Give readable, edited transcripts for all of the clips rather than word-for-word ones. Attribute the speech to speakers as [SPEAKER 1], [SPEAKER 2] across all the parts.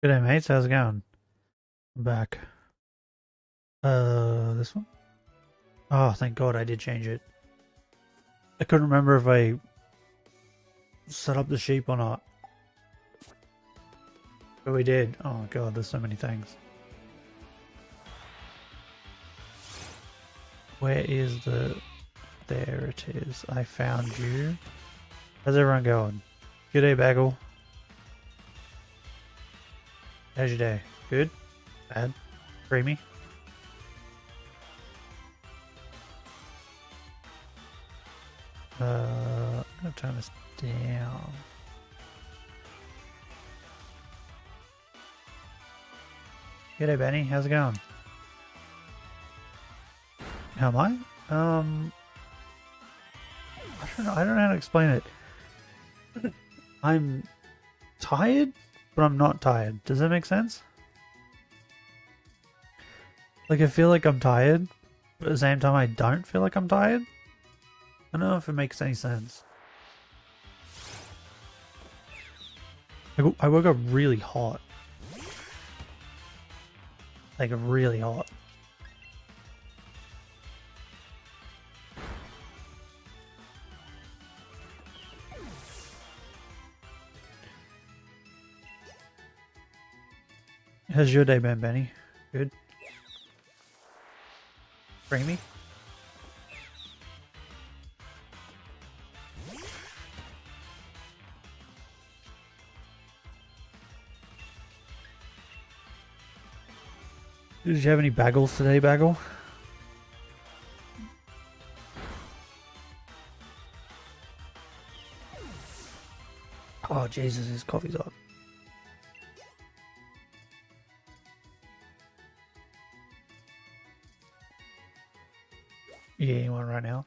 [SPEAKER 1] G'day mates, how's it going? I'm back. This one? Oh, thank God I did change it. I couldn't remember if I set up the sheep or not. But we did. Oh God, there's so many things. Where is the... There it is. I found you. How's everyone going? G'day, Bagel. How's your day? Good? Bad? Creamy? I'm gonna turn this down. G'day, Benny. How's it going? How am I? I don't know how to explain it. I'm tired, but I'm not tired. Does that make sense? Like, I feel like I'm tired, but at the same time I don't feel like I'm tired. I don't know if it makes any sense. I woke up really hot. Like, really hot. How's your day been, Benny? Good? Creamy? Did you have any bagels today, Bagel? Oh, Jesus, his coffee's hot. You getting one right now?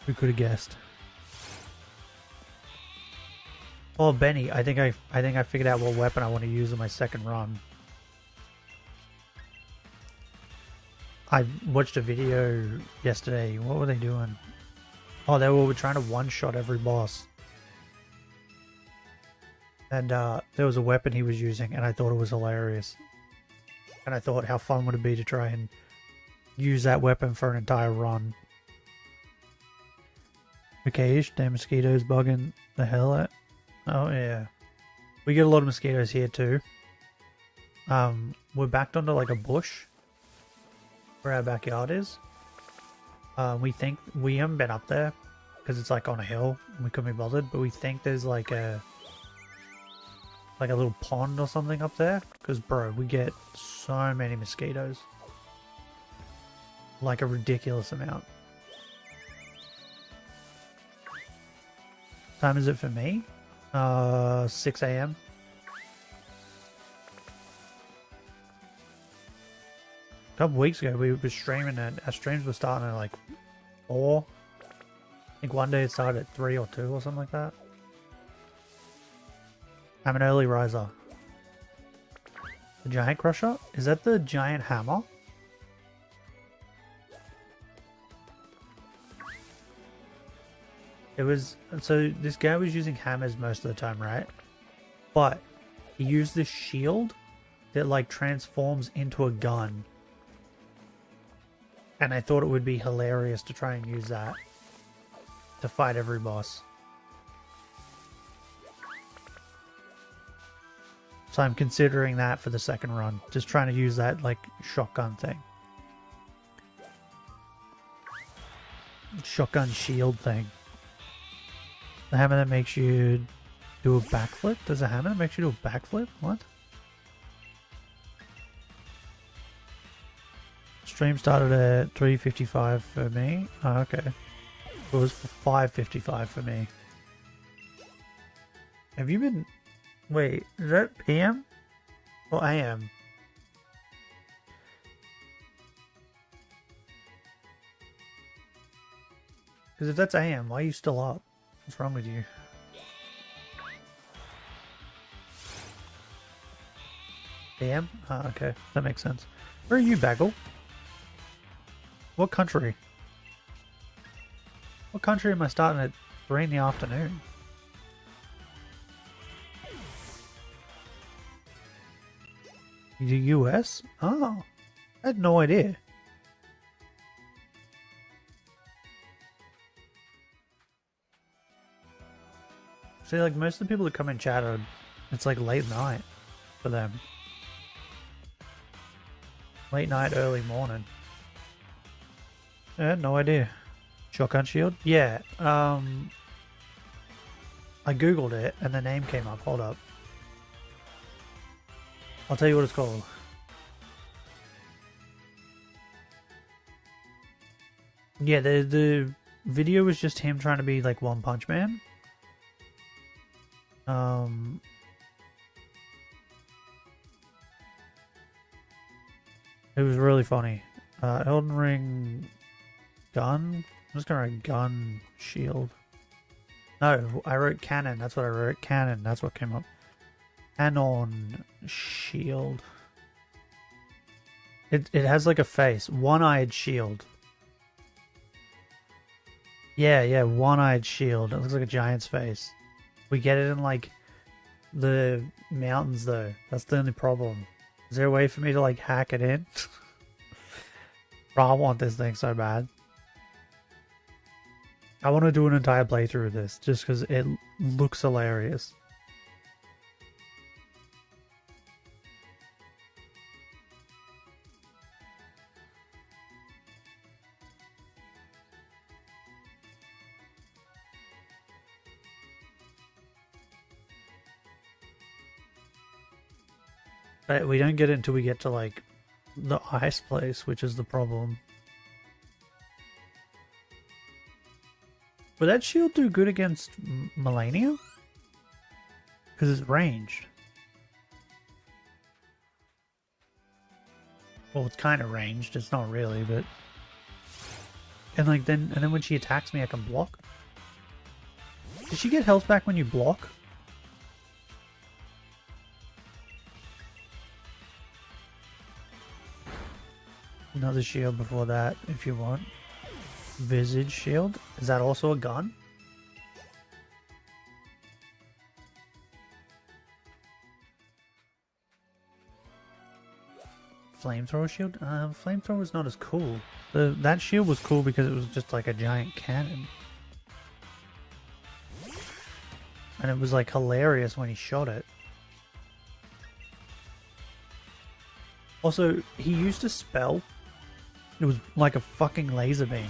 [SPEAKER 1] Who could have guessed? Oh, Benny, I think I figured out what weapon I want to use in my second run. I watched a video yesterday. What were they doing? Oh, they were trying to one-shot every boss. And there was a weapon he was using, and I thought it was hilarious. And I thought, how fun would it be to try and use that weapon for an entire run. Okay-ish, damn mosquitoes bugging the hell out. Oh yeah. We get a lot of mosquitoes here too. We're backed onto like a bush where our backyard is. We think we haven't been up there because it's like on a hill and we couldn't be bothered, but we think there's like a little pond or something up there because bro, we get so many mosquitoes. Like a ridiculous amount. Time is it for me? 6 a.m. A couple weeks ago we were streaming and our streams were starting at like 4. I think one day it started at 3 or 2 or something like that. I'm an early riser. The giant crusher? Is that the giant hammer? It was, so this guy was using hammers most of the time, right? But he used this shield that like transforms into a gun. And I thought it would be hilarious to try and use that to fight every boss. So I'm considering that for the second run. Just trying to use that like shotgun thing. Shotgun shield thing. The hammer that makes you do a backflip? Does a hammer that makes you do a backflip? What? Stream started at 3:55 for me. Oh, okay. It was 5:55 for me. Have you been... Wait, is that PM? Or AM? Because if that's AM, why are you still up? What's wrong with you? AM? Ah, okay. That makes sense. Where are you, Bagel? What country? What country am I starting at 3 in the afternoon? The US? Oh, I had no idea. See, like, most of the people that come in chat are, it's like late night for them. Late night, early morning. I had no idea. Shotgun shield? Yeah, I googled it and the name came up. Hold up. I'll tell you what it's called. Yeah, the video was just him trying to be like One Punch Man. It was really funny. Elden Ring gun? I'm just gonna write gun shield. No, I wrote cannon. That's what I wrote. Cannon. That's what came up. Cannon shield. It has like a face. One-eyed shield. Yeah, one-eyed shield. It looks like a giant's face. We get it in like the mountains though. That's the only problem. Is there a way for me to like hack it in? Bro, I want this thing so bad. I want to do an entire playthrough of this just because it looks hilarious. But we don't get it until we get to like the ice place, which is the problem. Would that shield do good against Melania? Because it's ranged. Well, it's kind of ranged. It's not really, but and then when she attacks me, I can block. Does she get health back when you block? Another shield before that, if you want. Visage shield. Is that also a gun? Flamethrower shield? Flamethrower is not as cool. That shield was cool because it was just like a giant cannon. And it was like hilarious when he shot it. Also, he used a spell. It was like a fucking laser beam.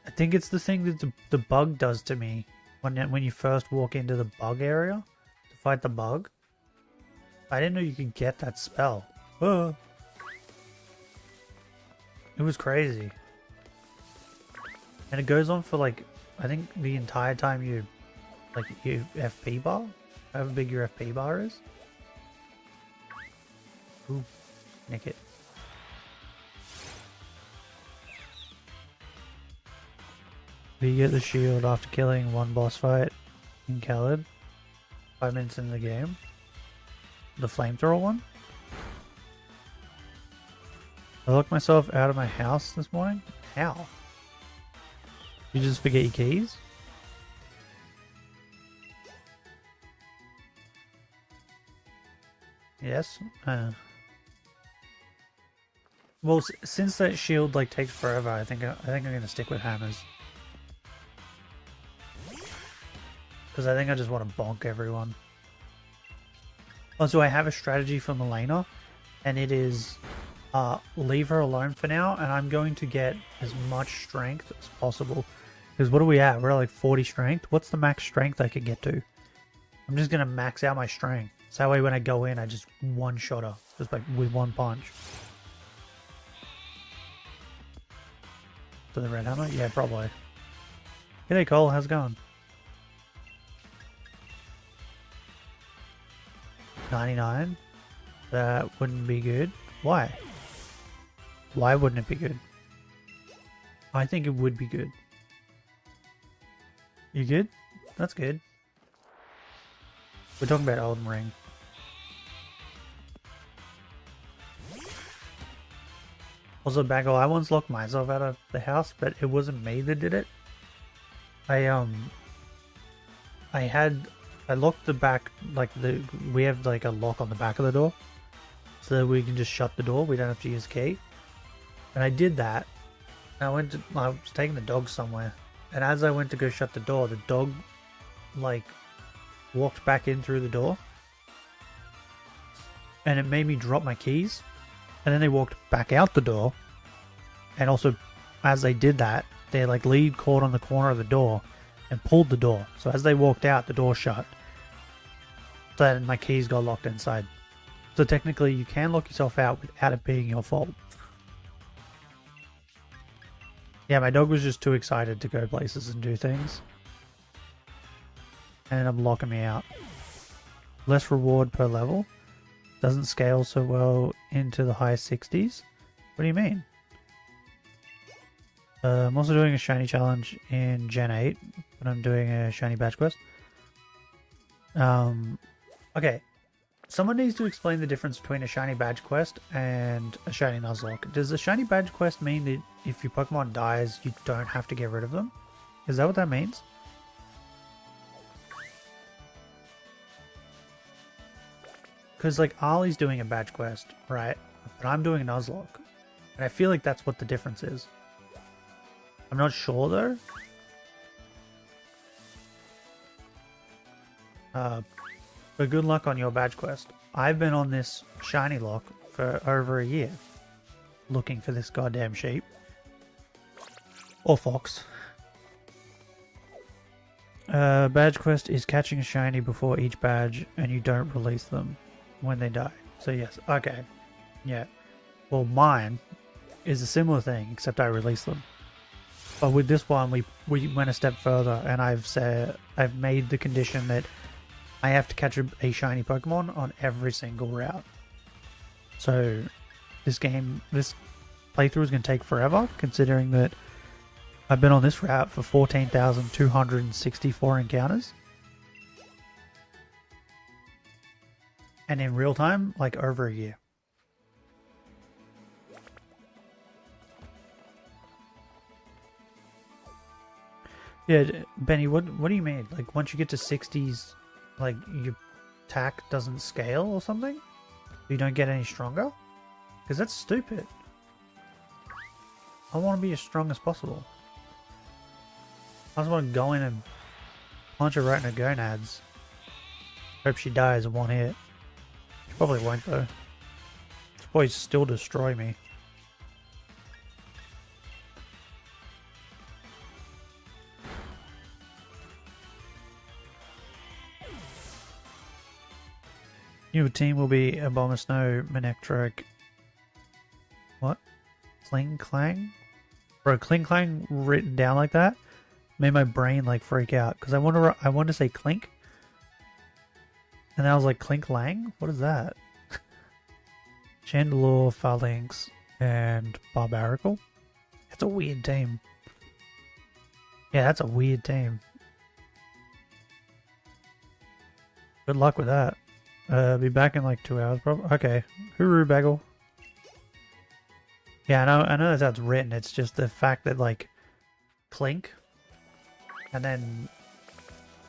[SPEAKER 1] I think it's the thing that the bug does to me when you first walk into the bug area to fight the bug. I didn't know you could get that spell. It was crazy. And it goes on for like, I think the entire time you, like your FP bar, however big your FP bar is. Ooh, nick it. You get the shield after killing one boss fight in Khaled. 5 minutes into the game. The flamethrower one. I locked myself out of my house this morning. How? You just forget your keys? Yes. Well, since that shield like takes forever, I think I'm gonna stick with hammers. Because I think I just want to bonk everyone. Also, I have a strategy for Melina, and it is leave her alone for now, and I'm going to get as much strength as possible. Because what are we at? We're at like 40 strength. What's the max strength I can get to? I'm just going to max out my strength. So that way when I go in, I just one-shot her. Just like with one punch. To the red hammer? Yeah, probably. G'day Cole, how's it going? 99? That wouldn't be good. Why? Why wouldn't it be good? I think it would be good. You good? That's good. We're talking about Elden Ring. Also, Bagel, I once locked myself out of the house, but it wasn't me that did it. I had I locked the back, like we have like a lock on the back of the door, so that we can just shut the door. We don't have to use a key. And I did that. I was taking the dog somewhere, and as I went to go shut the door, the dog like walked back in through the door, and it made me drop my keys. And then they walked back out the door, and also as they did that, their like lead caught on the corner of the door and pulled the door. So as they walked out, the door shut. Then my keys got locked inside. So technically you can lock yourself out without it being your fault. Yeah, my dog was just too excited to go places and do things. And ended up locking me out. Less reward per level. Doesn't scale so well into the high 60s. What do you mean? I'm also doing a shiny challenge in Gen 8, but I'm doing a shiny badge quest. Okay. Someone needs to explain the difference between a shiny badge quest and a shiny nuzlocke. Does the shiny badge quest mean that if your Pokemon dies, you don't have to get rid of them? Is that what that means? Because like Ali's doing a badge quest, right? But I'm doing a nuzlocke. And I feel like that's what the difference is. I'm not sure though. But good luck on your badge quest. I've been on this Shinylocke for over a year. Looking for this goddamn sheep. Or fox. Badge quest is catching a shiny before each badge and you don't release them when they die. So yes, okay. Yeah. Well, mine is a similar thing, except I release them. But with this one, we went a step further, and I've made the condition that I have to catch a shiny Pokemon on every single route. So this playthrough is going to take forever, considering that I've been on this route for 14,264 encounters. And in real time, like over a year. Yeah, Benny, what do you mean? Like once you get to 60s, like your attack doesn't scale or something? You don't get any stronger? Because that's stupid. I want to be as strong as possible. I just want to go in and punch her right in her gonads. Hope she dies in one hit. She probably won't though. She'll probably still destroy me. Your team will be a Bomber Snow, Manectric. What? Kling Clang? Bro, Kling Clang written down like that made my brain like freak out because I want to say Clink, and I was like Clink Lang. What is that? Chandelure, Phalanx, and Barbarical. That's a weird team. Yeah, that's a weird team. Good luck with that. Be back in like 2 hours probably. Okay. Hooroo Bagel. Yeah, I know that's how it's written. It's just the fact that like Clink and then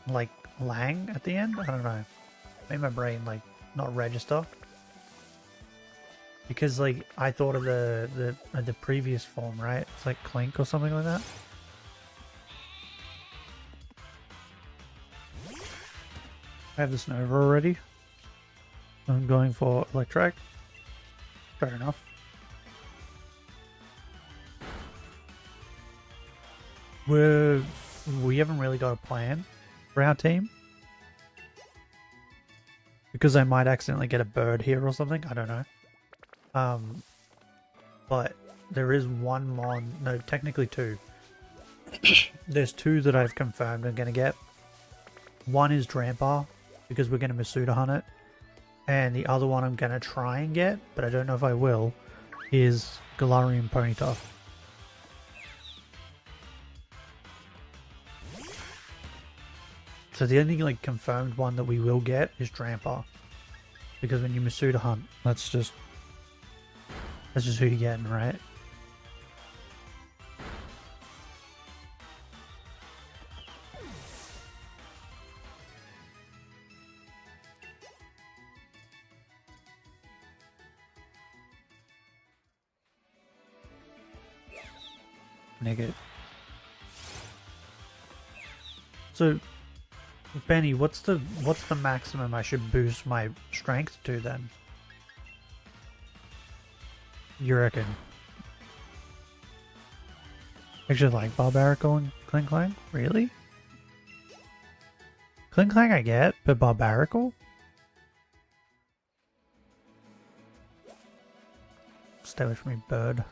[SPEAKER 1] like Lang at the end. I don't know. Made my brain like not register. Because like I thought of the previous form, right? It's like Clink or something like that. I have this Nova already. I'm going for Electric. Fair enough. We haven't really got a plan for our team. Because I might accidentally get a bird here or something. I don't know. But there is one mon. No, technically two. There's two that I've confirmed I'm going to get. One is Drampar, because we're going to Masuda hunt it. And the other one I'm going to try and get, but I don't know if I will, is Galarian Ponyta. So the only like confirmed one that we will get is Drampar. Because when you Masuda hunt, that's just who you're getting, right? Nigga. So, Benny, what's the maximum I should boost my strength to then? You reckon? Actually, like Barbarical and Kling Clang? Really? Kling Clang I get, but Barbarical? Stay away from me, bird.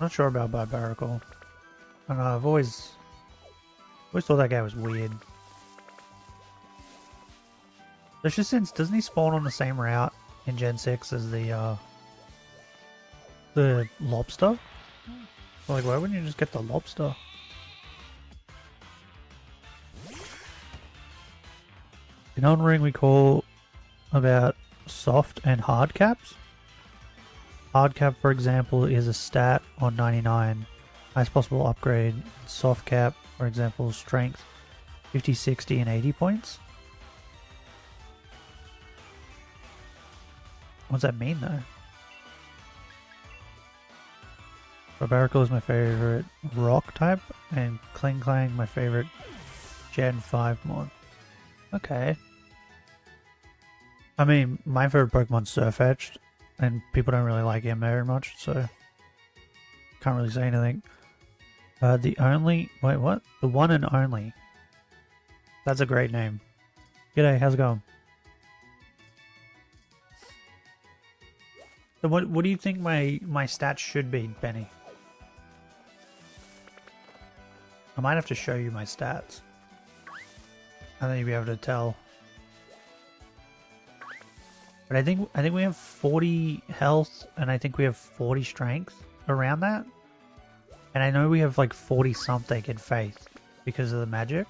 [SPEAKER 1] Not sure about Barbarical. I don't know, I've always thought that guy was weird. Especially since, doesn't he spawn on the same route in Gen 6 as the lobster? Like, why wouldn't you just get the lobster? In On Ring we call about soft and hard caps. Hard cap, for example, is a stat on 99. Highest possible upgrade. Soft cap, for example, strength 50, 60, and 80 points. What does that mean though? Barbarical is my favorite rock type, and Kling Clang my favorite Gen 5 mod. Okay. I mean, my favorite Pokemon's Surfetched, and people don't really like him very much, so can't really say anything. The only... Wait, what? The one and only. That's a great name. G'day, how's it going? So what do you think my stats should be, Benny? I might have to show you my stats. I think you'll be able to tell. But I think we have 40 health, and I think we have 40 strength around that. And I know we have like 40 something in faith because of the magic.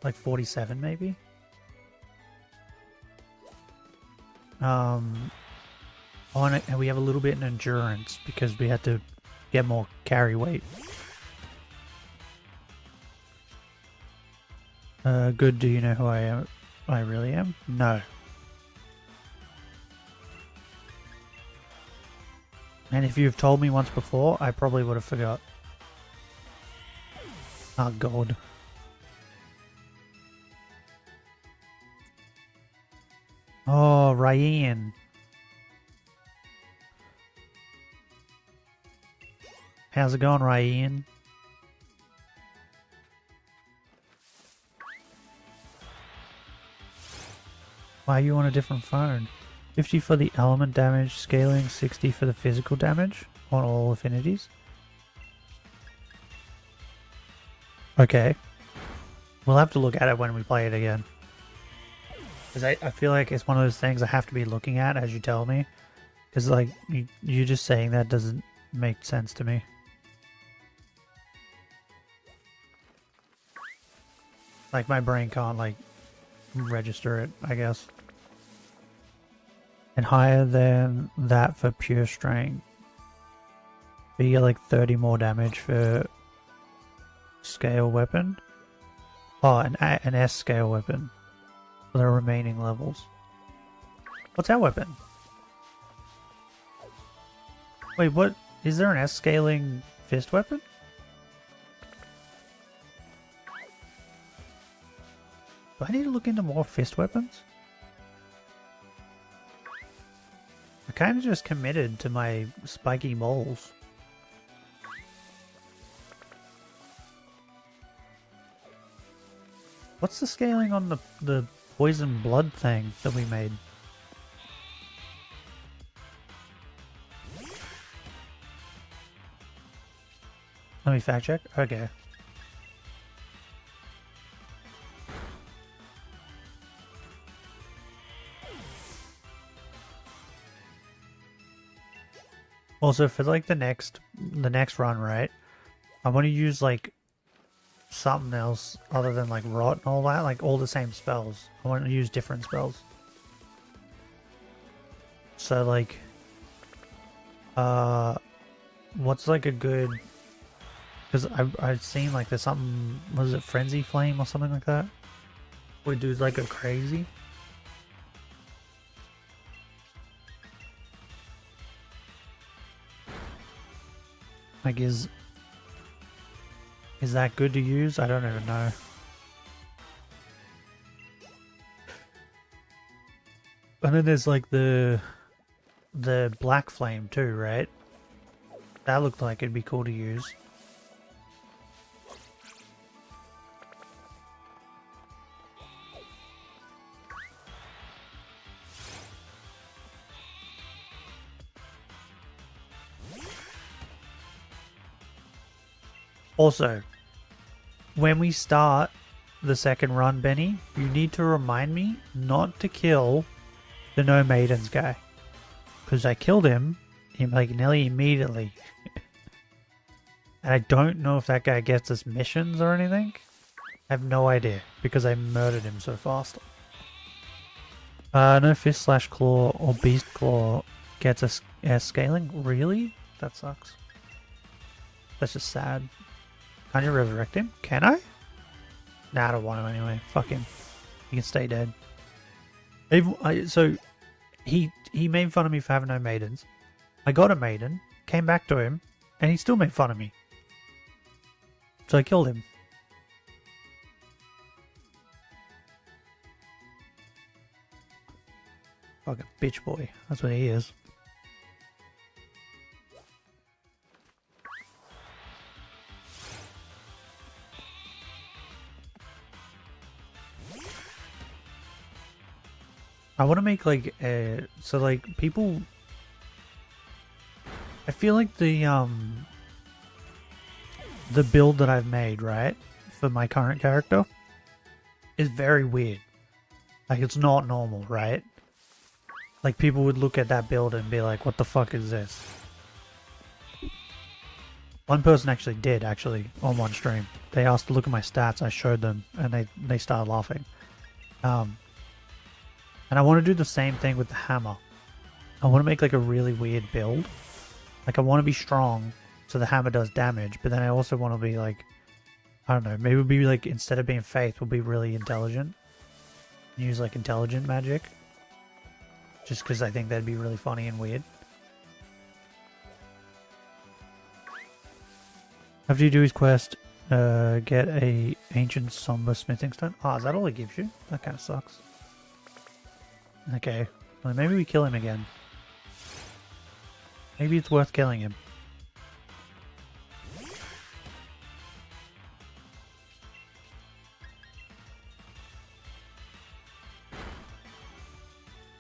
[SPEAKER 1] Like 47 maybe. Oh, and we have a little bit in endurance because we had to get more carry weight. Good, do you know who I am? I really am? No. And if you've told me once before, I probably would have forgot. Oh god. Oh, Ryan. How's it going, Ryan? Why are you on a different phone? 50 for the element damage, scaling 60 for the physical damage on all affinities. Okay. We'll have to look at it when we play it again. Because I feel like it's one of those things I have to be looking at as you tell me. Because like, you just saying that doesn't make sense to me. Like my brain can't like register it, I guess. And higher than that for pure strength. But you get like 30 more damage for scale weapon. Oh, an S scale weapon for the remaining levels. What's our weapon? Wait, what? Is there an S scaling fist weapon? Do I need to look into more fist weapons? I kind of just committed to my spiky moles. What's the scaling on the poison blood thing that we made? Let me fact check. Okay. Also, for like the next run, right? I want to use like something else other than like rot and all that, like all the same spells. I want to use different spells. So like, what's like a good? Because I've seen like there's something. Was it Frenzy Flame or something like that? Where dudes like go crazy. Like, is that good to use? I don't even know. And then there's like the black flame too, right? That looked like it'd be cool to use. Also, when we start the second run, Benny, you need to remind me not to kill the No Maidens guy. Because I killed him like nearly immediately. And I don't know if that guy gets us missions or anything. I have no idea because I murdered him so fast. No fist slash claw or beast claw gets us scaling. Really? That sucks. That's just sad. Can't you resurrect him? Can I? Nah, I don't want him anyway. Fuck him. He can stay dead. So he made fun of me for having no maidens. I got a maiden, came back to him, and he still made fun of me. So I killed him. Fucking bitch boy. That's what he is. I want to make like so like people. I feel like the build that I've made, right, for my current character is very weird. Like, it's not normal, right? Like, people would look at that build and be like, what the fuck is this? One person actually did, on one stream. They asked to look at my stats, I showed them, and they started laughing. And I want to do the same thing with the hammer. I want to make like a really weird build. Like, I want to be strong so the hammer does damage, but then I also want to be like, I don't know, maybe we'll be like, instead of being faith, we'll be really intelligent. Use like intelligent magic. Just because I think that'd be really funny and weird. After you do his quest, get a ancient somber smithing stone. Oh, is that all it gives you? That kind of sucks. Okay, well, maybe we kill him again. Maybe it's worth killing him.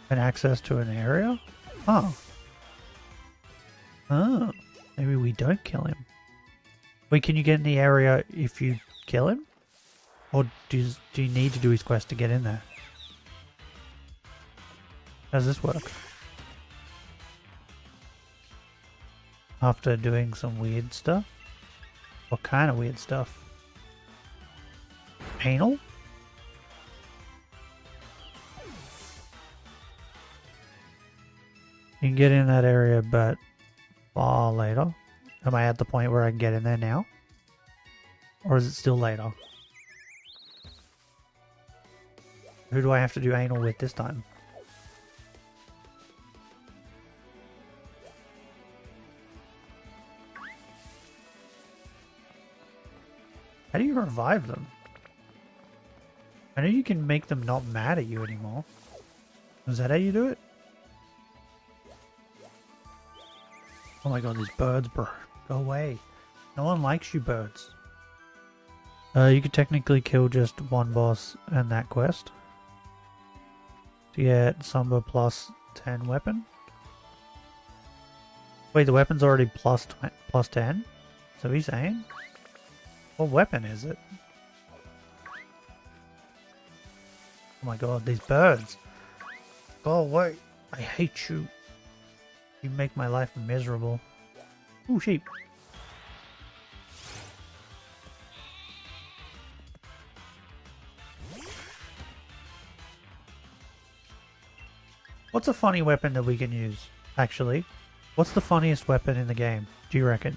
[SPEAKER 1] And access to an area? Oh. Oh. Maybe we don't kill him. Wait, can you get in the area if you kill him? Or do you need to do his quest to get in there? How does this work? After doing some weird stuff? What kind of weird stuff? Anal? You can get in that area, but far later. Am I at the point where I can get in there now? Or is it still later? Who do I have to do anal with this time? How do you revive them? I know you can make them not mad at you anymore. Is that how you do it? Oh my god, these birds, bro. Go away. No one likes you birds. You could technically kill just one boss and that quest. To get Samba plus 10 weapon. Wait, the weapon's already plus 10? So he's saying? What weapon is it? Oh my god, these birds. Go away. I hate you. You make my life miserable. Ooh, sheep. What's a funny weapon that we can use, actually? What's the funniest weapon in the game, do you reckon?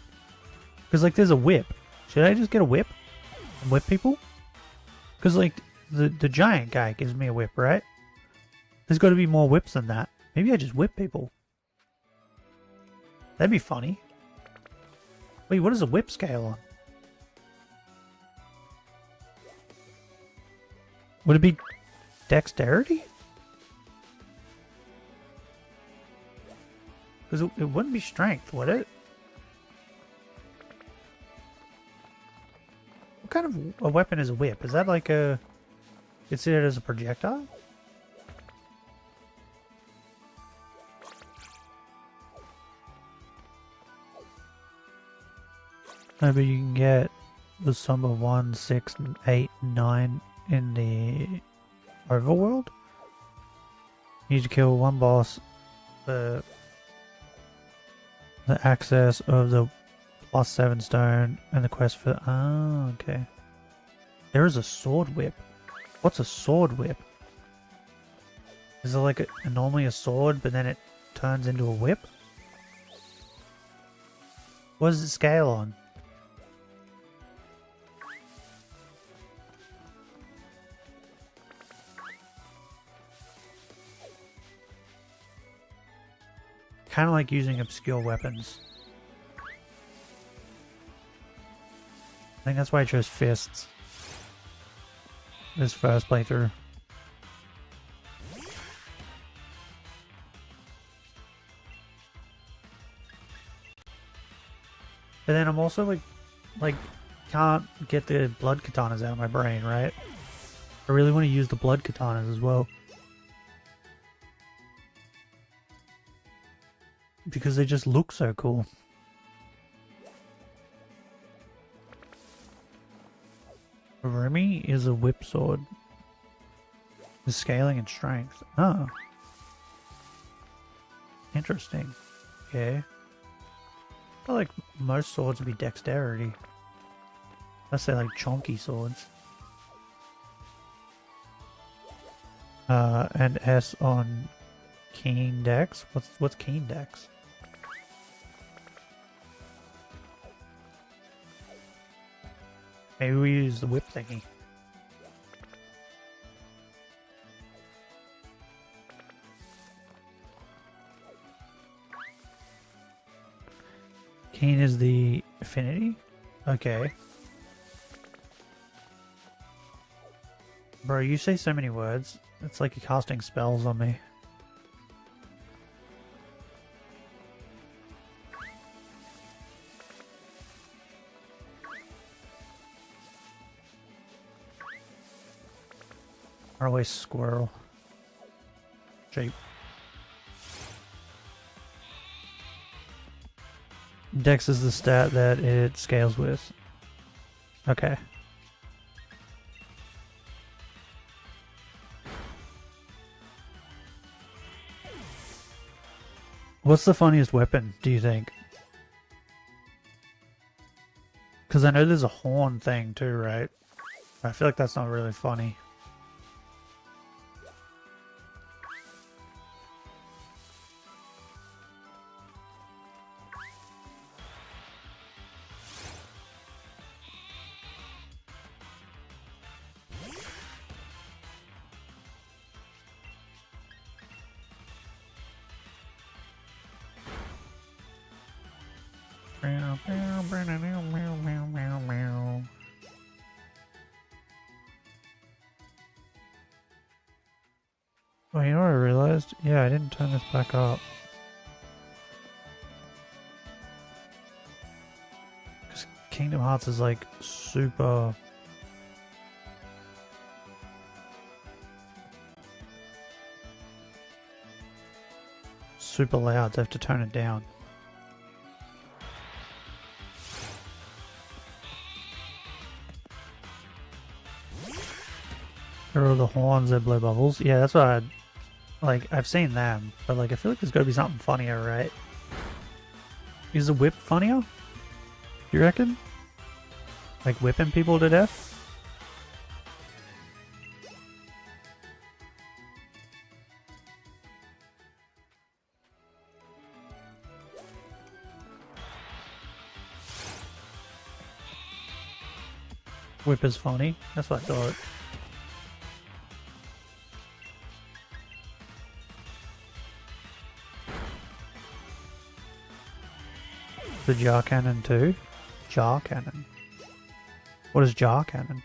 [SPEAKER 1] Because, like, there's a whip. Should I just get a whip and whip people? Because, like, the giant guy gives me a whip, right? There's got to be more whips than that. Maybe I just whip people. That'd be funny. Wait, what does a whip scale on? Would it be dexterity? Because it wouldn't be strength, would it? What kind of a weapon is a whip? Is that like a... considered as a projectile? Maybe you can get the sum of 1, 6, 8, 9 in the overworld. You need to kill one boss. The access of the +7 stone and the quest for... oh, okay. There is a sword whip. What's a sword whip? Is it like normally a sword, but then it turns into a whip? What does it scale on? Kind of like using obscure weapons. I think that's why I chose fists. This first playthrough. But then I'm also like can't get the blood katanas out of my brain, right? I really want to use the blood katanas as well. Because they just look so cool. Remy is a whip sword. The scaling and strength. Oh. Interesting. Okay. I feel like most swords would be dexterity. Let's say like chonky swords. And S on keen dex. What's keen dex? Maybe we use the whip thingy. Keen is the affinity? Okay. Bro, you say so many words. It's like you're casting spells on me. Runaway squirrel. Shape. Dex is the stat that it scales with. Okay. What's the funniest weapon, do you think? Because I know there's a horn thing too, right? I feel like that's not really funny. Oh, you know what I realized? Yeah, I didn't turn this back up. Because Kingdom Hearts is like super... super loud, so I have to turn it down. There are the horns that blow bubbles. Yeah, that's what I've seen them, but like I feel like there's gotta be something funnier, right? Is the whip funnier? You reckon? Like whipping people to death? Whip is funny. That's what I thought. The jar cannon too. Jar Cannon. What is Jar Cannon?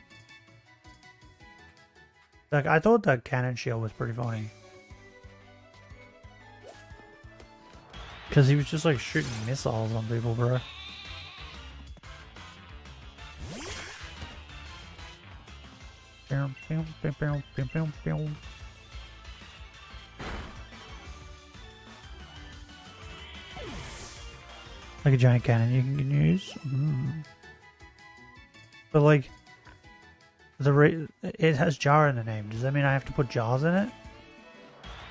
[SPEAKER 1] Like, I thought that Cannon Shield was pretty funny. Because he was just like shooting missiles on people, bro. Like a giant cannon you can use. But like, it has jar in the name. Does that mean I have to put jars in it?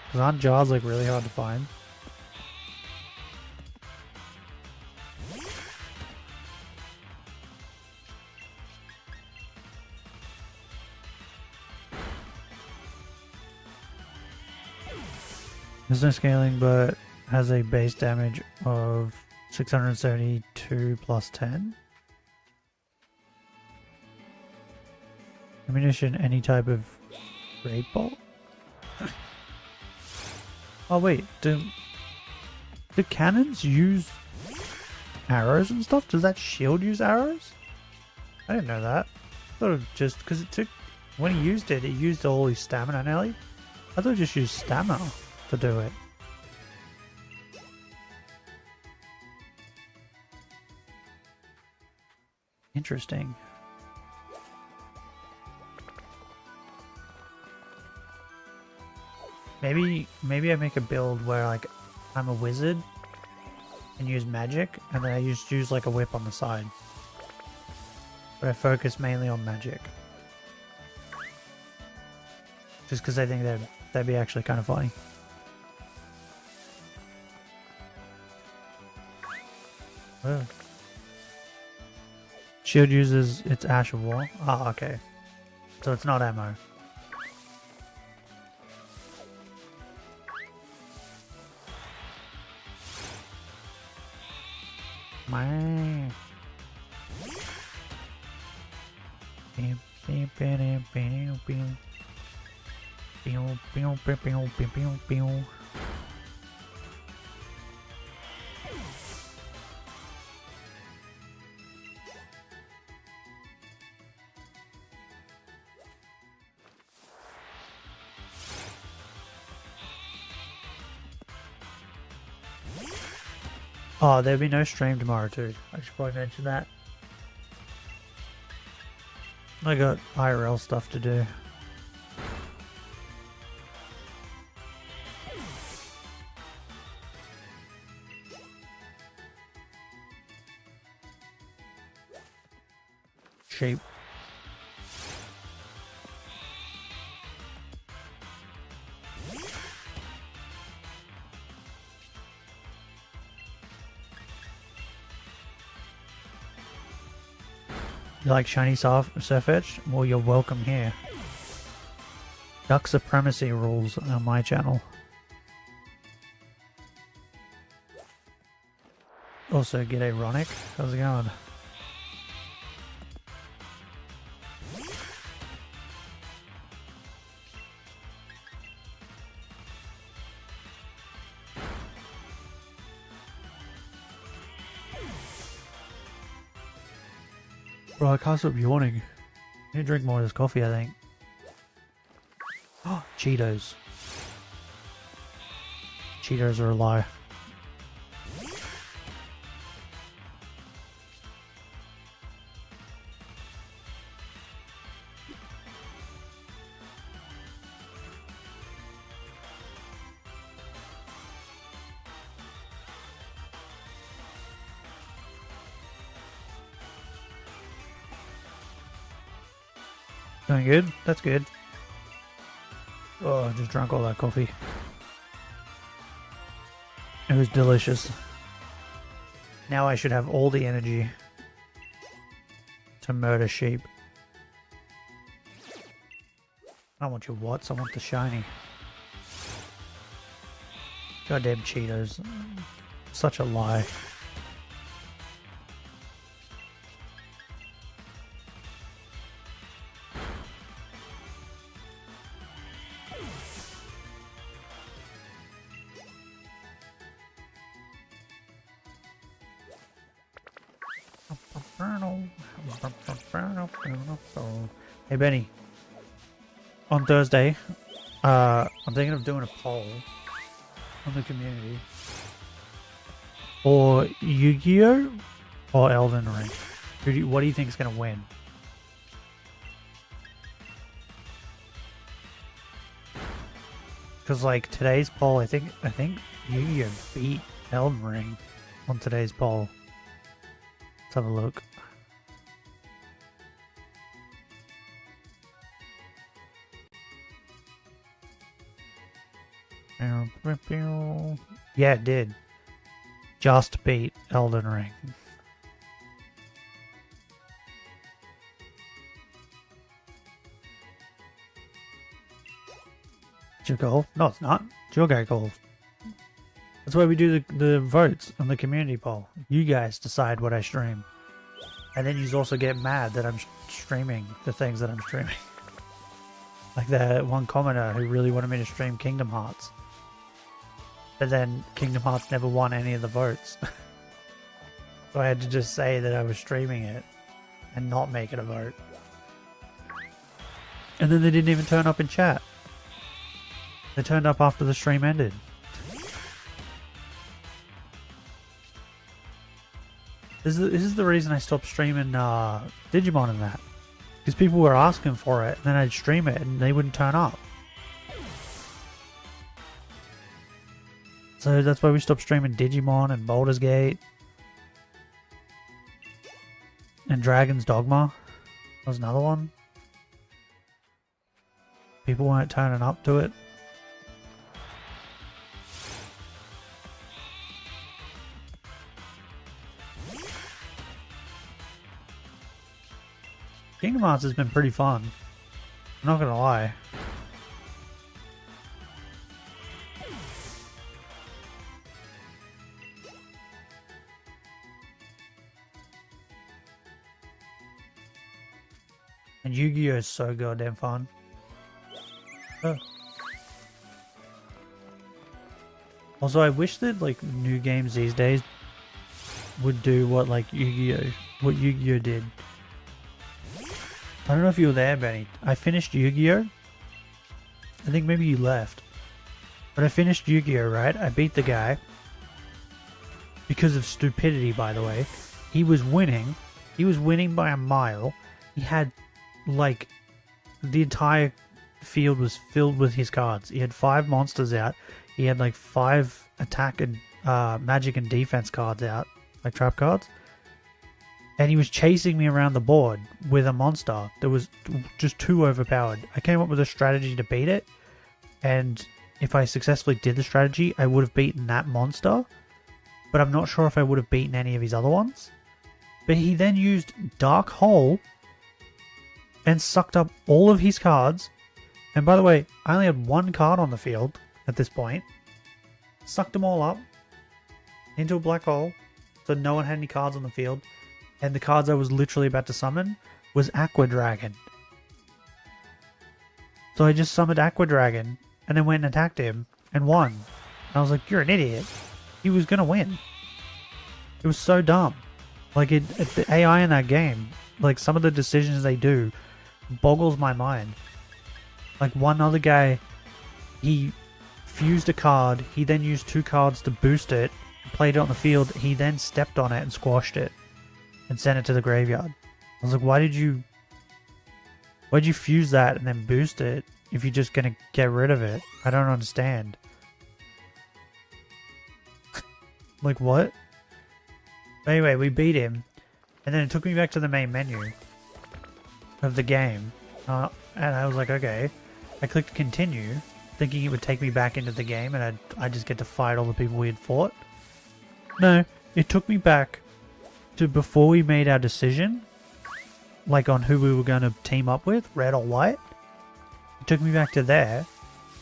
[SPEAKER 1] Because aren't jars like really hard to find? There's no scaling, but has a base damage of 672 plus 10. Ammunition, any type of great bolt? Oh wait, do cannons use arrows and stuff? Does that shield use arrows? I didn't know that. I thought it just, because it took, when he used it, it used all his stamina nearly. I thought it just used stamina to do it. Interesting. Maybe I make a build where like I'm a wizard and use magic, and then I just use like a whip on the side. But I focus mainly on magic. Just because I think that'd be actually kind of funny. Oh. Shield uses its Ash of War. Ah, okay. So it's not ammo. Oh, there'll be no stream tomorrow too. I should probably mention that. I got IRL stuff to do. Shape. You like shiny surf edge? Well, you're welcome here. Duck supremacy rules on my channel. Also, get ironic. How's it going? Bro, I can't stop yawning. I need to drink more of this coffee, I think. Oh, Cheetos. Cheetos are a lie. Doing good? That's good. Oh, I just drank all that coffee. It was delicious. Now I should have all the energy to murder sheep. I don't want your what's, I want the shiny. Goddamn Cheetos. Such a lie. Hey Benny, on Thursday, I'm thinking of doing a poll on the community for Yu-Gi-Oh or Elden Ring. What do you think is going to win? Because like today's poll, I think Yu-Gi-Oh beat Elden Ring on today's poll. Let's have a look. Yeah, it did. Just beat Elden Ring. It's your goal? No, it's not. It's your guy goal. That's why we do the votes on the community poll. You guys decide what I stream. And then you also get mad that I'm streaming the things that I'm streaming. Like that one commenter who really wanted me to stream Kingdom Hearts. But then Kingdom Hearts never won any of the votes. So I had to just say that I was streaming it and not make it a vote. And then they didn't even turn up in chat. They turned up after the stream ended. This is the reason I stopped streaming Digimon and that. Because people were asking for it, and then I'd stream it, and they wouldn't turn up. So that's why we stopped streaming Digimon and Baldur's Gate. And Dragon's Dogma. That was another one. People weren't turning up to it. Kingdom Hearts has been pretty fun. I'm not gonna lie. And Yu-Gi-Oh is so goddamn fun. Oh. Also, I wish that like new games these days would do what like Yu-Gi-Oh did. I don't know if you were there, Benny. I finished Yu-Gi-Oh! I think maybe you left. But I finished Yu-Gi-Oh! Right? I beat the guy. Because of stupidity, by the way. He was winning. He was winning by a mile. He had, like, the entire field was filled with his cards. He had 5 monsters out. He had, like, 5 attack and magic and defense cards out. Like, trap cards. And he was chasing me around the board with a monster that was just too overpowered. I came up with a strategy to beat it. And if I successfully did the strategy, I would have beaten that monster. But I'm not sure if I would have beaten any of his other ones. But he then used Dark Hole and sucked up all of his cards. And by the way, I only had 1 card on the field at this point. Sucked them all up into a black hole. So no one had any cards on the field. And the cards I was literally about to summon was Aqua Dragon. So I just summoned Aqua Dragon and then went and attacked him and won. And I was like, you're an idiot. He was going to win. It was so dumb. Like, the AI in that game, like, some of the decisions they do boggles my mind. Like, one other guy, he fused a card, he then used 2 cards to boost it, played it on the field, he then stepped on it and squashed it. And sent it to the graveyard. I was like, why'd you fuse that and then boost it if you're just gonna get rid of it? I don't understand. Like, what? Anyway, we beat him. And then it took me back to the main menu of the game. And I was like, okay. I clicked continue, thinking it would take me back into the game and I just get to fight all the people we had fought. No, it took me back to before we made our decision, like on who we were going to team up with, red or white. It took me back to there,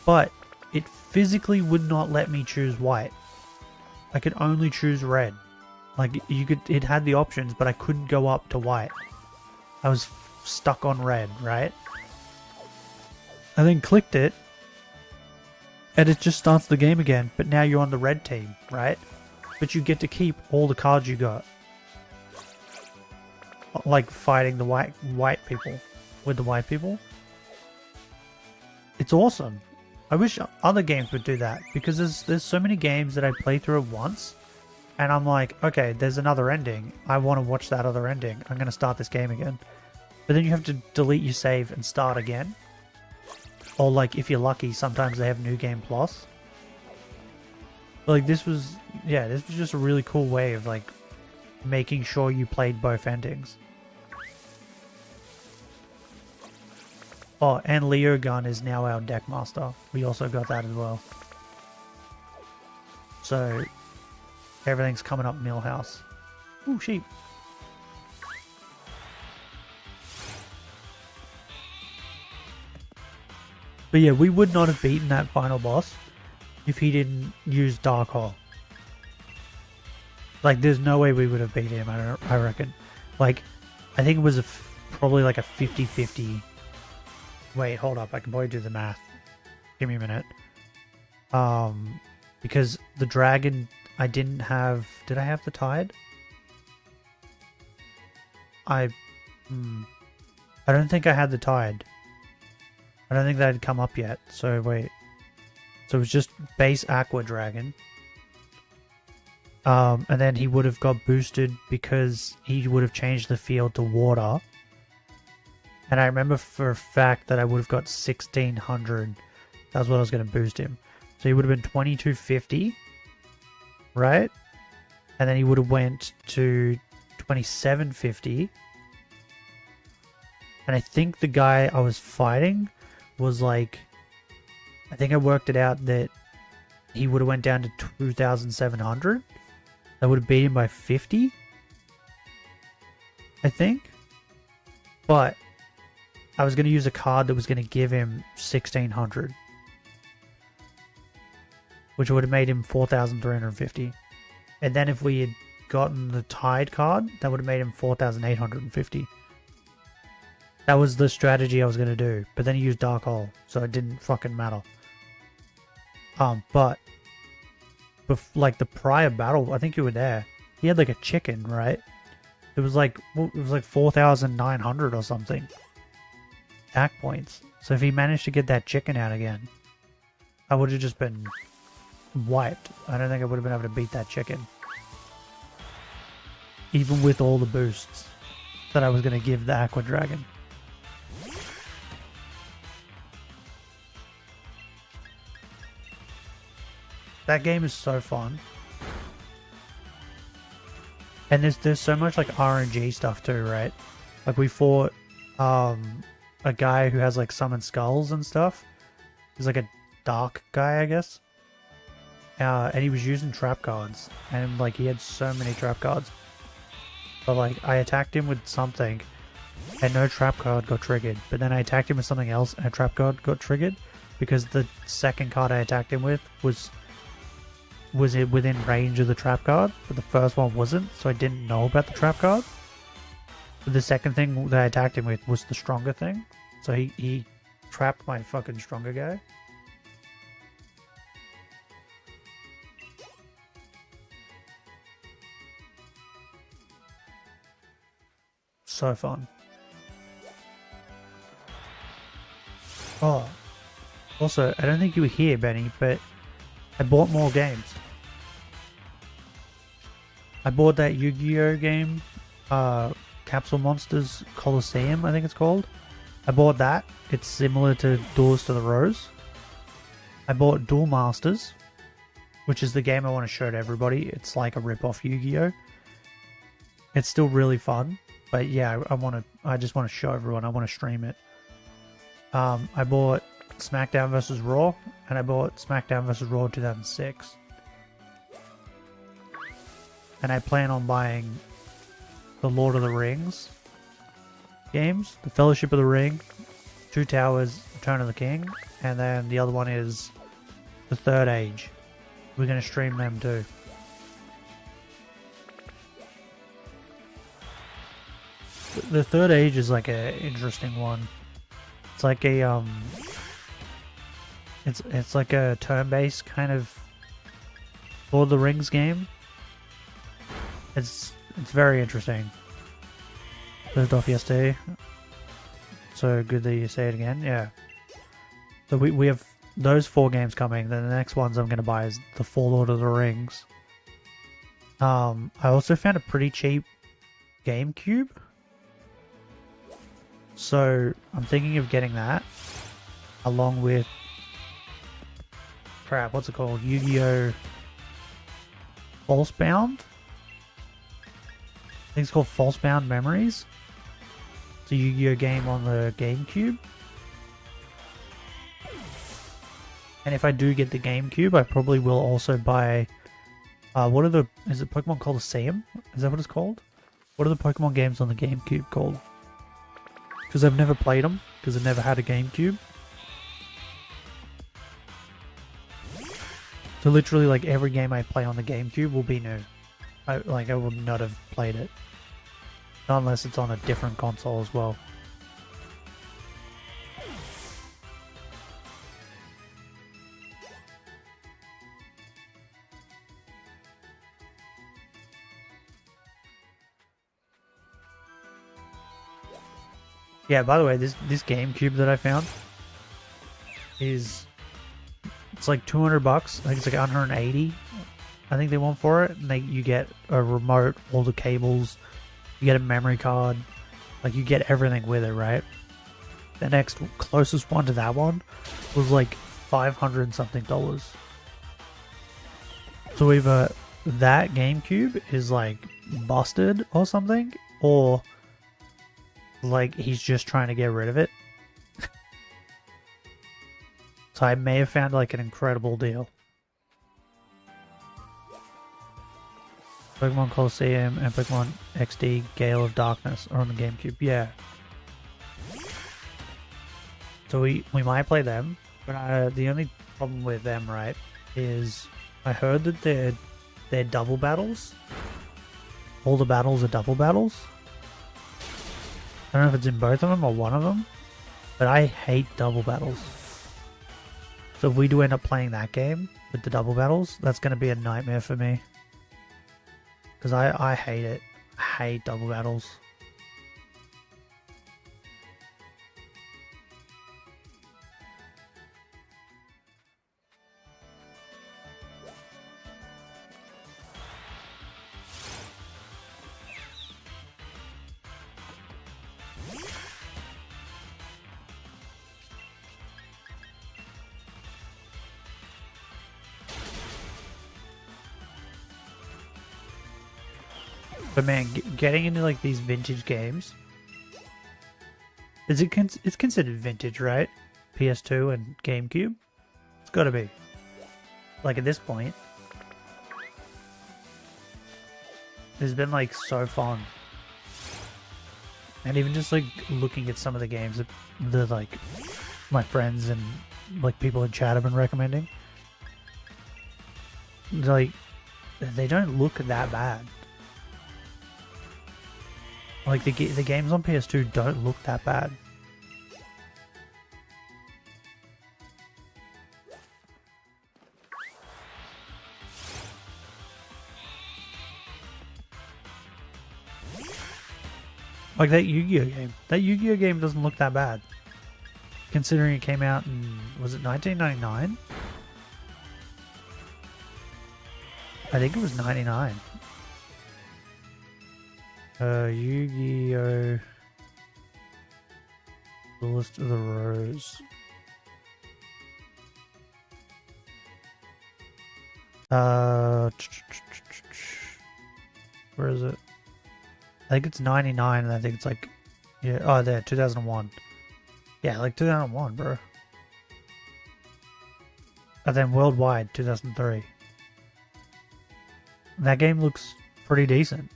[SPEAKER 1] but it physically would not let me choose white. I could only choose red. Like, it had the options, but I couldn't go up to white. I was stuck on red, right? I then clicked it, and it just starts the game again, but now you're on the red team, right? But you get to keep all the cards you got. like fighting the white people with the white people. It's awesome. I wish other games would do that, because there's so many games that I play through once and I'm like, okay, there's another ending. I want to watch that other ending. I'm going to start this game again. But then you have to delete your save and start again. Or like, if you're lucky, sometimes they have New Game Plus. But like this was just a really cool way of like making sure you played both endings. Oh, and Leo Gun is now our deck master. We also got that as well. So everything's coming up Millhouse. Ooh, sheep. But yeah, we would not have beaten that final boss if he didn't use Dark Hole. Like, there's no way we would have beat him, I reckon. Like, I think it was probably like a 50-50. Wait, hold up. I can probably do the math. Give me a minute. Because the dragon, I didn't have... Did I have the tide? I don't think I had the tide. I don't think that had come up yet. So, wait. So it was just base Aqua Dragon. And then he would have got boosted because he would have changed the field to water. And I remember for a fact that I would have got 1600. That's what I was going to boost him. So he would have been 2250. Right? And then he would have went to 2750. And I think the guy I was fighting was like... I think I worked it out that he would have went down to 2700. That would have beat him by 50. I think. But I was going to use a card that was going to give him 1600. Which would have made him 4350. And then if we had gotten the Tide card, that would have made him 4850. That was the strategy I was going to do. But then he used Dark Hole, so it didn't fucking matter. But like the prior battle, I think you were there. He had like a chicken, right? It was like 4,900 or something. Attack points. So if he managed to get that chicken out again, I would have just been wiped. I don't think I would have been able to beat that chicken. Even with all the boosts that I was going to give the Aqua Dragon. That game is so fun. And there's so much like RNG stuff too, right? Like we fought a guy who has like summoned skulls and stuff. He's like a dark guy, I guess. And he was using trap cards. And like he had so many trap cards. But like I attacked him with something and no trap card got triggered. But then I attacked him with something else and a trap card got triggered. Because the second card I attacked him with was it within range of the trap card, but the first one wasn't, so I didn't know about the trap card. But the second thing that I attacked him with was the stronger thing, so he trapped my fucking stronger guy. So fun. Oh, also, I don't think you were here, Benny, but I bought more games. I bought that Yu-Gi-Oh game, Capsule Monsters Coliseum, I think it's called. I bought that. It's similar to Duels to the Rose. I bought Duel Masters, which is the game I want to show to everybody. It's like a rip-off Yu-Gi-Oh. It's still really fun, but yeah, I just want to show everyone. I want to stream it. I bought SmackDown vs. Raw, and I bought SmackDown vs. Raw 2006. And I plan on buying the Lord of the Rings games, the Fellowship of the Ring, Two Towers, Return of the King, and then the other one is the Third Age. We're going to stream them too. The Third Age is like an interesting one. It's like a it's like a turn-based kind of Lord of the Rings game. It's very interesting. Closed off yesterday. So good that you say it again. Yeah. So we have those 4 games coming. Then the next ones I'm going to buy is the full Lord of the Rings. I also found a pretty cheap GameCube. So I'm thinking of getting that. Along with... crap, what's it called? Yu-Gi-Oh! Falsebound? I think it's called Falsebound Memories. It's a Yu-Gi-Oh! Game on the GameCube. And if I do get the GameCube, I probably will also buy... is it Pokemon Coliseum? Is that what it's called? What are the Pokemon games on the GameCube called? Because I've never played them, because I've never had a GameCube. So literally, like, every game I play on the GameCube will be new. I would not have played it. Not unless it's on a different console as well. Yeah, by the way, this GameCube that I found is... it's like $200. I think it's like 180. I think they want for it. And you get a remote, all the cables, you get a memory card, like you get everything with it, right? The next closest one to that one was like $500 something. So either that GameCube is like busted or something, or like he's just trying to get rid of it. So I may have found like an incredible deal. Pokemon Coliseum and Pokemon XD Gale of Darkness are on the GameCube. Yeah. So we might play them, but the only problem with them, right, is I heard that they're double battles. All the battles are double battles. I don't know if it's in both of them or one of them, but I hate double battles. So if we do end up playing that game with the double battles, that's going to be a nightmare for me. Because I hate it. I hate double battles. But man, getting into like these vintage games, it's considered vintage, right? PS2 and GameCube, it's got to be. Like at this point, it's been like so fun, and even just like looking at some of the games that like my friends and like people in chat have been recommending, like they don't look that bad. Like the games on PS2 don't look that bad. Like that Yu-Gi-Oh game. That Yu-Gi-Oh game doesn't look that bad. Considering it came out in, was it 1999? I think it was 99. Yu-Gi-Oh! The List of the Rose. Where is it? I think it's 99, and I think it's like, yeah, oh, there, 2001. Yeah, like 2001, bro. And then worldwide, 2003. And that game looks pretty decent.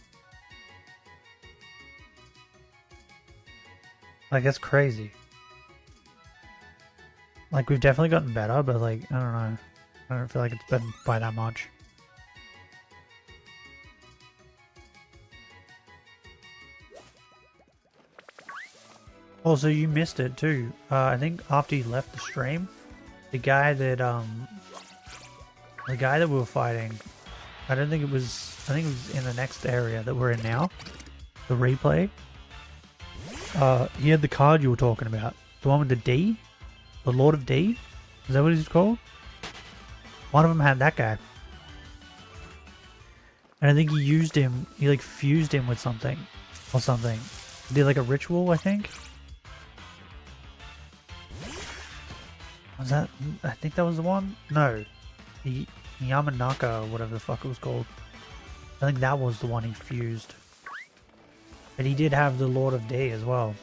[SPEAKER 1] Like, that's crazy. Like, we've definitely gotten better, but like, I don't know. I don't feel like it's been by that much. Also, you missed it too. I think after you left the stream, the guy that we were fighting, I think it was in the next area that we're in now, the replay. he had the card you were talking about. The one with the D? The Lord of D? Is that what he's called? One of them had that guy. And I think he used him, he like fused him with something. Or something. He did like a ritual, I think. Was that, I think that was the one? No. The Yamanaka or whatever the fuck it was called. I think that was the one he fused. But he did have the Lord of D as well.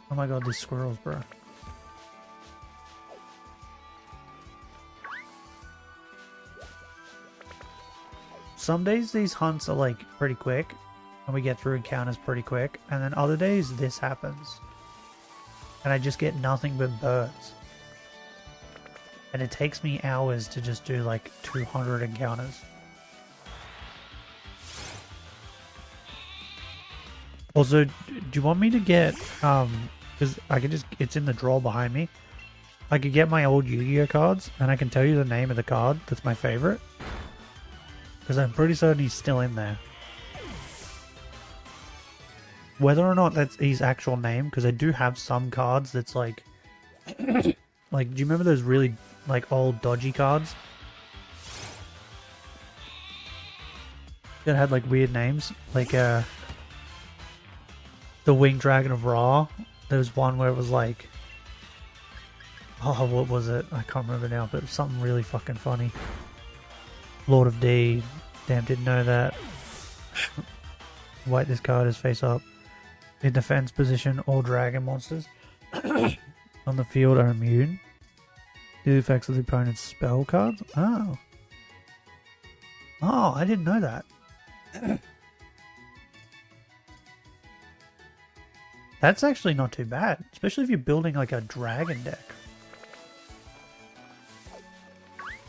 [SPEAKER 1] Oh my god, these squirrels, bro. Some days these hunts are like pretty quick and we get through encounters pretty quick, and then other days this happens and I just get nothing but birds. And it takes me hours to just do like 200 encounters. Also, do you want me to get, because I can just, it's in the drawer behind me. I could get my old Yu-Gi-Oh cards and I can tell you the name of the card that's my favorite. Because I'm pretty certain he's still in there. Whether or not that's his actual name, because I do have some cards that's like... like, do you remember those really, like, old dodgy cards? That had, like, weird names? Like, the Winged Dragon of Ra. There was one where it was like... Oh, what was it? I can't remember now, but it was something really fucking funny. Lord of D. Damn, didn't know that. White this card is face up. In defense position, all dragon monsters on the field are immune to the effects of the opponent's spell cards. Oh. Oh, I didn't know that. That's actually not too bad, especially if you're building like a dragon deck.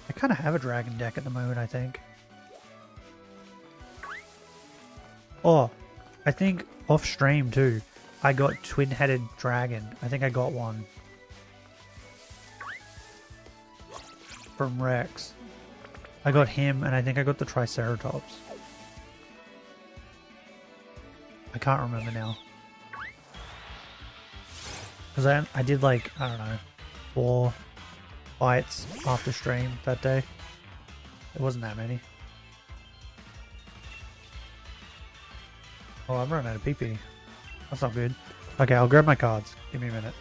[SPEAKER 1] I kind of have a dragon deck at the moment, I think. Oh, I think off stream too, I got twin-headed dragon. I think I got one from Rex. I got him, and I think I got the Triceratops. I can't remember now. Because I did like, I don't know, 4 fights after stream that day. It wasn't that many. Oh, I'm running out of PP. That's not good. Okay, I'll grab my cards. Give me a minute.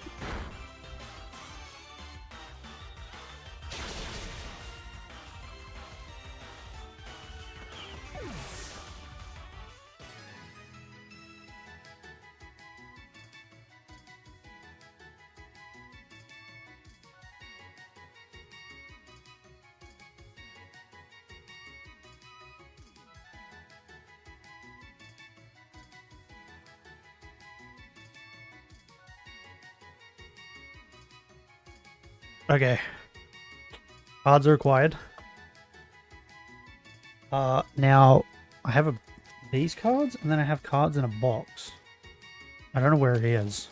[SPEAKER 1] Okay. Cards are required. Now, I have these cards, and then I have cards in a box. I don't know where it is.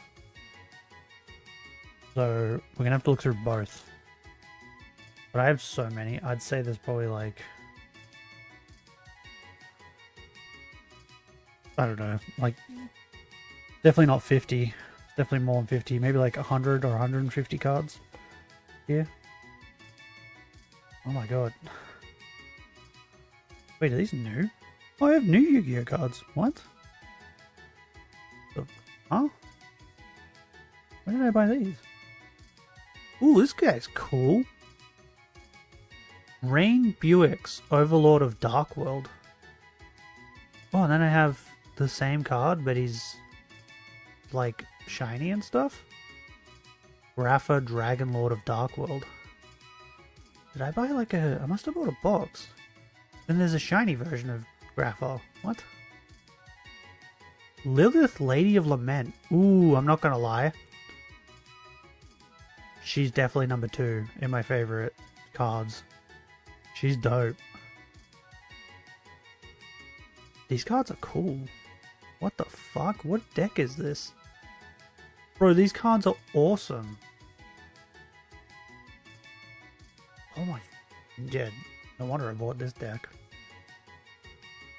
[SPEAKER 1] So, we're gonna have to look through both. But I have so many. I'd say there's probably like... I don't know. Like, definitely not 50. Definitely more than 50. Maybe like 100 or 150 cards. Yeah. Oh my god. Wait, are these new? Oh, I have new Yu-Gi-Oh cards. What? Huh? Where did I buy these? Ooh, this guy's cool. Rain Buick's Overlord of Dark World. Oh, and then I have the same card, but he's like shiny and stuff. Rafa Dragon Lord of Dark World. Did I buy like a... I must have bought a box. Then there's a shiny version of Rafa. What? Lilith Lady of Lament. Ooh, I'm not gonna lie. She's definitely number 2 in my favorite cards. She's dope. These cards are cool. What the fuck? What deck is this? Bro, these cards are awesome. Oh my... Yeah, no wonder I bought this deck.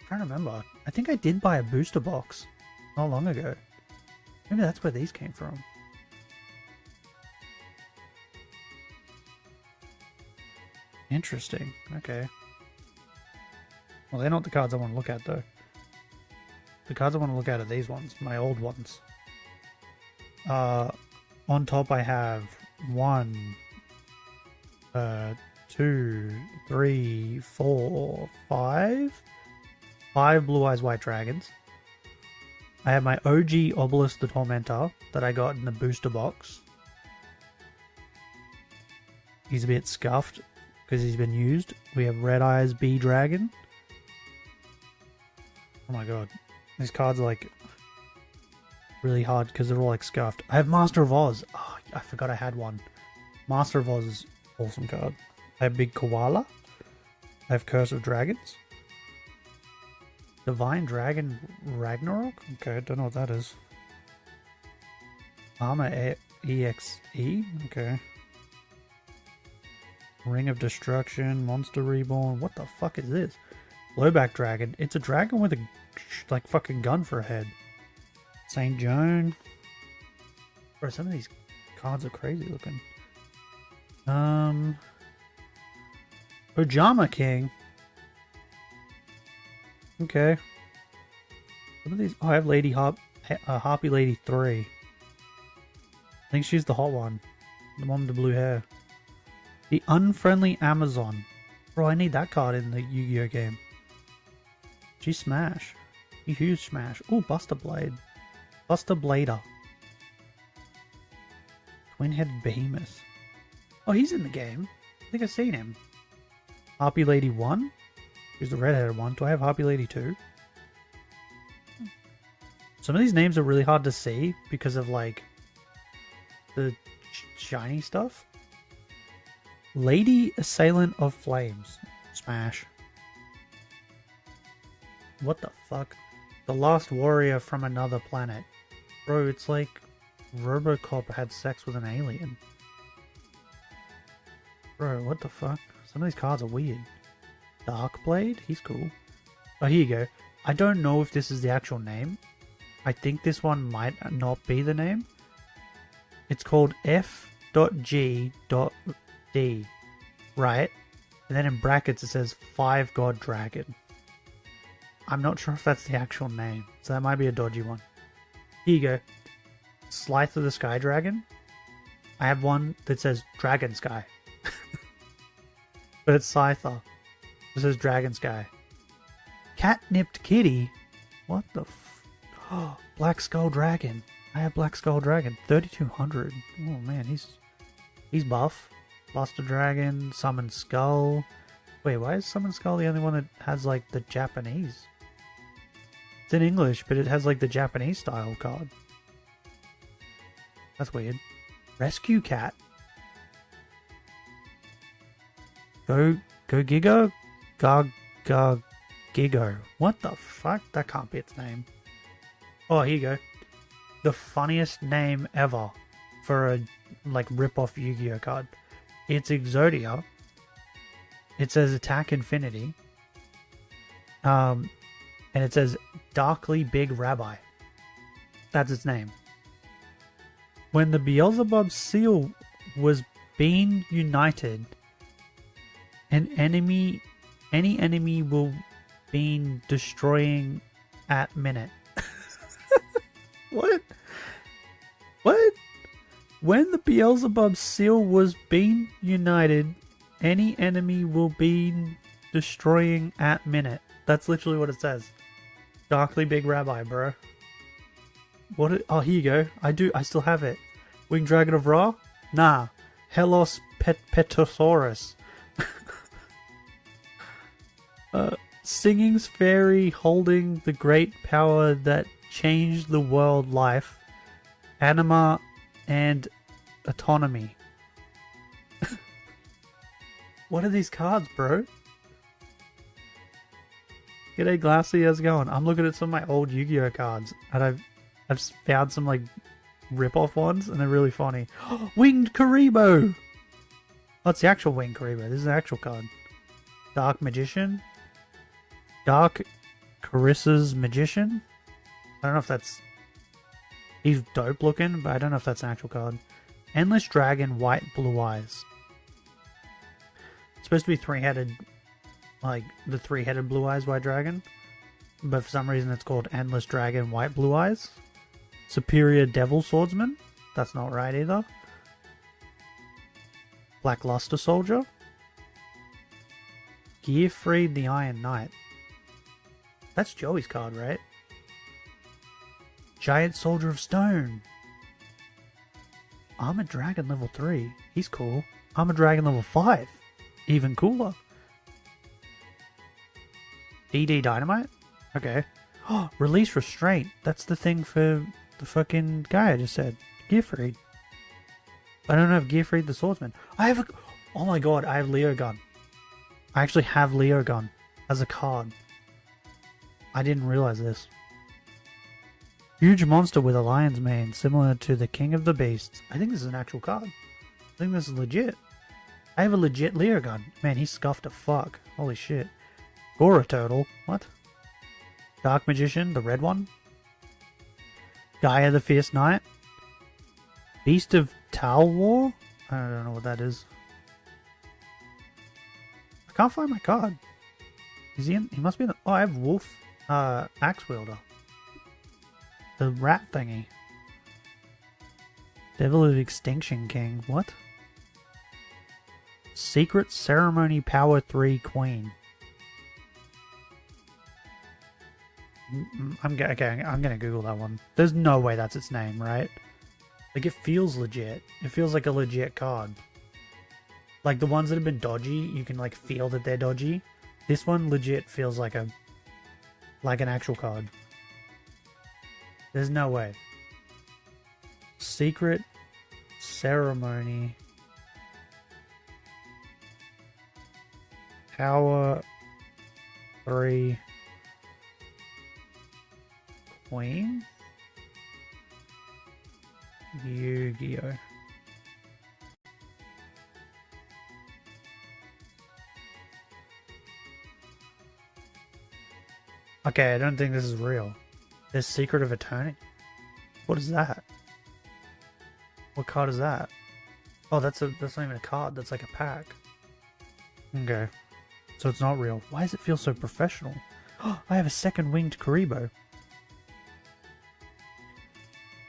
[SPEAKER 1] I'm trying to remember. I think I did buy a booster box not long ago. Maybe that's where these came from. Interesting. Okay. Well, they're not the cards I want to look at, though. The cards I want to look at are these ones, my old ones. On top I have 1, 2, 3, 4, 5. 5 Blue Eyes White Dragons. I have my OG Obelisk the Tormentor that I got in the booster box. He's a bit scuffed because he's been used. We have Red Eyes Bee Dragon. Oh my god. These cards are like really hard because they're all like scuffed. I have Master of Oz. Oh, I forgot I had one. Master of Oz is an awesome card. I have Big Koala. I have Curse of Dragons. Divine Dragon Ragnarok? Okay, I don't know what that is. Armor EXE? Okay. Ring of Destruction, Monster Reborn. What the fuck is this? Blowback Dragon. It's a dragon with a like fucking gun for a head. St. Joan. Bro, some of these cards are crazy looking. Pajama King. Okay. What are these? Oh, I have Lady Harpy Lady 3. I think she's the hot one. The one with the blue hair. The Unfriendly Amazon. Bro, I need that card in the Yu-Gi-Oh game. She's smash. A huge smash. Oh, Buster Blade. Buster Blader. Twin-headed Behemoth. Oh, he's in the game. I think I've seen him. Harpy Lady 1. Here's the red-headed one. Do I have Harpy Lady 2? Some of these names are really hard to see because of, like, the shiny stuff. Lady Assailant of Flames. Smash. What the fuck? The Last Warrior from Another Planet. Bro, it's like RoboCop had sex with an alien. Bro, what the fuck? Some of these cards are weird. Darkblade? He's cool. Oh, here you go. I don't know if this is the actual name. I think this one might not be the name. It's called F.G.D. Right? And then in brackets it says 5 God Dragon. I'm not sure if that's the actual name, so that might be a dodgy one. Here you go. Scythe of the Sky Dragon. I have one that says Dragon Sky. But it's Scyther. It says Dragon Sky. Catnipped Kitty? What the f... Black Skull Dragon. I have Black Skull Dragon. 3200. Oh man, he's buff. Buster Dragon. Summon Skull. Wait, why is Summon Skull the only one that has like the Japanese? It's in English, but it has like the Japanese style card. That's weird. Rescue Cat. Go Gigo? Gigo. What the fuck? That can't be its name. Oh, here you go. The funniest name ever for a like rip-off Yu-Gi-Oh card. It's Exodia. It says Attack Infinity. And it says Darkly Big Rabbi. That's its name. When the Beelzebub seal was being united, any enemy will be destroying at minute. What? What? When the Beelzebub seal was being united, any enemy will be destroying at minute. That's literally what it says. Darkly Big Rabbi, bro. What? Oh, here you go. I still have it. Winged Dragon of Ra? Nah. Helos Petosaurus. Singing's fairy holding the great power that changed the world life. Anima and autonomy. What are these cards, bro? G'day Glassy, how's it going? I'm looking at some of my old Yu-Gi-Oh cards and I've found some like rip-off ones and they're really funny. Winged Karibo! Oh, it's the actual Wing Karibo. This is the actual card. Dark Magician. Dark Carissa's Magician. I don't know if that's... He's dope looking, but I don't know if that's an actual card. Endless Dragon, White Blue Eyes. It's supposed to be three-headed, like the three-headed Blue Eyes White Dragon. But for some reason it's called Endless Dragon, White Blue Eyes. Superior Devil Swordsman. That's not right either. Blackluster Soldier. Gearfried the Iron Knight. That's Joey's card, right? Giant Soldier of Stone. Armored Dragon level 3. He's cool. Armored Dragon level 5. Even cooler. DD Dynamite? Okay. Oh, Release Restraint. That's the thing for the fucking guy I just said. Gearfried. I don't have Gearfried the Swordsman. I have a... Oh my god, I have Leo Gun. I actually have Leo Gun as a card. I didn't realize this. Huge monster with a lion's mane, similar to the King of the Beasts. I think this is an actual card. I think this is legit. I have a legit Leo Gun. Man, he scuffed a fuck. Holy shit. Gora Turtle. What? Dark Magician, the red one. Gaia the Fierce Knight. Beast of Talwar? I don't know what that is. I can't find my card. Is he in? He must be in the... Oh, I have Wolf Axe Wielder. The rat thingy. Devil of Extinction King. What? Secret Ceremony Power 3 Queen. I'm gonna Google that one. There's no way that's its name, right? Like, it feels legit. It feels like a legit card. Like, the ones that have been dodgy, you can, like, feel that they're dodgy. This one legit feels like an actual card. There's no way. Secret Ceremony. Power 3 Queen? Yu-Gi-Oh! Okay, I don't think this is real. There's Secret of Eternity. What is that? What card is that? Oh, that's not even a card. That's like a pack. Okay. So it's not real. Why does it feel so professional? Oh, I have a second winged Karibo.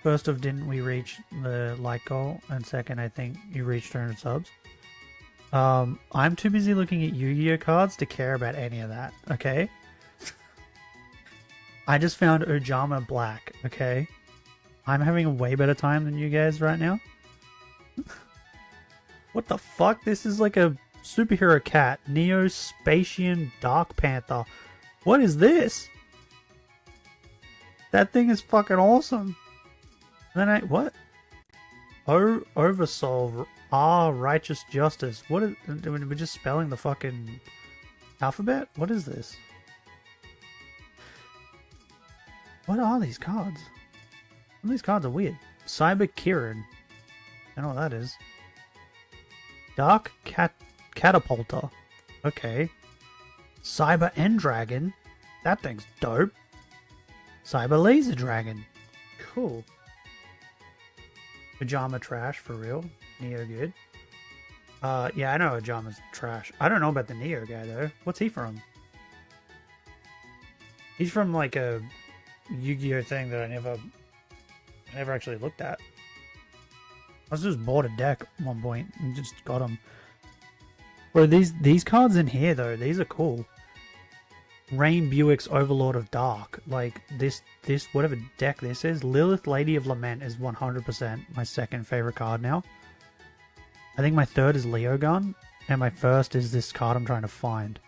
[SPEAKER 1] First of, didn't we reach the like goal? And second, I think you reached 200 subs. I'm too busy looking at Yu-Gi-Oh cards to care about any of that, okay? I just found Ojama Black, okay? I'm having a way better time than you guys right now. What the fuck? This is like a superhero cat. Neo-Spatian Dark Panther. What is this? That thing is fucking awesome. And then what? Oversoul. Righteous Justice. What is... We're just spelling the fucking alphabet? What is this? What are these cards? Some of these cards are weird. Cyber Kirin. I don't know what that is. Dark Catapulter. Okay. Cyber End Dragon. That thing's dope. Cyber Laser Dragon. Cool. Pajama Trash, for real. Neo good. Yeah, I know Pajama's trash. I don't know about the Neo guy, though. What's he from? He's from, like, a Yu-Gi-Oh thing that I never actually looked at. I was just bought a deck at one point and just got them. Bro, these cards in here, though, these are cool. Rain Buick's Overlord of Dark. Like, this whatever deck this is, Lilith Lady of Lament is 100% my second favorite card now. I think my third is Leo Gun, and my first is this card I'm trying to find.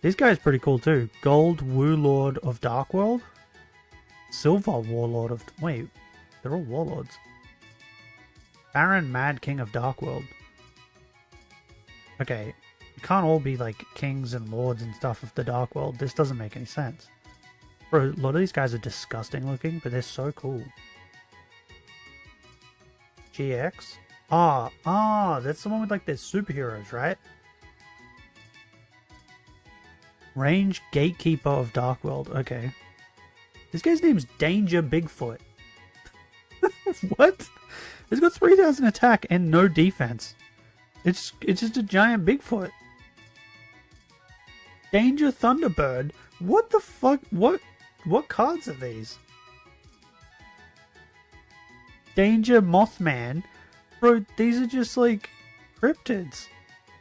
[SPEAKER 1] This guy's pretty cool too. Gold Wu Lord of Dark World. Silver Warlord of... Wait, they're all warlords. Baron Mad King of Dark World. Okay, you can't all be like kings and lords and stuff of the Dark World. This doesn't make any sense. Bro, a lot of these guys are disgusting looking, but they're so cool. GX. That's the one with like the superheroes, right? Range Gatekeeper of Dark World. Okay. This guy's name's Danger Bigfoot. What? It's got 3,000 attack and no defense. It's just a giant Bigfoot. Danger Thunderbird. What the fuck? What cards are these? Danger Mothman. Bro, these are just like cryptids.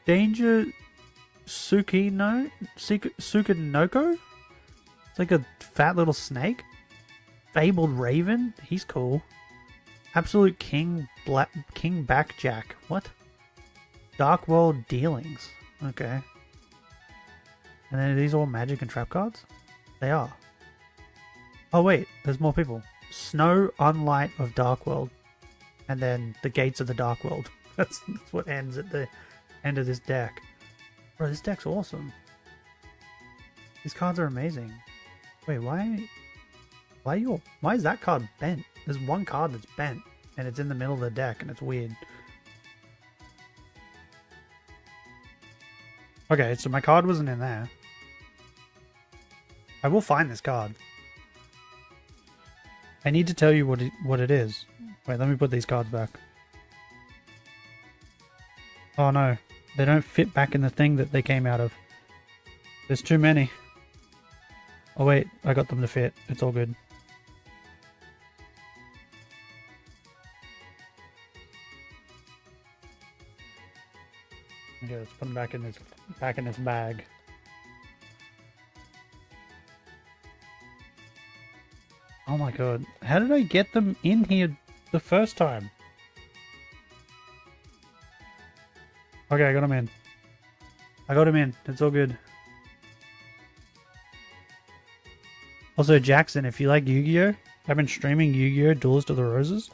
[SPEAKER 1] Danger Sukinoko? It's like a fat little snake. Fabled Raven. He's cool. Absolute King Backjack. What? Dark World Dealings. Okay. And then are these all magic and trap cards? They are. Oh wait, there's more people. Snow Unlight of Dark World. And then the Gates of the Dark World. That's what ends at the end of this deck. Bro, this deck's awesome. These cards are amazing. Wait, why is that card bent? There's one card that's bent, and it's in the middle of the deck, and it's weird. Okay, so my card wasn't in there. I will find this card. I need to tell you what it is. Wait, let me put these cards back. Oh no, they don't fit back in the thing that they came out of. There's too many. Oh wait, I got them to fit. It's all good. Okay, let's put them back in this bag. Oh my god, how did I get them in here the first time? Okay, I got them in. It's all good. Also, Jackson, if you like Yu-Gi-Oh! I've been streaming Yu-Gi-Oh! Duelist of the Roses.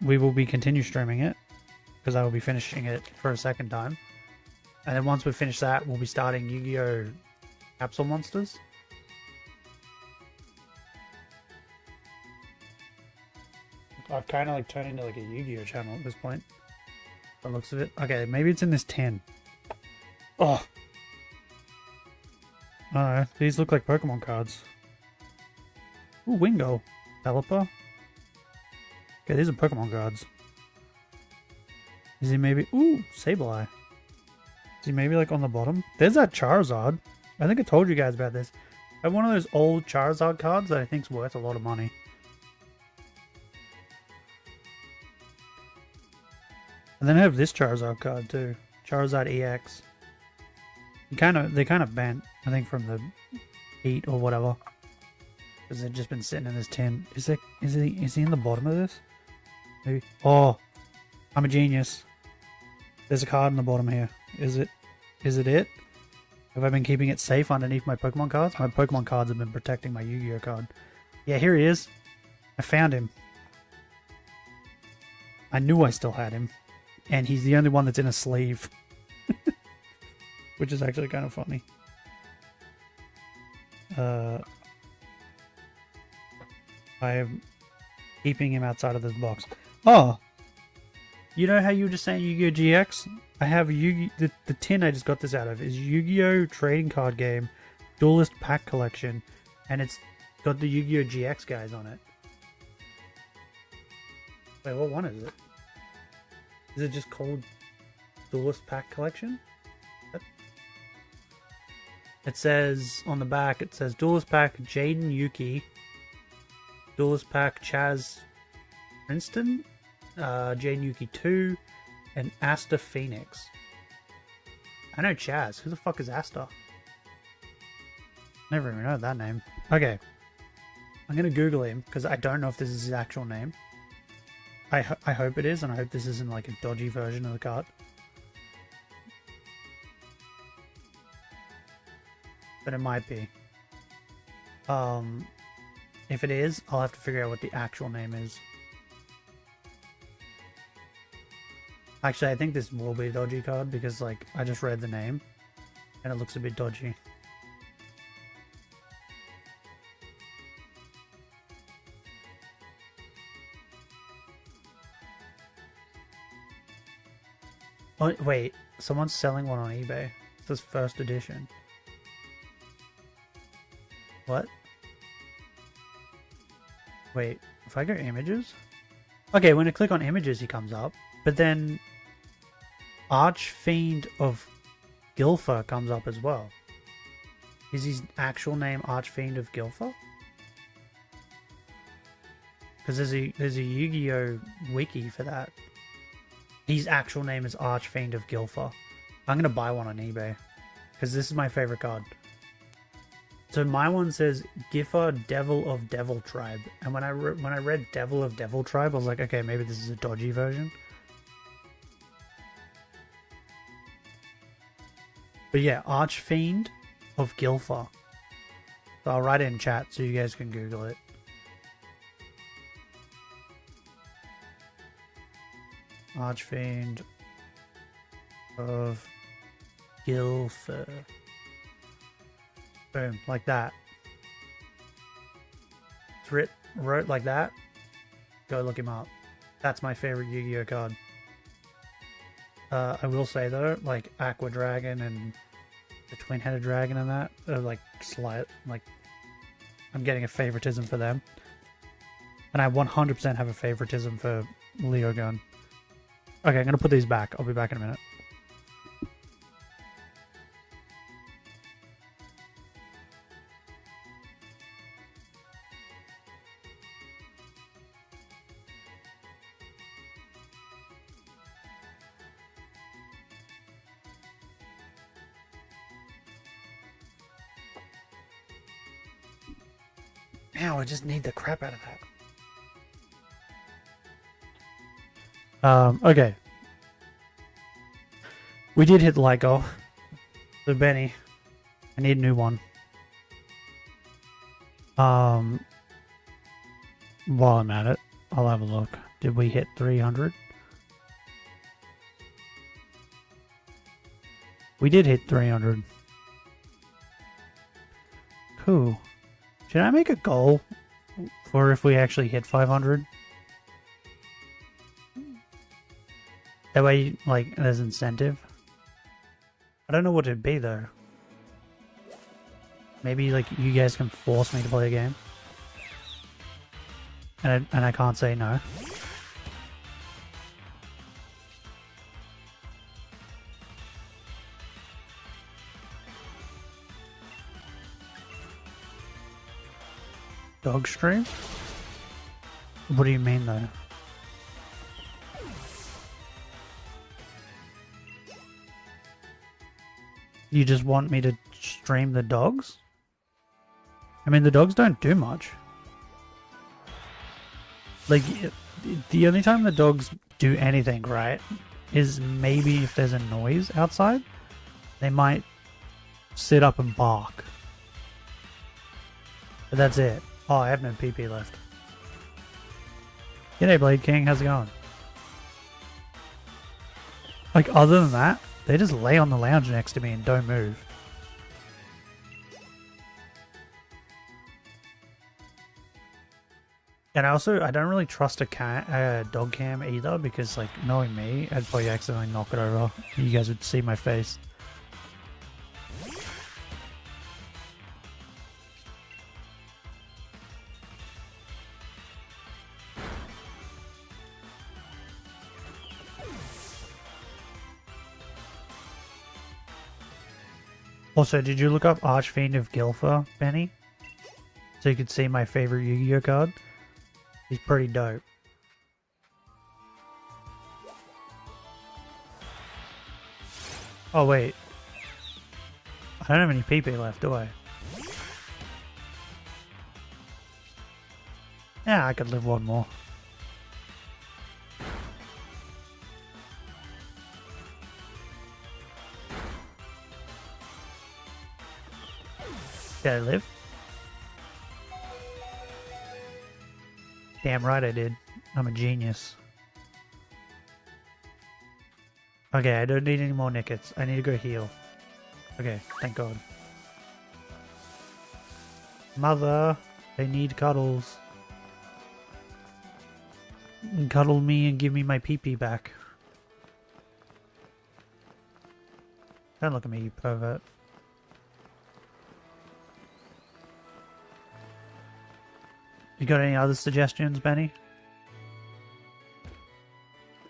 [SPEAKER 1] We will be continue streaming it, because I will be finishing it for a second time. And then once we finish that, we'll be starting Yu-Gi-Oh! Capsule Monsters. I've kind of like turned into like a Yu-Gi-Oh! Channel at this point. By the looks of it. Okay, maybe it's in this tin. Oh! I don't know. These look like Pokemon cards. Ooh, Wingo. Pelipper. Okay, these are Pokemon cards. Is he maybe... Ooh, Sableye. Is he maybe like on the bottom? There's that Charizard. I think I told you guys about this. I have one of those old Charizard cards that I think is worth a lot of money. And then I have this Charizard card too. Charizard EX. They kind of bent, I think, from the heat or whatever. Because they've just been sitting in this tin. Is he in the bottom of this? Maybe. Oh, I'm a genius. There's a card in the bottom here. Is it it? Have I been keeping it safe underneath my Pokemon cards? My Pokemon cards have been protecting my Yu-Gi-Oh card. Yeah, here he is. I found him. I knew I still had him. And he's the only one that's in a sleeve. Which is actually kind of funny. I am keeping him outside of this box. Oh! You know how you were just saying Yu-Gi-Oh! GX? I have the tin I just got this out of is Yu-Gi-Oh! Trading Card Game Duelist Pack Collection. And it's got the Yu-Gi-Oh! GX guys on it. Wait, what one is it? Is it just called Duelist Pack Collection? It says on the back, it says Duelist Pack Jaden Yuki, Duelist Pack Chaz Princeton, Jaden Yuki 2, and Asta Phoenix. I know Chaz. Who the fuck is Asta? Never even heard that name. Okay. I'm going to Google him because I don't know if this is his actual name. I hope it is, and I hope this isn't like a dodgy version of the card. But it might be. If it is, I'll have to figure out what the actual name is. Actually, I think this will be a dodgy card because, like, I just read the name and it looks a bit dodgy. Oh, wait. Someone's selling one on eBay. It says first edition. What? Wait, if I go images? Okay, when I click on images, he comes up. But then Archfiend of Gilfer comes up as well. Is his actual name Archfiend of Gilfer? Because there's a Yu-Gi-Oh! Wiki for that. His actual name is Archfiend of Gilfer. I'm going to buy one on eBay. Because this is my favorite card. So my one says Giffer Devil of Devil Tribe. And when I read Devil of Devil Tribe, I was like, okay, maybe this is a dodgy version. But yeah, Archfiend of Gilfer. So I'll write it in chat so you guys can Google it. Archfiend of Gilfer. Boom, like that. It's wrote like that. Go look him up. That's my favorite Yu-Gi-Oh card. I will say though, like Aqua Dragon and the Twin-Headed Dragon and that are like slight, like I'm getting a favoritism for them. And I 100% have a favoritism for Leo Gun. Okay, I'm gonna put these back. I'll be back in a minute. Ow, I just need the crap out of that. Okay. We did hit the light goal. So Benny, I need a new one. While I'm at it, I'll have a look. Did we hit 300? We did hit 300. Cool. Should I make a goal for if we actually hit 500? That way, like, there's incentive. I don't know what it'd be, though. Maybe, like, you guys can force me to play a game. And I can't say no. Dog stream? What do you mean, though? You just want me to stream the dogs? I mean, the dogs don't do much. Like, the only time the dogs do anything, right, is maybe if there's a noise outside. They might sit up and bark. But that's it. Oh, I have no PP left. G'day, Blade King. How's it going? Like, other than that, they just lay on the lounge next to me and don't move. And I don't really trust a dog cam either, because, like, knowing me, I'd probably accidentally knock it over. You guys would see my face. Also, did you look up Archfiend of Gilfer, Benny? So you could see my favorite Yu-Gi-Oh card? He's pretty dope. Oh, wait. I don't have any PP left, do I? Yeah, I could live one more. Did I live? Damn right I did. I'm a genius. Okay, I don't need any more nickets. I need to go heal. Okay, thank God. Mother, they need cuddles. Cuddle me and give me my pee-pee back. Don't look at me, you pervert. You got any other suggestions, Benny?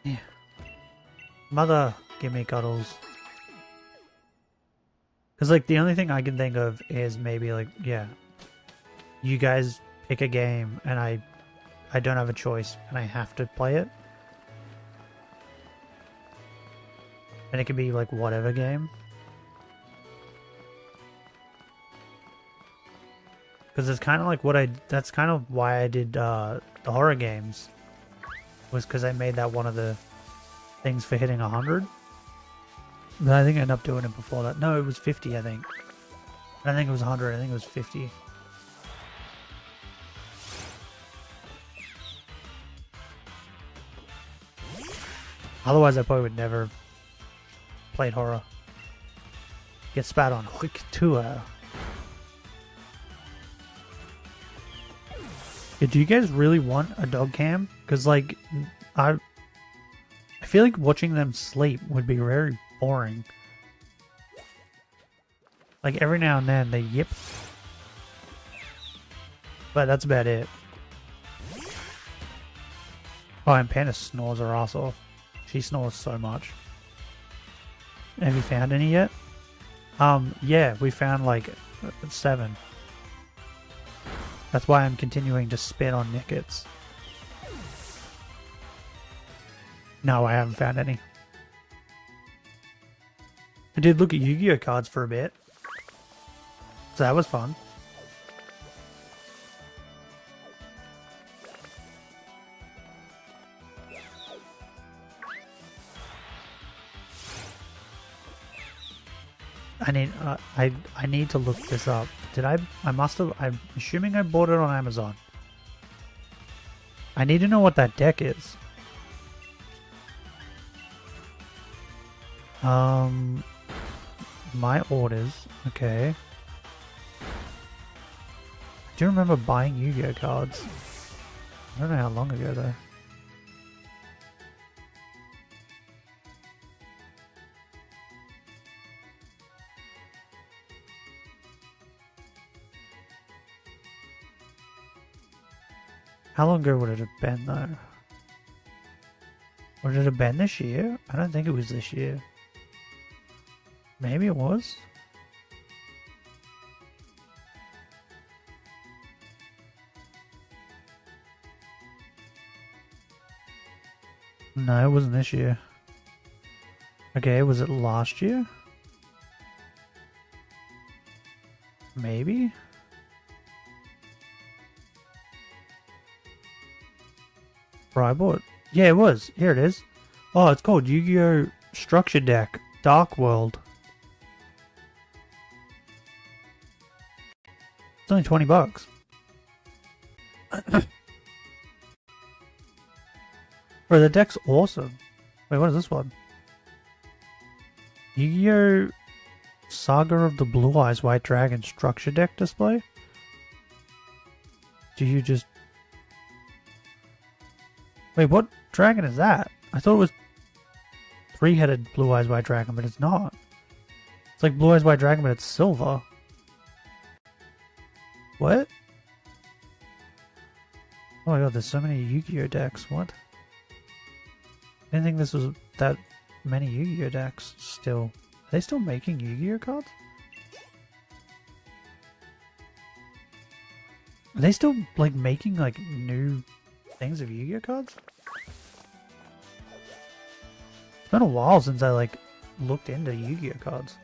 [SPEAKER 1] Yeah. Mother, give me cuddles. Because, like, the only thing I can think of is maybe, like, yeah, you guys pick a game and I don't have a choice and I have to play it. And it can be, like, whatever game. Because it's kind of like what that's kind of why I did the horror games. Was because I made that one of the things for hitting 100. But I think I ended up doing it before that. No, it was 50, I think. I don't think it was 100, I think it was 50. Otherwise, I probably would never played horror. Get spat on. Quick tour. Yeah, do you guys really want a dog cam? Because, like, I feel like watching them sleep would be very boring. Like, every now and then they yip. But that's about it. Oh, and Panda snores her ass off. She snores so much. Have you found any yet? Yeah, we found, like, 7. That's why I'm continuing to spit on Nickets. No, I haven't found any. I did look at Yu-Gi-Oh cards for a bit. So that was fun. I need to look this up. Did I must have, I'm assuming I bought it on Amazon. I need to know what that deck is. My orders, okay. I do remember buying Yu-Gi-Oh cards. I don't know how long ago though. How long ago would it have been though? Would it have been this year? I don't think it was this year. Maybe it was. No, it wasn't this year. Okay, was it last year? Maybe? I bought. Yeah, it was. Here it is. Oh, it's called Yu-Gi-Oh! Structure Deck Dark World. It's only $20. Bro, the deck's awesome. Wait, what is this one? Yu-Gi-Oh! Saga of the Blue Eyes White Dragon Structure Deck display? Do you just... Wait, what dragon is that? I thought it was 3-headed Blue Eyes White Dragon, but it's not. It's like Blue Eyes White Dragon, but it's silver. What? Oh my god, there's so many Yu-Gi-Oh decks. What? I didn't think this was that many Yu-Gi-Oh decks still. Are they still making Yu-Gi-Oh cards? Are they still, like, making, like, new things of Yu-Gi-Oh cards? It's been a while since I, like, looked into Yu-Gi-Oh cards.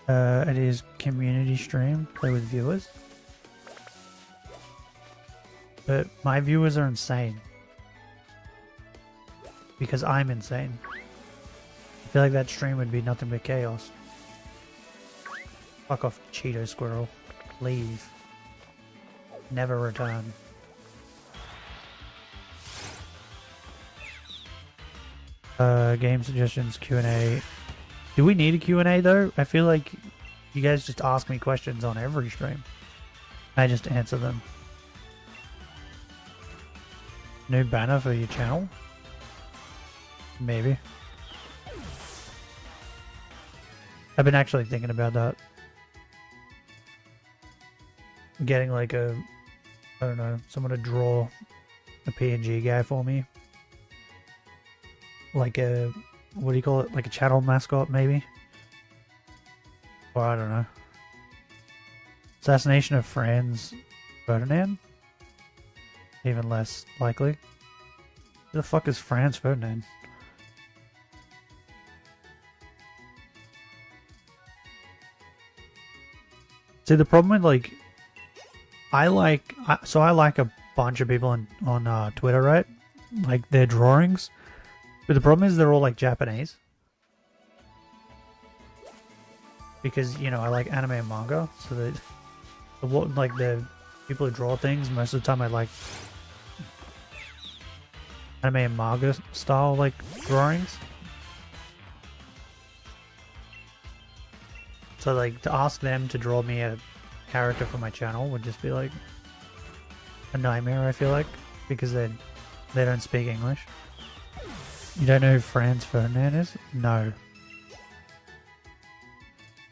[SPEAKER 1] It is community stream, play with viewers. But my viewers are insane. Because I'm insane. I feel like that stream would be nothing but chaos. Fuck off, Cheeto Squirrel. Leave. Never return. Game suggestions, Q&A. Do we need a Q&A though? I feel like you guys just ask me questions on every stream. I just answer them. New banner for your channel? Maybe. I've been actually thinking about that. Getting like a, I don't know, someone to draw a PNG guy for me. Like a, what do you call it? Like a channel mascot, maybe? Or I don't know. Assassination of Franz Ferdinand? Even less likely. Who the fuck is Franz Ferdinand? See, the problem with, like, I like a bunch of people on Twitter, right? Like, their drawings. But the problem is they're all, like, Japanese. Because, you know, I like anime and manga, so that, like, the people who draw things, most of the time I like anime and manga style, like, drawings. So, like, to ask them to draw me a character for my channel would just be, like, a nightmare, I feel like, because they don't speak English. You don't know who Franz Ferdinand is? No.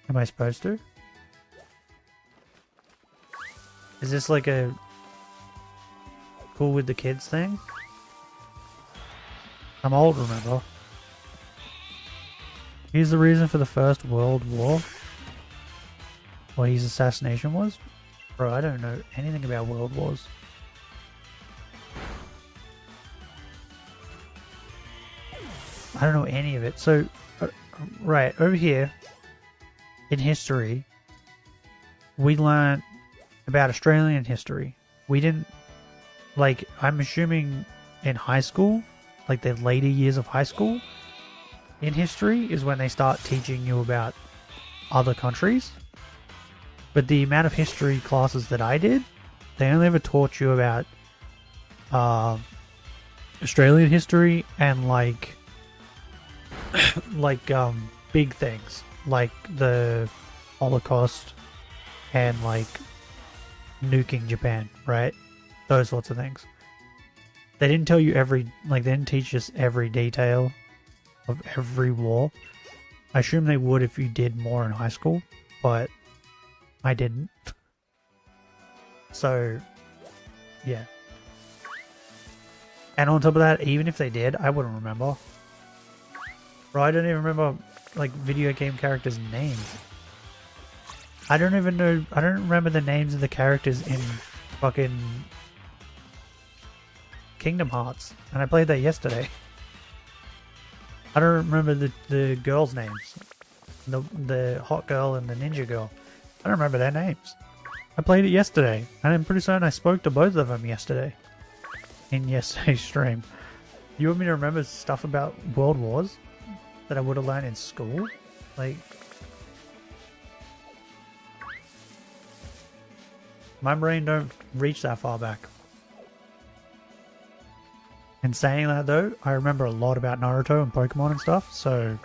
[SPEAKER 1] Am I supposed to? Is this like a cool with the kids thing? I'm old, remember? Here's the reason for the First World War. What his assassination was? Bro, I don't know anything about world wars. I don't know any of it. So, right, over here, in history, we learned about Australian history. We didn't, like, I'm assuming in high school, like the later years of high school, in history is when they start teaching you about other countries. But the amount of history classes that I did, they only ever taught you about Australian history and like big things like the Holocaust and like nuking Japan, right? Those sorts of things. They didn't tell you they didn't teach us every detail of every war. I assume they would if you did more in high school, but I didn't. So, yeah. And on top of that, even if they did, I wouldn't remember. Bro, I don't even remember, like, video game characters' names. I don't remember the names of the characters in fucking Kingdom Hearts. And I played that yesterday. I don't remember the girls' names. The hot girl and the ninja girl. I don't remember their names. I played it yesterday, and I'm pretty certain I spoke to both of them yesterday. In yesterday's stream. You want me to remember stuff about World Wars that I would have learned in school? Like, my brain don't reach that far back. In saying that though, I remember a lot about Naruto and Pokemon and stuff, so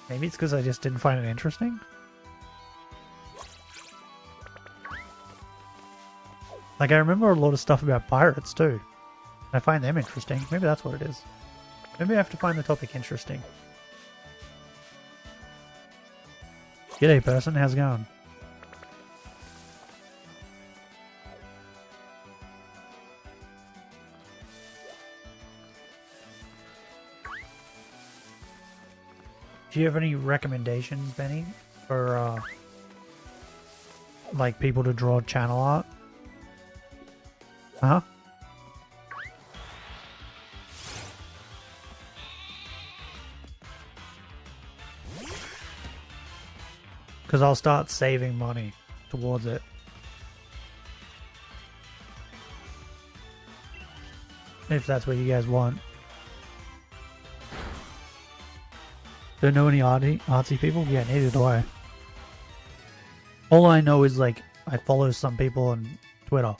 [SPEAKER 1] maybe it's because I just didn't find it interesting. Like, I remember a lot of stuff about pirates too. I find them interesting. Maybe that's what it is. Maybe I have to find the topic interesting. G'day person, how's it going? Do you have any recommendations, Benny, for like people to draw channel art? Huh? Because I'll start saving money towards it. If that's what you guys want. Don't know any artsy people? Yeah, neither do I. All I know is, like, I follow some people on Twitter.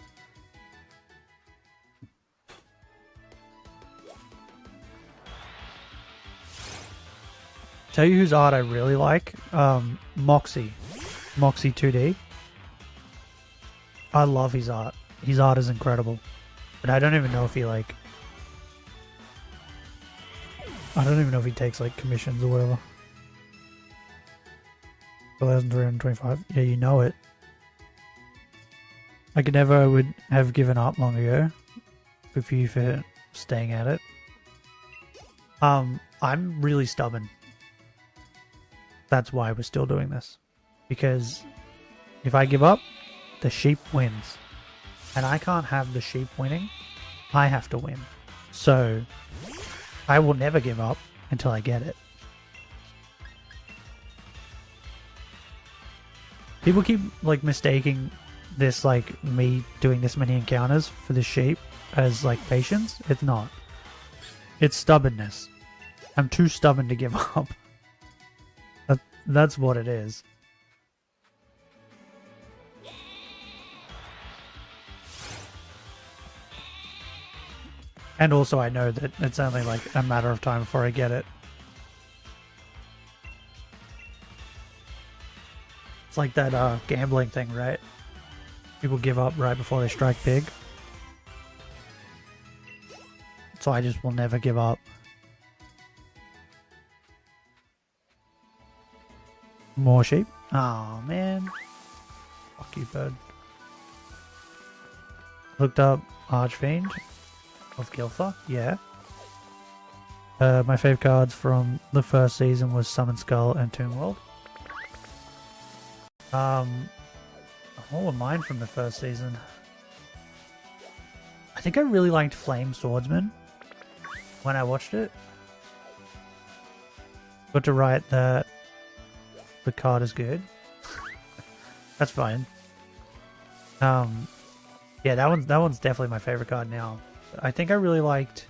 [SPEAKER 1] Tell you whose art I really like? Moxie 2D. I love his art. His art is incredible. But I don't even know if he, like... I don't even know if he takes like commissions or whatever. 1,325. Yeah, you know it. I could never would have given up long ago. Good for you for staying at it. I'm really stubborn. That's why we're still doing this. Because if I give up, the sheep wins. And I can't have the sheep winning. I have to win. So I will never give up until I get it. People keep like mistaking this like me doing this many encounters for the sheep as like patience. It's not. It's stubbornness. I'm too stubborn to give up. That's what it is. And also I know that it's only like a matter of time before I get it. It's like that gambling thing, right? People give up right before they strike big. So I just will never give up. More sheep? Oh man. Fuck you, bird. Looked up Archfiend of Giltha. Yeah. My fave cards from the first season was Summon Skull and Tomb World. What were mine from the first season? I think I really liked Flame Swordsman when I watched it. Got to write that the card is good. That's fine. Yeah, that one's definitely my favorite card now. I think I really liked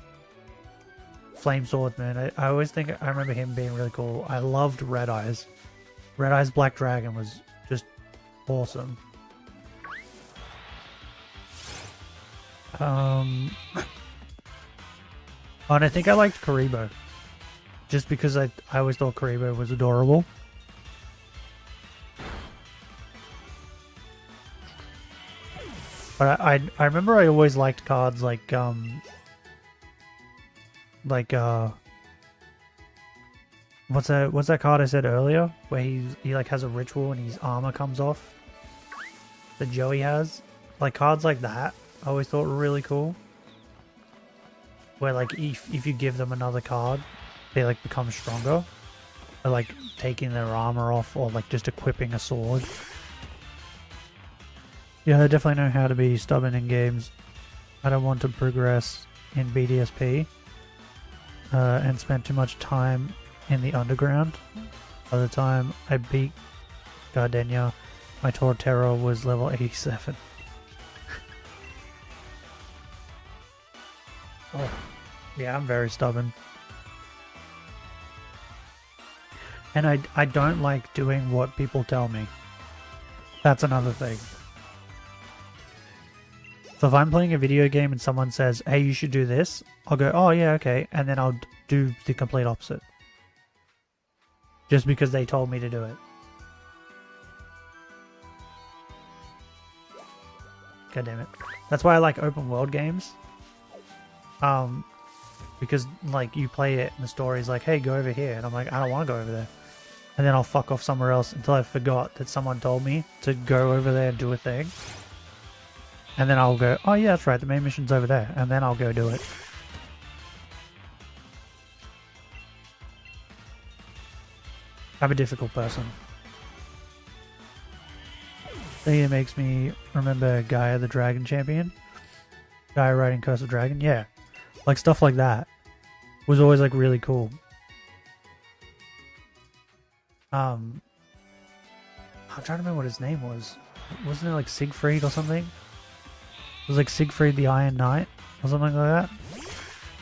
[SPEAKER 1] Flame Swordsman. I always think I remember him being really cool. I loved Red Eyes. Red Eyes Black Dragon was just awesome. And I think I liked Karibo. Just because I always thought Karibo was adorable. But I remember I always liked cards like what's that card I said earlier where he like has a ritual and his armor comes off that Joey has, like cards like that I always thought were really cool, where like if you give them another card they like become stronger, or like taking their armor off, or like just equipping a sword. Yeah, I definitely know how to be stubborn in games. I don't want to progress in BDSP and spent too much time in the underground. By the time I beat Gardenia, my Torterra was level 87. Oh, yeah, I'm very stubborn. And I don't like doing what people tell me. That's another thing. So if I'm playing a video game and someone says, hey, you should do this, I'll go, oh yeah, okay, and then I'll do the complete opposite. Just because they told me to do it. God damn it. That's why I like open world games. Because like you play it and the story's like, hey, go over here, and I'm like, I don't want to go over there. And then I'll fuck off somewhere else until I forgot that someone told me to go over there and do a thing. And then I'll go, oh yeah, that's right, the main mission's over there. And then I'll go do it. I'm a difficult person. I think it makes me remember Gaia the Dragon Champion. Gaia riding Curse of Dragon, yeah. Like stuff like that was always like really cool. I'm trying to remember what his name was. Wasn't it like Siegfried or something? It was like Siegfried the Iron Knight or something like that.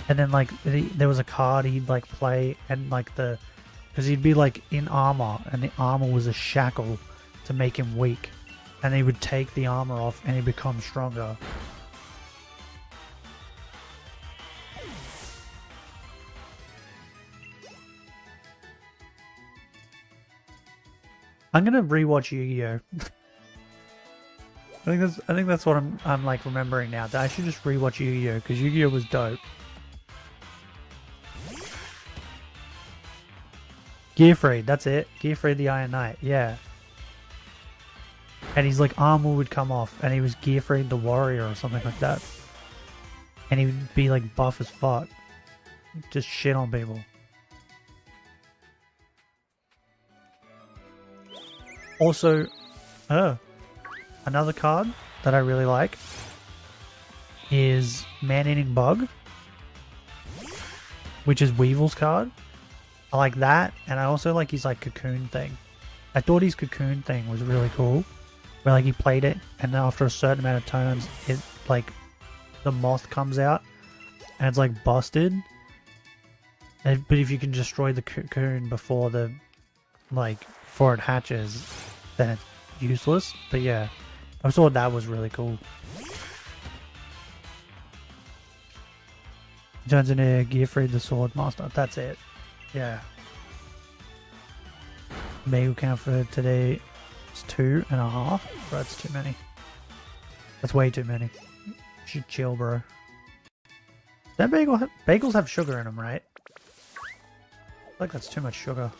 [SPEAKER 1] And then like there was a card he'd like play, and like because he'd be like in armor, and the armor was a shackle to make him weak. And he would take the armor off and he'd become stronger. I'm gonna rewatch Yu-Gi-Oh! I think that's what I'm like remembering now. That I should just rewatch Yu-Gi-Oh! Because Yu-Gi-Oh! Was dope. Gearfried, that's it. Gearfried the Iron Knight, yeah. And his like armor would come off, and he was Gearfried the Warrior or something like that. And he would be like buff as fuck. Just shit on people. Also, another card that I really like is Man-Eating Bug, which is Weevil's card. I like that, and I also like his like cocoon thing. I thought his cocoon thing was really cool, where like he played it, and after a certain amount of turns, it like the moth comes out, and it's like busted. But if you can destroy the cocoon before before it hatches, then it's useless. But yeah, I thought that was really cool. Turns into Gearfried the Sword Master. That's it. Yeah. Bagel count for today is 2.5. Bro, that's too many. That's way too many. You should chill, bro. That bagels have sugar in them, right? I feel like that's too much sugar.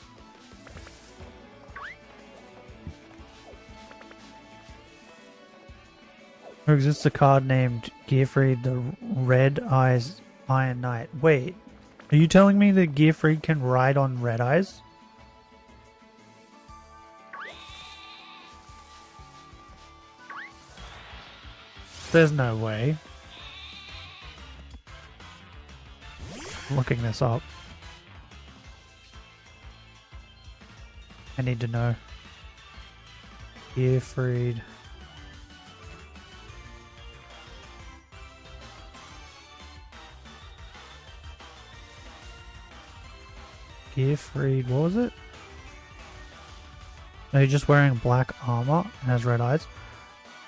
[SPEAKER 1] There exists a card named Gearfried the Red Eyes Iron Knight. Wait, are you telling me that Gearfried can ride on red eyes? There's no way. I'm looking this up. I need to know. Gearfried. Gearfried, what was it? No, he's just wearing black armor and has red eyes.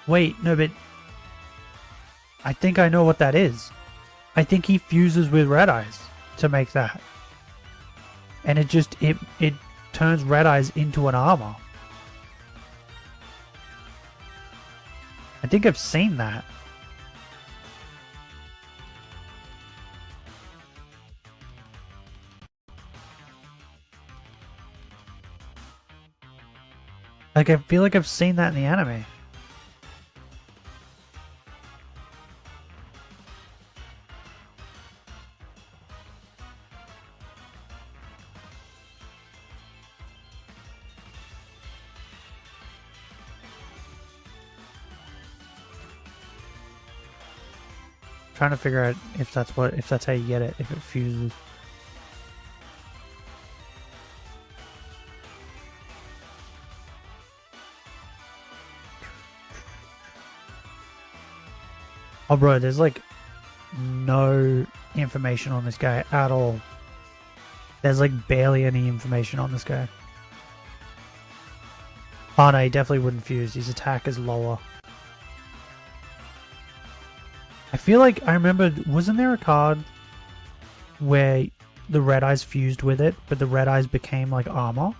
[SPEAKER 1] Wait, no, but I think I know what that is. I think he fuses with red eyes to make that. And it just, it turns red eyes into an armor. I think I've seen that. Like, I feel like I've seen that in the anime. Trying to figure out if that's how you get it, if it fuses. Oh bro, there's like no information on this guy at all. There's like barely any information on this guy. Oh no, he definitely wouldn't fuse. His attack is lower. I feel like I remember, wasn't there a card where the red eyes fused with it, but the red eyes became like armor?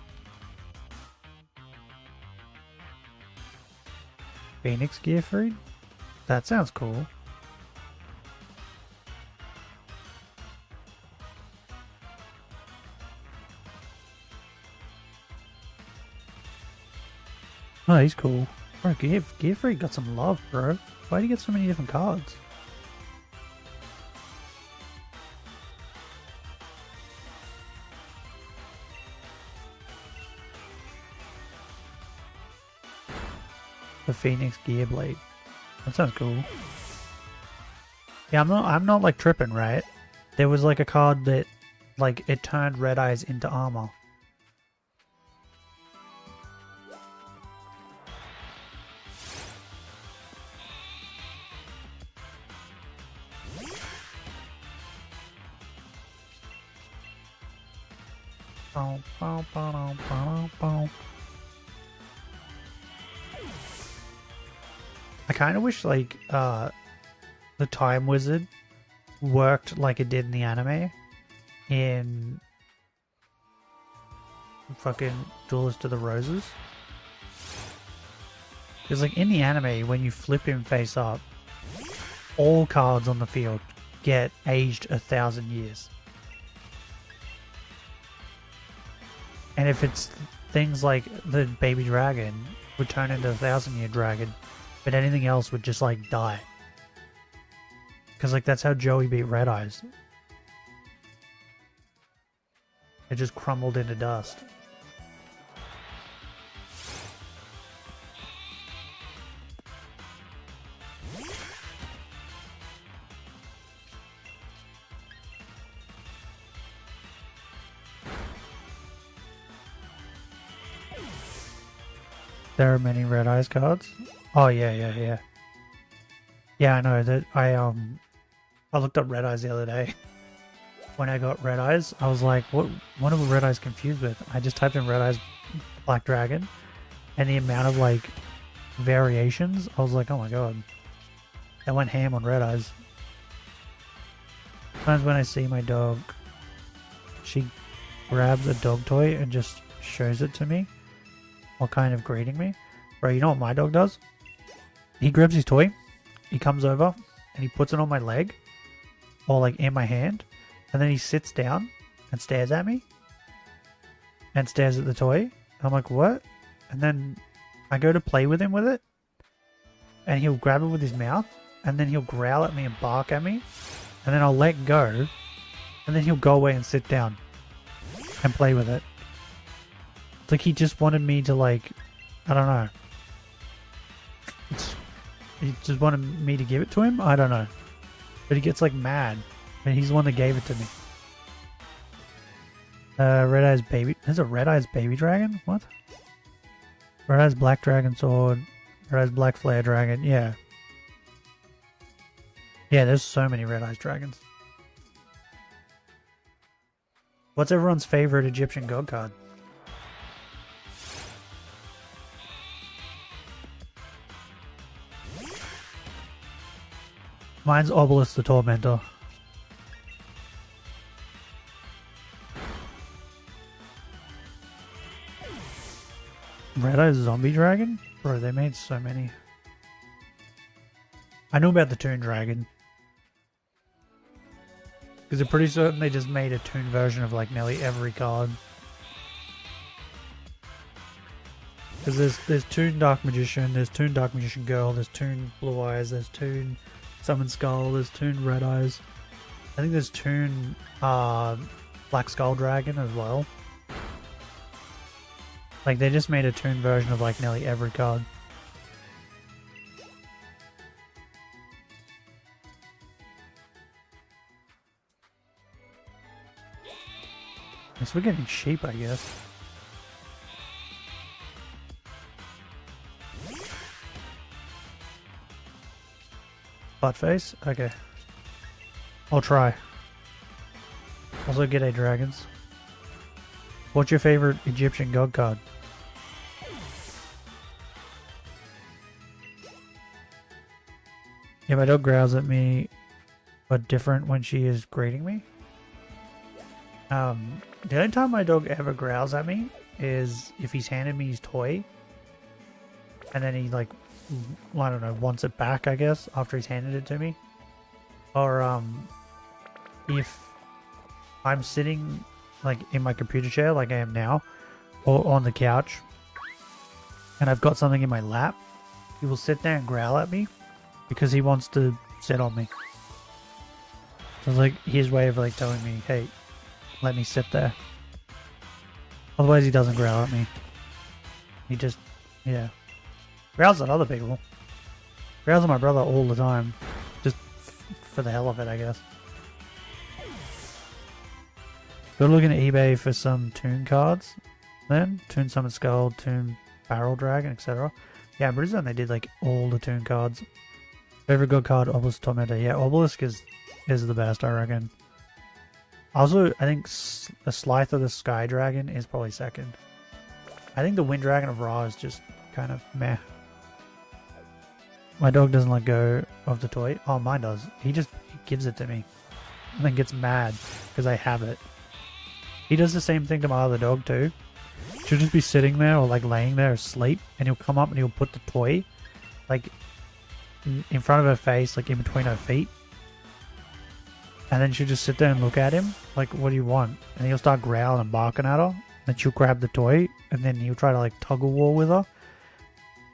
[SPEAKER 1] Phoenix Gearfried? That sounds cool. Oh, he's cool. Bro, Gearfried got some love, bro. Why do you get so many different cards? The Phoenix Gearblade. That sounds cool. Yeah, I'm not like tripping, right? There was like a card that like it turned red eyes into armor. I kind of wish like the Time Wizard worked like it did in the anime in fucking Duelist of the Roses. Because like in the anime, when you flip him face up, all cards on the field get aged 1,000 years. And if it's things like the baby dragon would turn into a 1,000-year dragon, but anything else would just like die. Because like that's how Joey beat Red Eyes. It just crumbled into dust. There are many Red Eyes cards. Oh yeah. Yeah, I know that I looked up Red Eyes the other day. When I got Red Eyes, I was like, what are Red Eyes confused with? I just typed in Red Eyes Black Dragon, and the amount of like variations, I was like, oh my god. I went ham on Red Eyes. Sometimes when I see my dog, she grabs a dog toy and just shows it to me while kind of greeting me. Bro, you know what my dog does? He grabs his toy, he comes over, and he puts it on my leg, or like in my hand, and then he sits down and stares at me, and stares at the toy. I'm like, what? And then I go to play with him with it, and he'll grab it with his mouth, and then he'll growl at me and bark at me, and then I'll let go, and then he'll go away and sit down and play with it. It's like he just wanted me to like, I don't know. He just wanted me to give it to him? I don't know. But he gets like mad. And he's the one that gave it to me. Red Eyes Baby. There's a Red Eyes Baby Dragon? What? Red Eyes Black Dragon Sword. Red Eyes Black Flare Dragon. Yeah. Yeah, there's so many Red Eyes Dragons. What's everyone's favorite Egyptian god card? Mine's Obelisk the Tormentor. Red Eyes Zombie Dragon? Bro, they made so many. I knew about the Toon Dragon. Because I'm pretty certain they just made a Toon version of like nearly every card. Because there's Toon Dark Magician, there's Toon Dark Magician Girl, there's Toon Blue Eyes, there's Toon Summon Skull, there's Toon Red Eyes. I think there's Toon Black Skull Dragon as well. Like they just made a Toon version of like nearly every card. Guess we're getting sheep, I guess. Buttface? Okay. I'll try. Also get a dragons. What's your favorite Egyptian god card? Yeah, my dog growls at me, but different when she is greeting me. The only time my dog ever growls at me is if he's handed me his toy, and then he like, I don't know, wants it back, I guess, after he's handed it to me. Or if I'm sitting like in my computer chair like I am now, or on the couch, and I've got something in my lap, he will sit there and growl at me because he wants to sit on me. So it's like his way of like telling me, hey, let me sit there. Otherwise he doesn't growl at me. He just, yeah. Growls at other people. Growls at my brother all the time. Just for the hell of it, I guess. Go looking at eBay for some Toon cards. Then, Toon Summon Skull, Toon Barrel Dragon, etc. Yeah, I'm pretty certain they did like all the Toon cards. Favorite god card, Obelisk Tormentor. Yeah, Obelisk is the best, I reckon. Also, I think the Scythe of the Sky Dragon is probably second. I think the Wind Dragon of Ra is just kind of meh. My dog doesn't let go of the toy. Oh, mine does. He gives it to me. And then gets mad because I have it. He does the same thing to my other dog too. She'll just be sitting there or like laying there asleep, and he'll come up and he'll put the toy like in front of her face, like in between her feet. And then she'll just sit there and look at him like, what do you want? And he'll start growling and barking at her. Then she'll grab the toy, and then he'll try to like tug of war with her.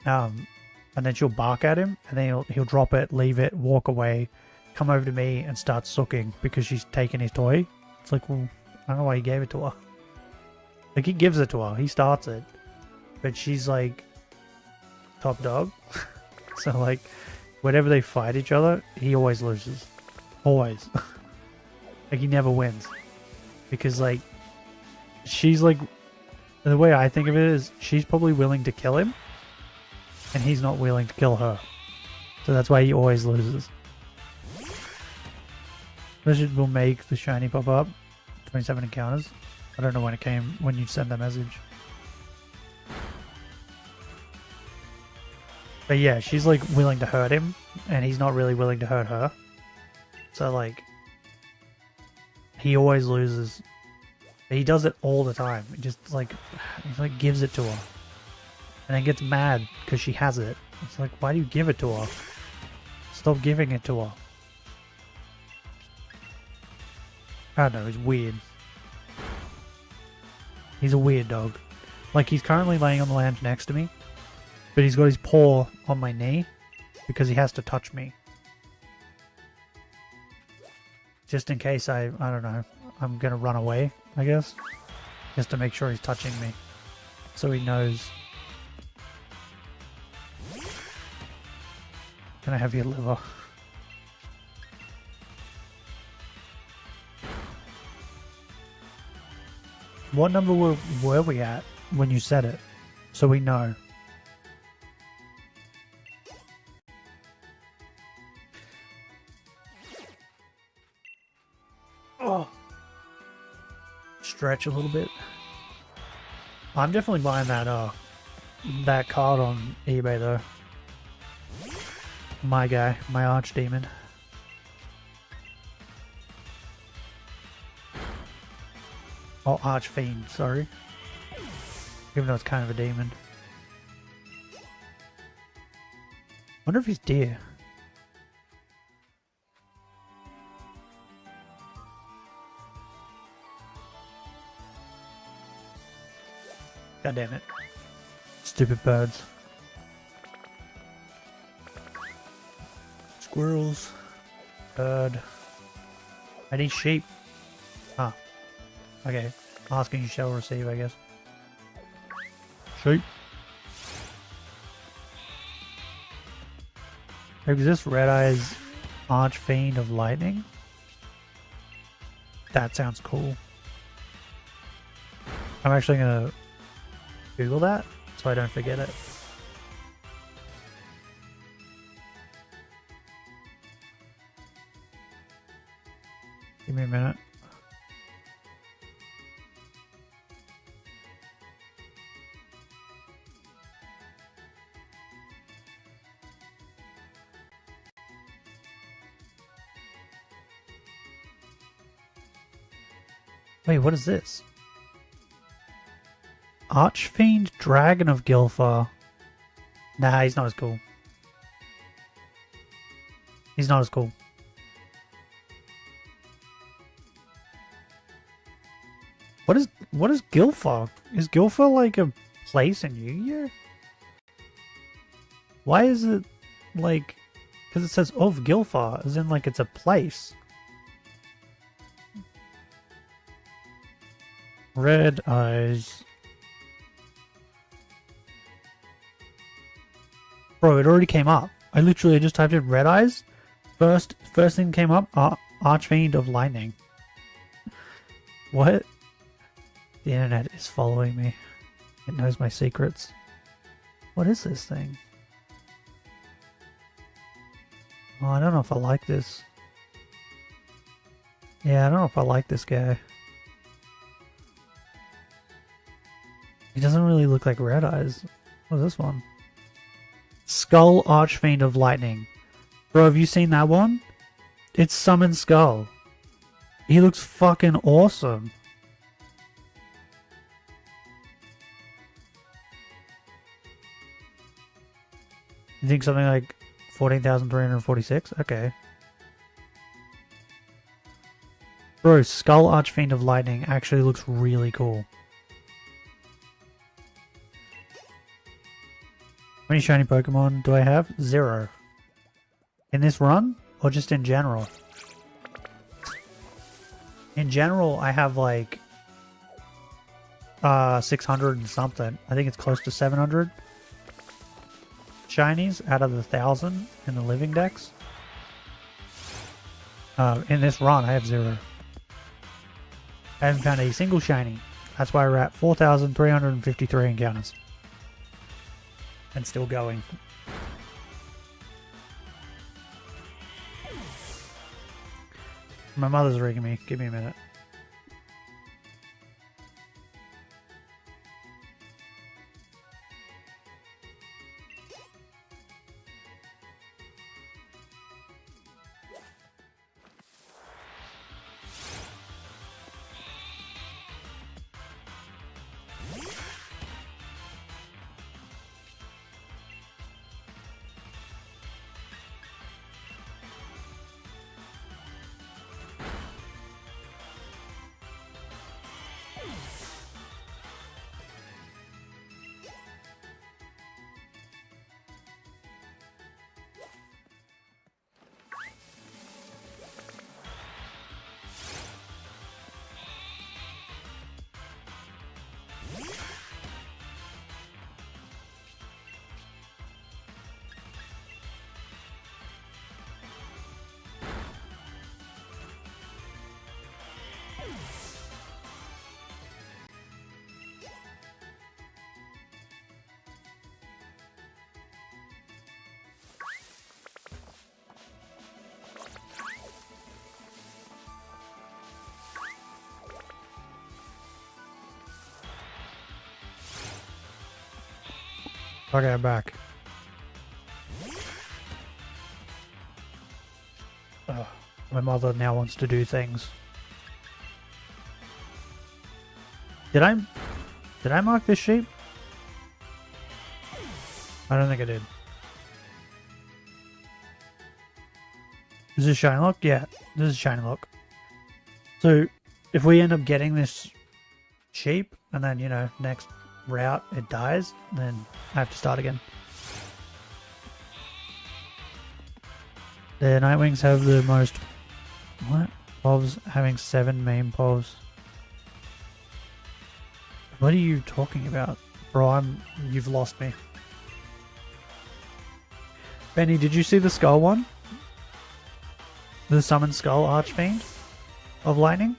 [SPEAKER 1] And then she'll bark at him, and then he'll drop it, leave it, walk away, come over to me, and start sucking because she's taken his toy. It's like, well, I don't know why he gave it to her. Like, he gives it to her, he starts it, but she's like top dog. So like, whenever they fight each other, he always loses, always. Like, he never wins because like, she's like, the way I think of it is she's probably willing to kill him, and he's not willing to kill her. So that's why he always loses. This will make the shiny pop up. 27 encounters. I don't know when it came, when you send the message. But yeah, she's like willing to hurt him, and he's not really willing to hurt her. So like, he always loses. He does it all the time. He just like, he like gives it to her. And then gets mad because she has it. It's like, why do you give it to her? Stop giving it to her. I don't know, he's weird. He's a weird dog. Like, he's currently laying on the lounge next to me, but he's got his paw on my knee because he has to touch me. Just in case I don't know, I'm gonna run away, I guess. Just to make sure he's touching me. So he knows. Can I have your liver? What number were we at when you said it? So we know. Oh. Stretch a little bit. I'm definitely buying that card on eBay though. My guy, my archdemon. Oh, archfiend, sorry. Even though it's kind of a demon. Wonder if he's deer. God damn it. Stupid birds. Squirrels. Bird. I need sheep. Ah. Okay. Asking you shall receive, I guess. Sheep. Exists Red Eye's Archfiend of Lightning? That sounds cool. I'm actually gonna Google that so I don't forget it. Give me a minute. Wait, what is this? Archfiend Dragon of Gilfar. Nah, he's not as cool. He's not as cool. What is Gilfar? Is Gilfar like a place in Yu-Gi-Oh? Why is it like... Because it says of Gilfar, as in like it's a place. Red Eyes. Bro, it already came up. I literally just typed in Red Eyes. First thing came up, Archfiend of Lightning. What? The internet is following me. It knows my secrets. What is this thing? Oh, I don't know if I like this. Yeah, I don't know if I like this guy. He doesn't really look like Red Eyes. What's this one? Skull Archfiend of Lightning. Bro, have you seen that one? It's Summon Skull. He looks fucking awesome. You think something like 14,346? Okay. Bro, Skull Archfiend of Lightning actually looks really cool. many shiny Pokemon do I have? 0. In this run? Or just in general? In general, I have like 600 and something. I think it's close to 700 shinies out of the 1,000 in the living dex. In this run, I have 0. I haven't found a single shiny. That's why we're at 4,353 encounters. And still going. My mother's ringing me. Give me a minute. Okay, I'm back. Oh, my mother now wants to do things. Did I mark this sheep? I don't think I did. Is this Shinylocke? Yeah, this is Shinylocke. So, if we end up getting this sheep, and then, you know, next route it dies, then I have to start again. The Nightwings have the most... What? Povs having 7 main Povs. What are you talking about? Bro, you've lost me. Benny, did you see the skull one? The Summon Skull Archfiend of Lightning?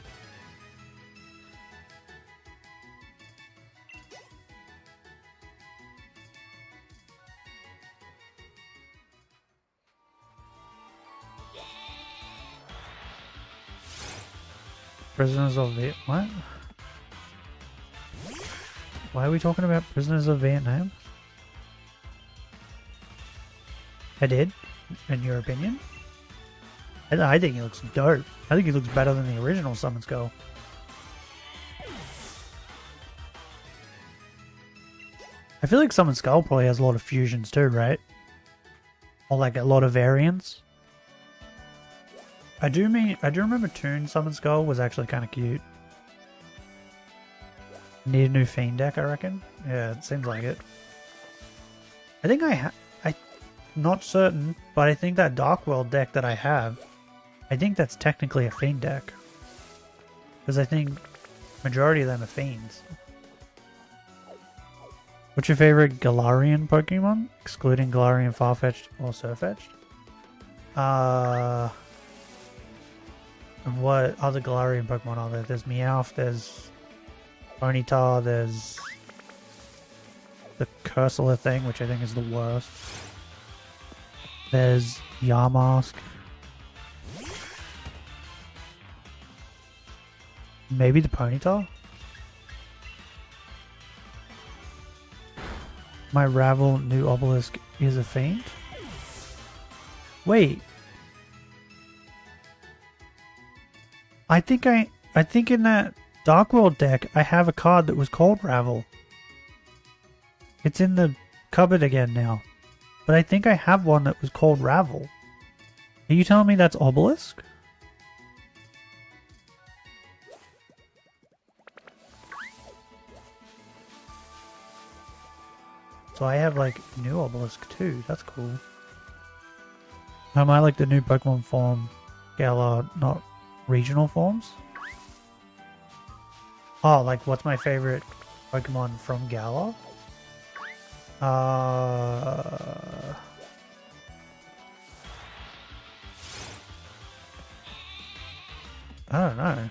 [SPEAKER 1] Prisoners of Vietnam? What? Why are we talking about Prisoners of Vietnam? I did, in your opinion? I think he looks dope. I think he looks better than the original Summon Skull. I feel like Summon Skull probably has a lot of fusions too, right? Or like a lot of variants. I do remember Toon Summon Skull was actually kind of cute. Need a new Fiend deck, I reckon. Yeah, it seems like it. I think I'm not certain, but I think that Dark World deck that I have, I think that's technically a Fiend deck. Because I think majority of them are Fiends. What's your favorite Galarian Pokemon? Excluding Galarian, Farfetch'd, or Sirfetch'd? And what other Galarian Pokemon are there? There's Meowth, there's Ponyta, there's the Cursor thing, which I think is the worst. There's Yamask. Maybe the Ponyta? My Ravel new Obelisk is a Fiend? Wait. I think in that Dark World deck I have a card that was called Ravel. It's in the cupboard again now. But I think I have one that was called Ravel. Are you telling me that's Obelisk? So I have like new obelisk too. That's cool. Am I like the new Pokemon form? Galar, not regional forms? Oh, like what's my favorite Pokemon from Galar? I don't know.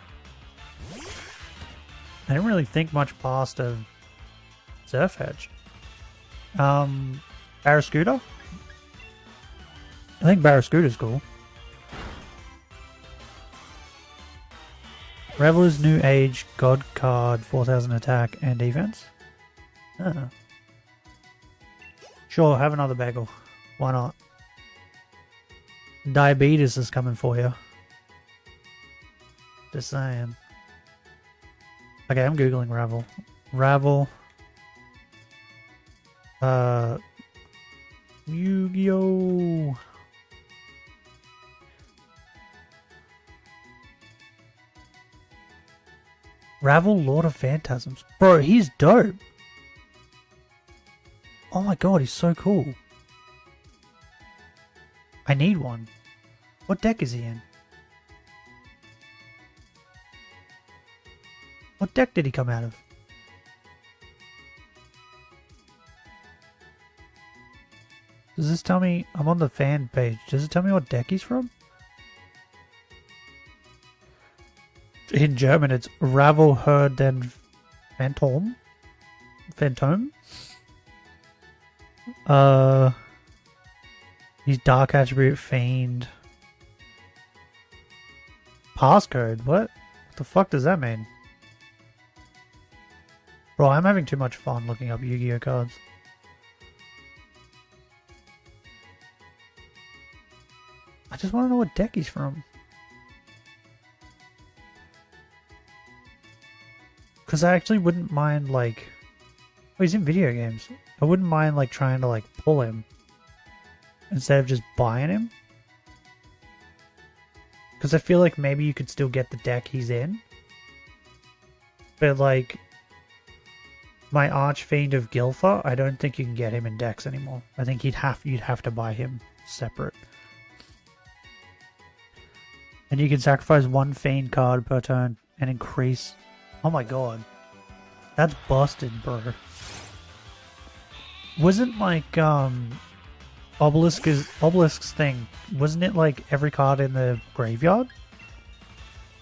[SPEAKER 1] I didn't really think much past of Surfetch. Barraskewda? I think Barraskewda's cool. Reveler's New Age God card, 4000 attack and defense. Oh. Sure, have another bagel. Why not? Diabetes is coming for you. Just saying. Okay, I'm googling Ravel. Ravel. Yu-Gi-Oh! Ravel, Lord of Phantasms. Bro, he's dope. Oh my god, he's so cool. I need one. What deck is he in? What deck did he come out of? Does this tell me... I'm on the fan page. Does it tell me what deck he's from? In German, it's Ravel Herd den Phantom. Phantom? He's Dark Attribute Fiend. Passcode? What? What the fuck does that mean? Bro, I'm having too much fun looking up Yu-Gi-Oh cards. I just want to know what deck he's from. Because I actually wouldn't mind, like... Oh, he's in video games. I wouldn't mind, like, trying to, like, pull him. Instead of just buying him. Because I feel like maybe you could still get the deck he's in. But, like... My Archfiend of Gilfa, I don't think you can get him in decks anymore. I think you'd have to buy him separate. And you can sacrifice one Fiend card per turn and increase... Oh my god. That's busted, bro. Wasn't like, Obelisk's thing, wasn't it like every card in the graveyard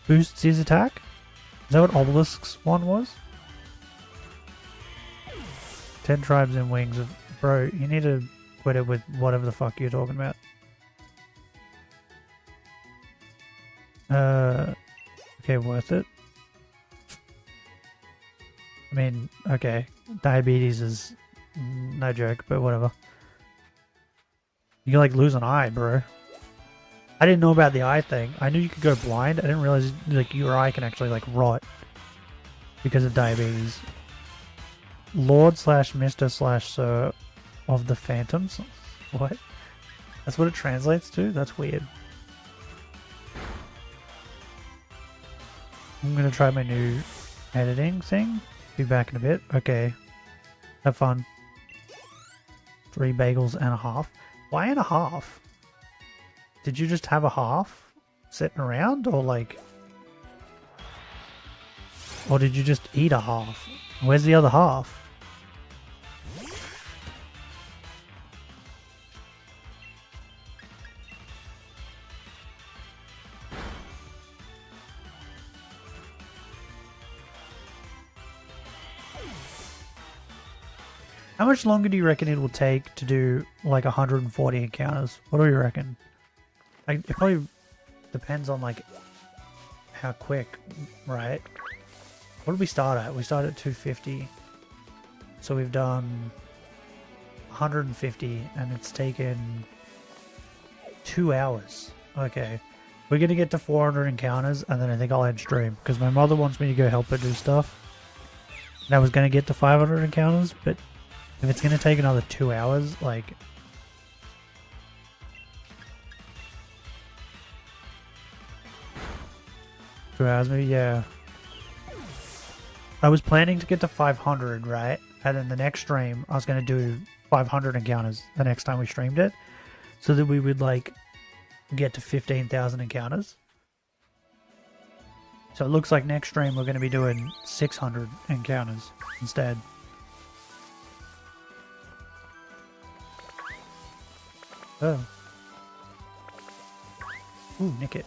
[SPEAKER 1] boosts his attack? Is that what Obelisk's one was? 10 tribes and wings of... Bro, you need to quit it with whatever the fuck you're talking about. Okay, worth it. I mean, okay, diabetes is no joke, but whatever. You can like lose an eye, bro. I didn't know about the eye thing. I knew you could go blind. I didn't realize like your eye can actually like rot because of diabetes. Lord / Mr. / Sir of the Phantoms? What? That's what it translates to? That's weird. I'm gonna try my new editing thing. Be back in a bit. Okay. Have fun. 3 bagels and a half. Why and a half? Did you just have a half sitting around? Or like... Or did you just eat a half? Where's the other half? How much longer do you reckon it will take to do like 140 encounters? What do you reckon? Like, it probably depends on like how quick, right? What did we start at? We started at 250. So we've done 150 and it's taken 2 hours. Okay. We're going to get to 400 encounters and then I think I'll end stream because my mother wants me to go help her do stuff. And I was going to get to 500 encounters, but if it's going to take another 2 hours, like... maybe, yeah. I was planning to get to 500, right? and then the next stream I was going to do 500 encounters the next time we streamed it, so that we would like get to 15,000 encounters. So it looks like next stream we're going to be doing 600 encounters instead. Oh. Ooh, nick it.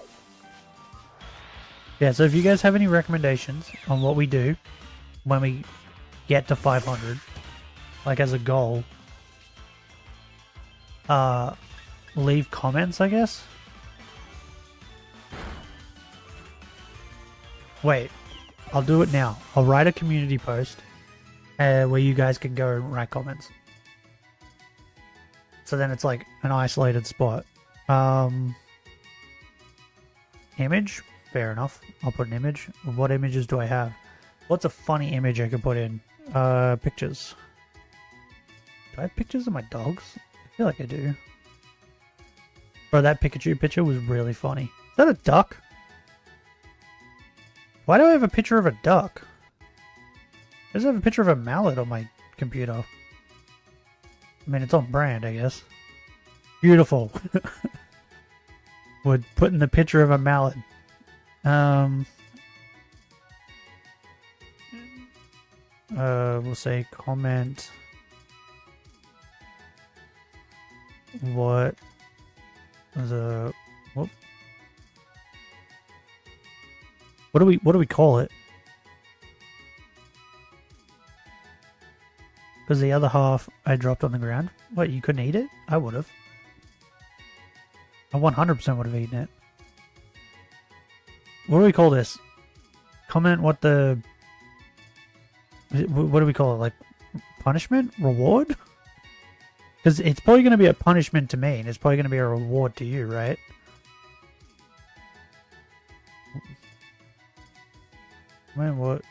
[SPEAKER 1] Yeah, so if you guys have any recommendations on what we do when we get to 500, like as a goal, leave comments, I guess. Wait, I'll do it now. I'll write a community post where you guys can go and write comments. So then it's like an isolated spot. Image? Fair enough. I'll put an image. What images do I have? What's a funny image I could put in? Pictures. Do I have pictures of my dogs? I feel like I do. Bro, that Pikachu picture was really funny. Is that a duck? Why do I have a picture of a duck? I just have a picture of a mallet on my computer. I mean, it's on brand, I guess. Beautiful. Would put in the picture of a mallet. We'll say comment. What the whoop? What do we call it? Because the other half I dropped on the ground. What, you couldn't eat it? I would have. I 100% would have eaten it. What do we call this? Comment what the... What do we call it? Like, punishment? Reward? Because it's probably going to be a punishment to me, and it's probably going to be a reward to you, right? Man, what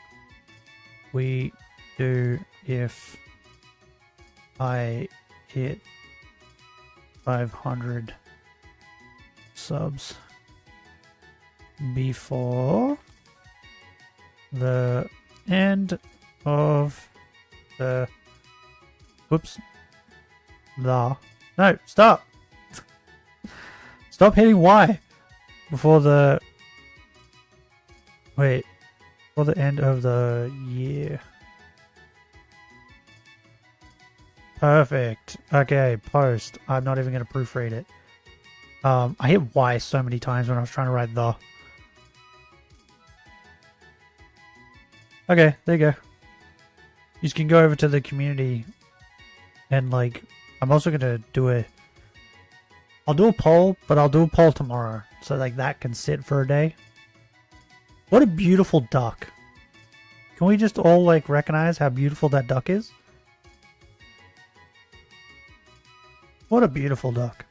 [SPEAKER 1] we do if I hit 500 subs before the end of the... Whoops. No, stop! Stop hitting Y before the... Wait. For the end of the year. Perfect. Okay, post. I'm not even going to proofread it. I hit Y so many times when I was trying to write the. Okay, there you go. You can go over to the community and like, I'm also going to do I'll do a poll, but I'll do a poll tomorrow. So like that can sit for a day. What a beautiful duck. Can we just all like recognize how beautiful that duck is? What a beautiful duck.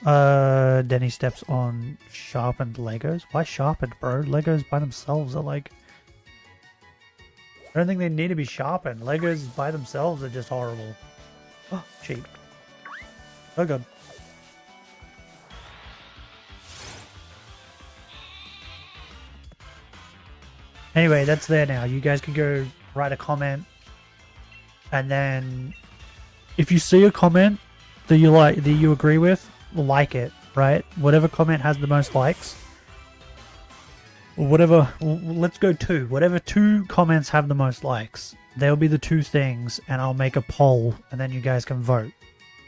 [SPEAKER 1] Denny steps on sharpened Legos. Why sharpened, bro? Legos by themselves are like... I don't think they need to be sharpened. Legos by themselves are just horrible. Oh, cheap. Oh god. Anyway, that's there now. You guys can go write a comment. And then if you see a comment that you like, that you agree with, like it, right? Whatever comment has the most likes. Or whatever, let's go 2. Whatever 2 comments have the most likes, they'll be the 2 things, and I'll make a poll, and then you guys can vote.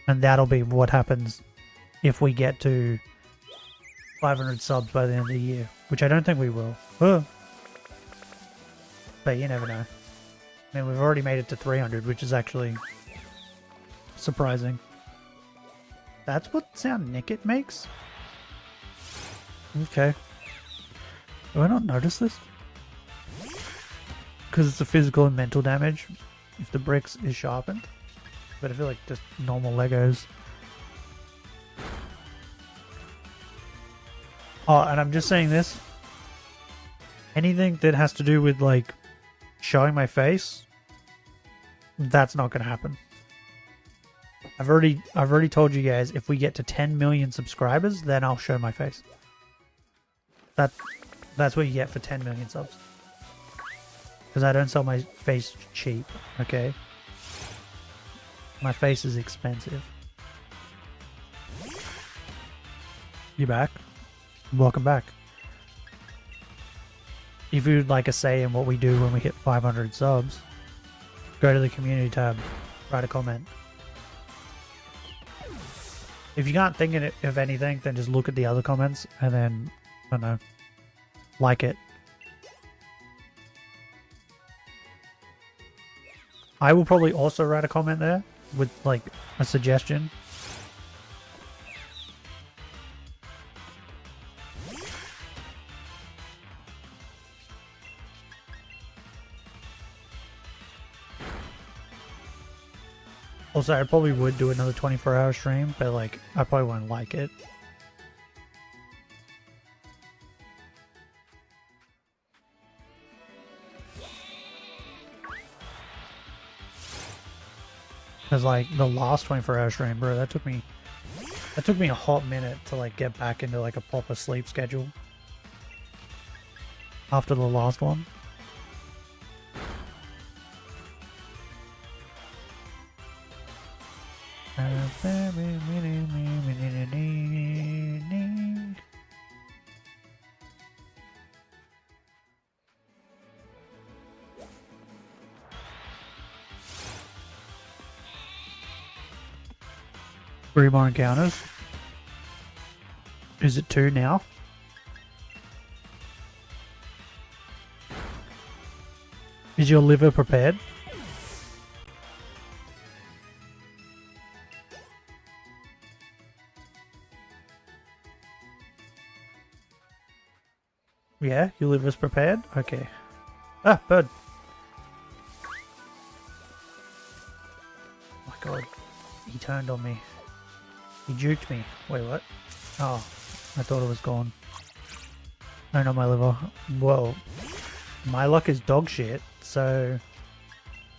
[SPEAKER 1] And that'll be what happens if we get to 500 subs by the end of the year. Which I don't think we will. But you never know. I mean, we've already made it to 300, which is actually surprising. That's what sound Nick it makes? Okay. Do I not notice this? Because it's a physical and mental damage if the bricks is sharpened. But I feel like just normal Legos. Oh, and I'm just saying this. Anything that has to do with like showing my face, that's not going to happen. I've already told you guys, if we get to 10 million subscribers, then I'll show my face. That's what you get for 10 million subs. Because I don't sell my face cheap, okay? My face is expensive. You back? Welcome back. If you'd like a say in what we do when we hit 500 subs, go to the community tab, write a comment. If you can't think of anything, then just look at the other comments and then, I don't know, like it. I will probably also write a comment there with like a suggestion. Also, I probably would do another 24-hour stream, but like, I probably won't like it. Because like, the last 24-hour stream, bro, that took me a hot minute to like get back into like a proper sleep schedule. After the last one. Three more encounters. Is it 2 now? Is your liver prepared? Yeah, your liver's prepared? Okay. Ah, bird. Oh my god. He turned on me. He juked me. Wait, what? Oh, I thought it was gone. No, not my liver. Whoa. My luck is dog shit, so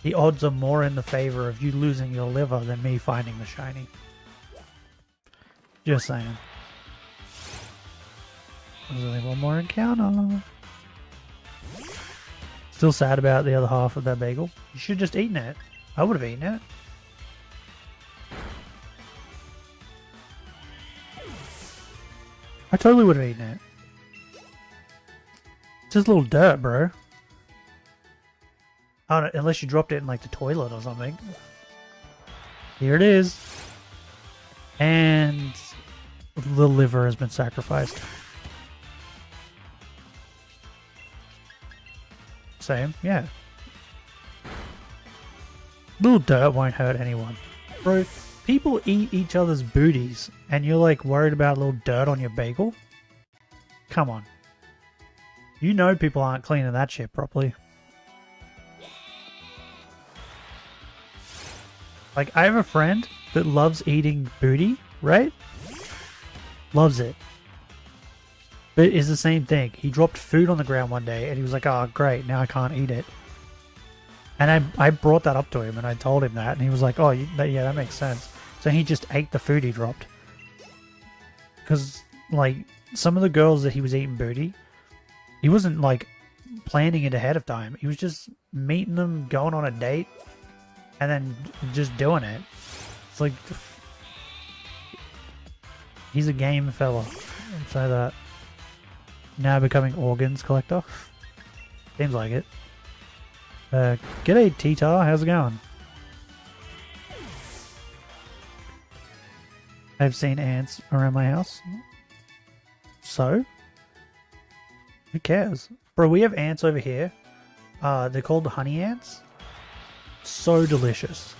[SPEAKER 1] the odds are more in the favor of you losing your liver than me finding the shiny. Just saying. There's only one more encounter. Still sad about the other half of that bagel. You should have just eaten it. I would have eaten it. I totally would have eaten it. It's just a little dirt, bro. I don't know, unless you dropped it in like the toilet or something. Here it is. And the liver has been sacrificed. Same, yeah. Little dirt won't hurt anyone. Bro, people eat each other's booties and you're like worried about a little dirt on your bagel? Come on. You know people aren't cleaning that shit properly. Like, I have a friend that loves eating booty, right? Loves it. But it's the same thing. He dropped food on the ground one day and he was like, oh great, now I can't eat it. And I brought that up to him and I told him that and he was like, oh yeah, that makes sense. So he just ate the food he dropped. Because like some of the girls that he was eating booty, he wasn't like planning it ahead of time. He was just meeting them, going on a date, and then just doing it. It's like, he's a game fella. I'll say that. Now becoming organs collector. Seems like it. G'day T-Tar, how's it going? I've seen ants around my house. So? Who cares? Bro, we have ants over here. They're called honey ants. So delicious.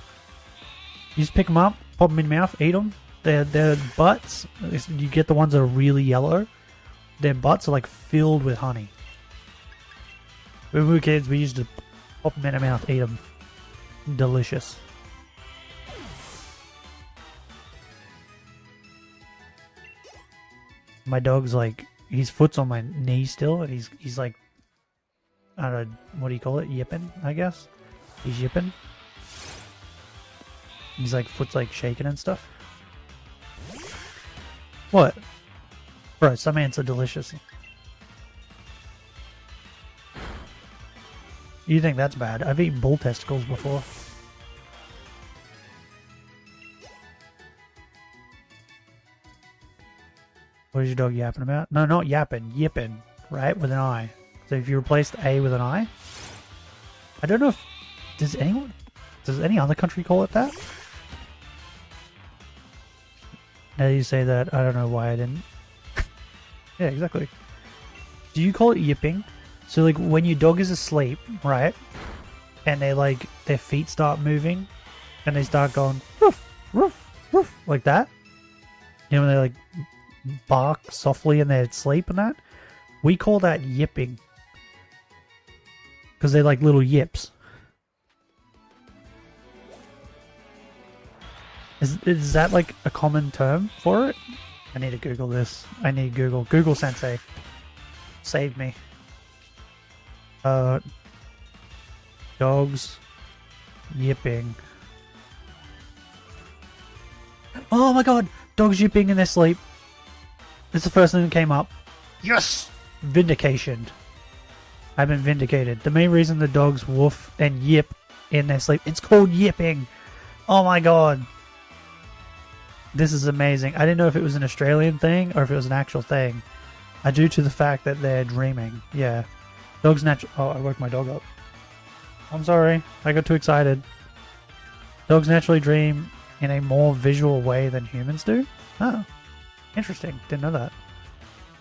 [SPEAKER 1] You just pick them up, pop them in your mouth, eat them. Their butts, you get the ones that are really yellow. Their butts are like filled with honey. When we were kids, we used to pop them in our mouth, eat them. Delicious. My dog's like, his foot's on my knee still, and he's like, I don't know, what do you call it? Yipping, I guess? He's yipping. He's like, foot's like shaking and stuff. What? Bro, some ants are delicious. You think that's bad? I've eaten bull testicles before. What is your dog yapping about? No, not yapping, yipping, right? With an I. So if you replace the A with an I. I don't know if... Does any other country call it that? Now you say that, I don't know why I didn't. Yeah, exactly. Do you call it yipping? So like when your dog is asleep, right? And they like, their feet start moving and they start going woof, woof, woof, like that. You know, when they like bark softly in their sleep and that. We call that yipping. Because they're like little yips. Is that like a common term for it? I need to Google this. I need Google. Google Sensei. Save me. Dogs yipping. Oh my god! Dogs yipping in their sleep. It's the first thing that came up. Yes! Vindication. I've been vindicated. The main reason the dogs woof and yip in their sleep. It's called yipping. Oh my god. This is amazing. I didn't know if it was an Australian thing or if it was an actual thing. Due to the fact that they're dreaming. Yeah. Dogs natural. Oh, I woke my dog up. I'm sorry. I got too excited. Dogs naturally dream in a more visual way than humans do? Oh. Interesting. Didn't know that.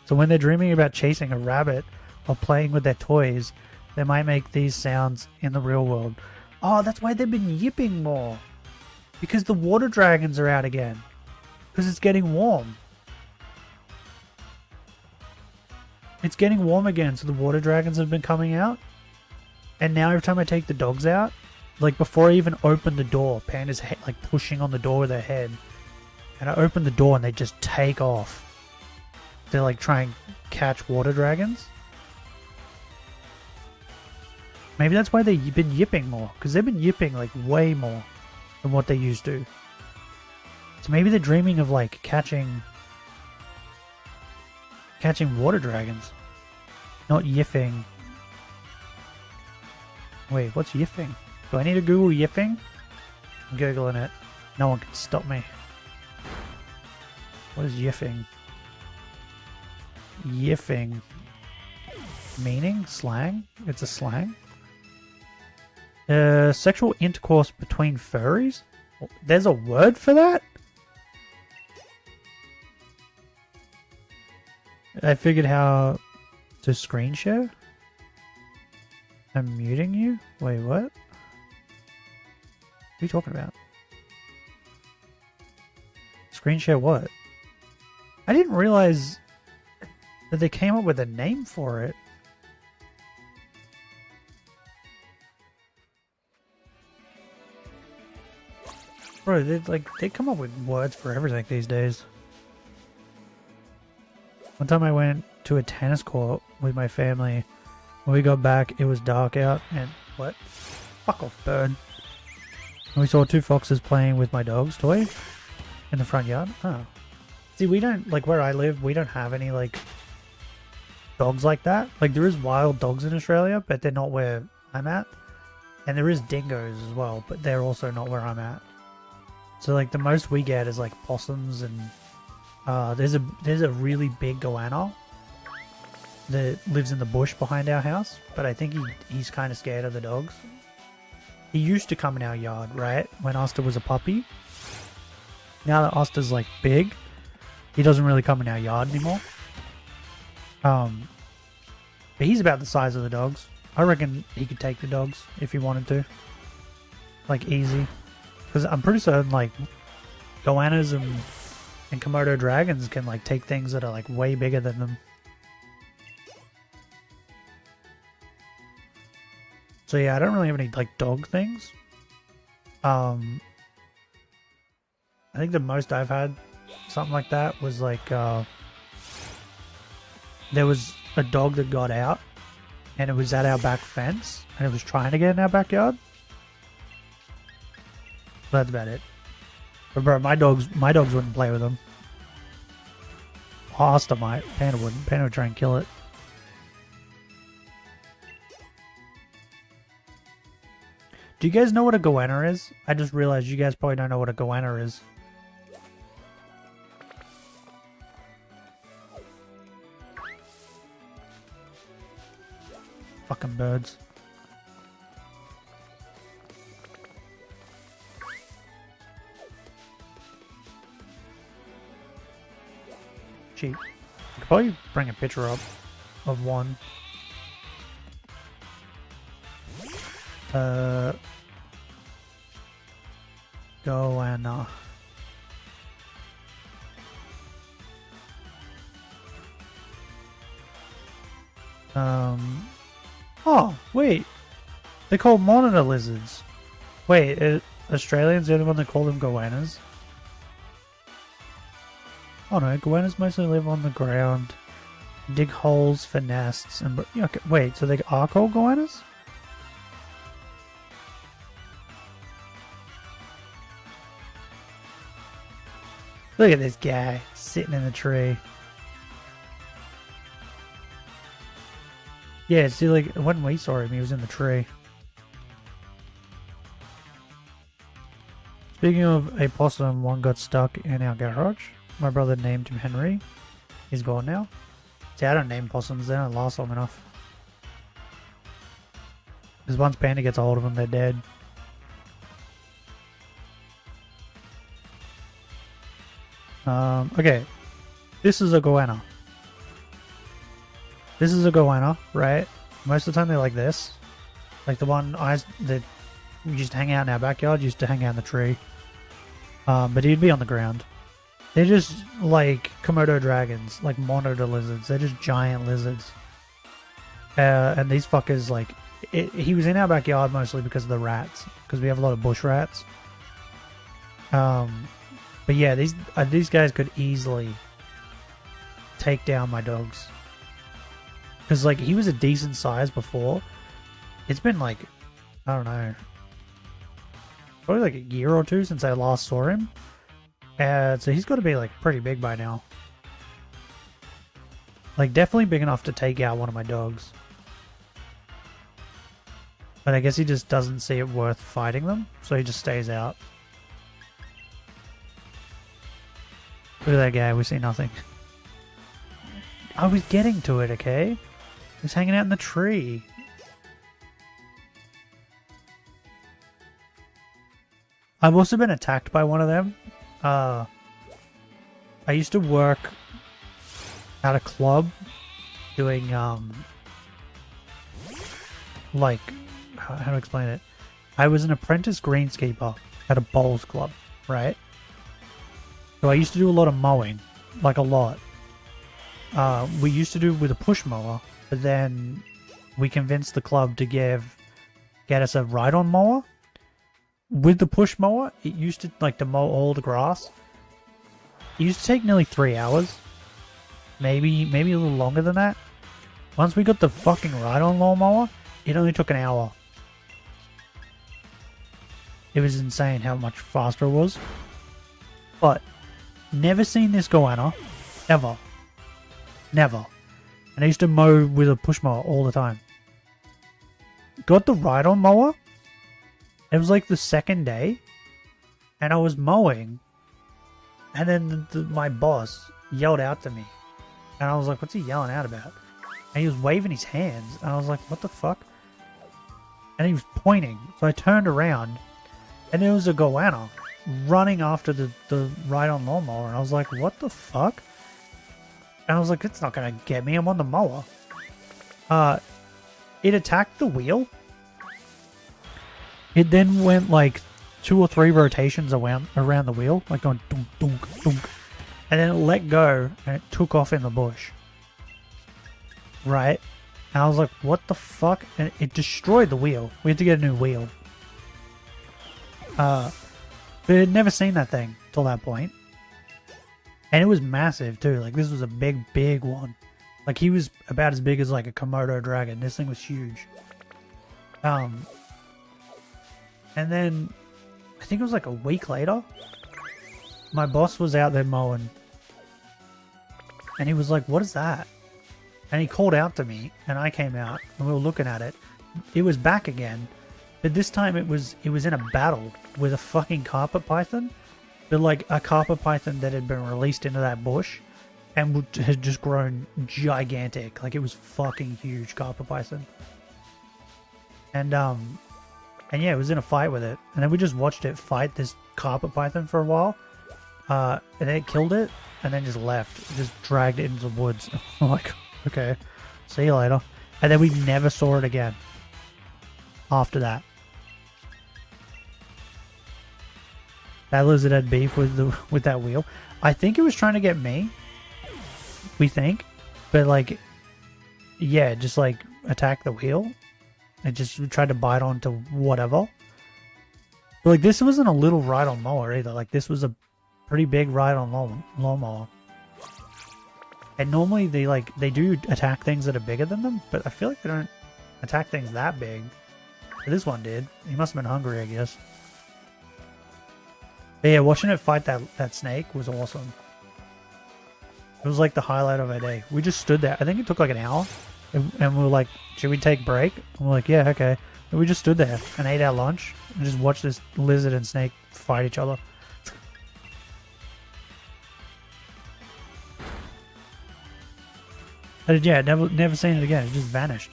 [SPEAKER 1] So when they're dreaming about chasing a rabbit or playing with their toys, they might make these sounds in the real world. Oh, that's why they've been yipping more. Because the water dragons are out again. Because it's getting warm. It's getting warm again, so the water dragons have been coming out. And now every time I take the dogs out, like before I even open the door, Panda's like pushing on the door with their head. And I open the door and they just take off. They're like trying to catch water dragons. Maybe that's why they've been yipping more. Because they've been yipping like way more than what they used to. So maybe they're dreaming of like catching water dragons. Not yiffing. Wait, what's yiffing? Do I need to Google yiffing? I'm Googling it. No one can stop me. What is yiffing? Yiffing. Meaning? Slang? It's a slang? Sexual intercourse between furries? There's a word for that? I figured how to screen share? I'm muting you? Wait, what? What are you talking about? Screen share what? I didn't realize that they came up with a name for it. Bro, they come up with words for everything these days. One time I went to a tennis court with my family. When we got back, it was dark out and... What? Fuck off, bird. And we saw two foxes playing with my dog's toy in the front yard. Oh. See, we don't... Like, where I live, we don't have any, like, dogs like that. Like, there is wild dogs in Australia, but they're not where I'm at. And there is dingoes as well, but they're also not where I'm at. So, like, the most we get is, like, possums and... there's a really big goanna that lives in the bush behind our house, but I think he's kind of scared of the dogs. He used to come in our yard, right, when Asta was a puppy. Now that Asta's like big, he doesn't really come in our yard anymore. But he's about the size of the dogs. I reckon he could take the dogs if he wanted to, like easy, because I'm pretty certain like goannas and Komodo dragons can like take things that are like way bigger than them. So yeah, I don't really have any like dog things. I think the most I've had something like that was like there was a dog that got out and it was at our back fence and it was trying to get in our backyard. But that's about it. But bro, my dogs wouldn't play with them. Asta might. Panda wouldn't. Panda would try and kill it. Do you guys know what a goanna is? I just realized you guys probably don't know what a goanna is. Fucking birds. Cheap. I could probably bring a picture up of one. Goanna. Oh, wait. They're called monitor lizards. Wait, Australians the only one that call them goannas? Oh no, goannas mostly live on the ground, dig holes for nests, and okay, wait, so they are called goannas? Look at this guy sitting in the tree. Yeah, see, like when we saw him, he was in the tree. Speaking of a possum, one got stuck in our garage. My brother named him Henry. He's gone now. See, I don't name possums, they don't last long enough. Because once Panda gets a hold of them, they're dead. Okay. This is a goanna. This is a goanna, right? Most of the time they're like this. Like the one that used to hang out in our backyard used to hang out in the tree. But he'd be on the ground. They're just like Komodo dragons, like monitor lizards. They're just giant lizards. And these fuckers, like, he was in our backyard mostly because of the rats, because we have a lot of bush rats. But yeah, these guys could easily take down my dogs. Because, like, he was a decent size before. It's been, like, I don't know, probably like a year or two since I last saw him. So he's got to be, like, pretty big by now. Like, definitely big enough to take out one of my dogs. But I guess he just doesn't see it worth fighting them, so he just stays out. Look at that guy, we see nothing. I was getting to it, okay? He's hanging out in the tree. I've also been attacked by one of them. I used to work at a club doing, like, how to explain it? I was an apprentice greenskeeper at a bowls club, right? So I used to do a lot of mowing, like a lot. We used to do it with a push mower, but then we convinced the club to get us a ride-on mower. With the push mower, it used to, like, to mow all the grass. It used to take nearly 3 hours. Maybe a little longer than that. Once we got the fucking ride-on lawnmower, it only took an hour. It was insane how much faster it was. But, never seen this goanna. Ever. Never. And I used to mow with a push mower all the time. Got the ride-on mower. It was like the second day. And I was mowing. And then my boss yelled out to me. And I was like, what's he yelling out about? And he was waving his hands. And I was like, what the fuck? And he was pointing. So I turned around. And there was a goanna running after the ride-on lawnmower. And I was like, what the fuck? And I was like, it's not going to get me. I'm on the mower. It attacked the wheel. It then went like 2 or 3 rotations around the wheel. Like going dunk, dunk, dunk. And then it let go and it took off in the bush. Right? And I was like, what the fuck? And it destroyed the wheel. We had to get a new wheel. But I'd never seen that thing till that point. And it was massive too. Like, this was a big, big one. Like, he was about as big as like a Komodo dragon. This thing was huge. And then I think it was like a week later, my boss was out there mowing. And he was like, what is that? And he called out to me, and I came out, and we were looking at it. It was back again, But this time it was in a battle with a fucking carpet python. But like a carpet python that had been released into that bush and had just grown gigantic. Like it was fucking huge carpet python. And yeah, it was in a fight with it. And then we just watched it fight this carpet python for a while. And then it killed it and then just left. Just dragged it into the woods. I'm like, okay, see you later. And then we never saw it again after that. That lizard had beef with that wheel. I think it was trying to get me. We think. But like, yeah, just like attack the wheel. It just tried to bite onto whatever. But like this wasn't a little ride on mower either. Like this was a pretty big ride on lawnmower. And normally they do attack things that are bigger than them, but I feel like they don't attack things that big. But this one did. He must have been hungry, I guess. But yeah, watching it fight that snake was awesome. It was like the highlight of our day. We just stood there. I think it took like an hour. And we were like, should we take a break? And we're like, yeah, okay. And we just stood there and ate our lunch and just watched this lizard and snake fight each other. And yeah, never seen it again. It just vanished.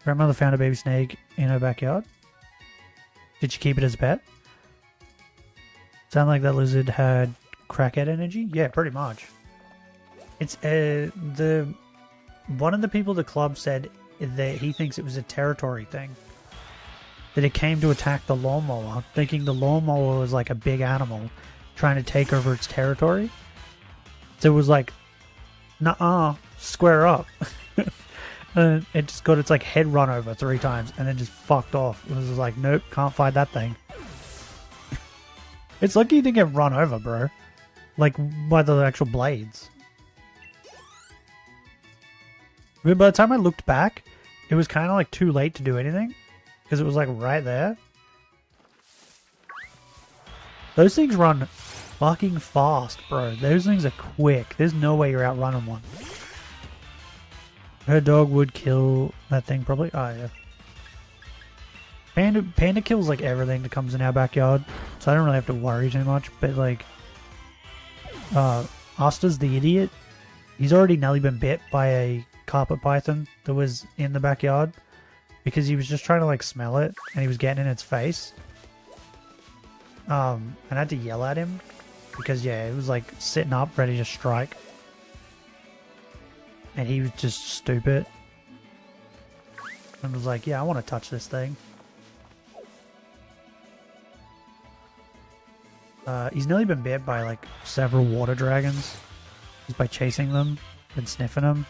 [SPEAKER 1] Grandmother found a baby snake in her backyard. Did she keep it as a pet? Sound like that lizard had crackhead energy? Yeah, pretty much. It's one of the people at the club said that he thinks it was a territory thing. That it came to attack the lawnmower, thinking the lawnmower was like a big animal trying to take over its territory. So it was like, nuh-uh, square up. And it just got its like head run over 3 times and then just fucked off. It was just like, nope, can't fight that thing. It's lucky you didn't get run over, bro. Like, by the actual blades. But by the time I looked back, it was kind of like too late to do anything. Because it was like right there. Those things run fucking fast, bro. Those things are quick. There's no way you're outrunning one. Her dog would kill that thing probably. Oh, yeah. Panda kills like everything that comes in our backyard. So I don't really have to worry too much. But like... Asta's the idiot. He's already nearly been bit by a carpet python that was in the backyard because he was just trying to like smell it and he was getting in its face. And I had to yell at him because yeah, it was like sitting up ready to strike and he was just stupid and was like, yeah, I want to touch this thing. He's nearly been bit by like several water dragons just by chasing them and sniffing them.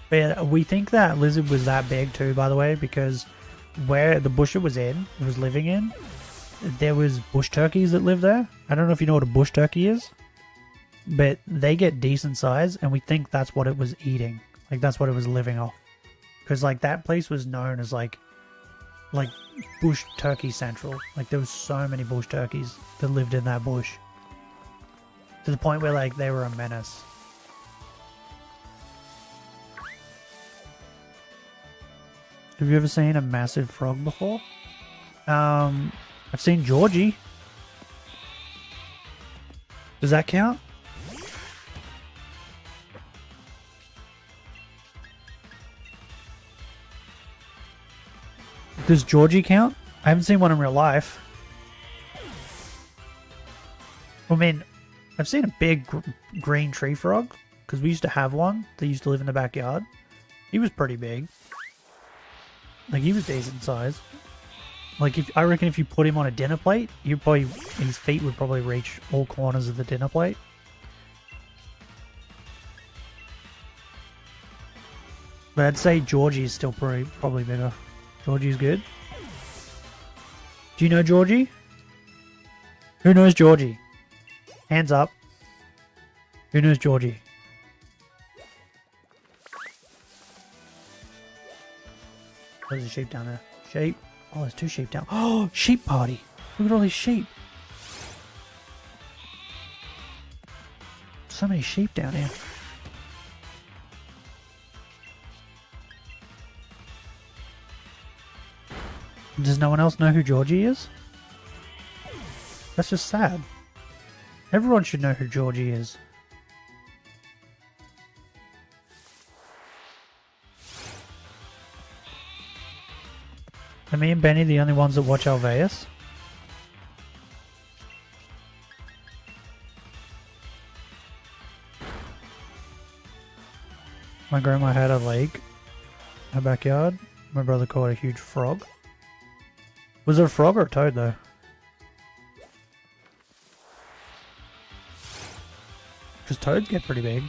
[SPEAKER 1] But yeah, we think that lizard was that big too, by the way, because where the bush it was living in, there was bush turkeys that live there. I don't know if you know what a bush turkey is, but they get decent size, and we think that's what it was eating. Like that's what it was living off. Because, like, that place was known as, like bush turkey central. Like, there was so many bush turkeys that lived in that bush. To the point where, like, they were a menace. Have you ever seen a massive frog before? I've seen Georgie. Does that count? Does Georgie count? I haven't seen one in real life. I mean, I've seen a big green tree frog, because we used to have one that used to live in the backyard. He was pretty big. Like, he was decent size. Like, I reckon if you put him on a dinner plate, his feet would probably reach all corners of the dinner plate. But I'd say Georgie is still probably bigger. Georgie's good. Do you know Georgie? Who knows Georgie? Hands up. Who knows Georgie? There's a sheep down there. Sheep. Oh, there's 2 sheep down. Oh, sheep party. Look at all these sheep. So many sheep down here. Does no one else know who Georgie is? That's just sad. Everyone should know who Georgie is. Are me and Benny the only ones that watch Alveus? My grandma had a lake in her backyard. My brother caught a huge frog. Was it a frog or a toad though? Because toads get pretty big.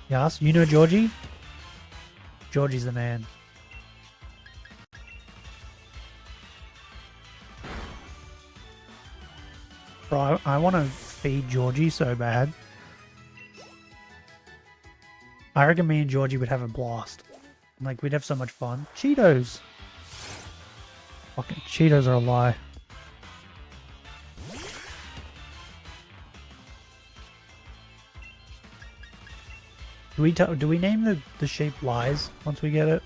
[SPEAKER 1] Yes, you know Georgie? Georgie's the man. Bro, I want to feed Georgie so bad. I reckon me and Georgie would have a blast. Like, we'd have so much fun. Cheetos! Fucking Cheetos are a lie. Do we name the sheep Lies once we get it?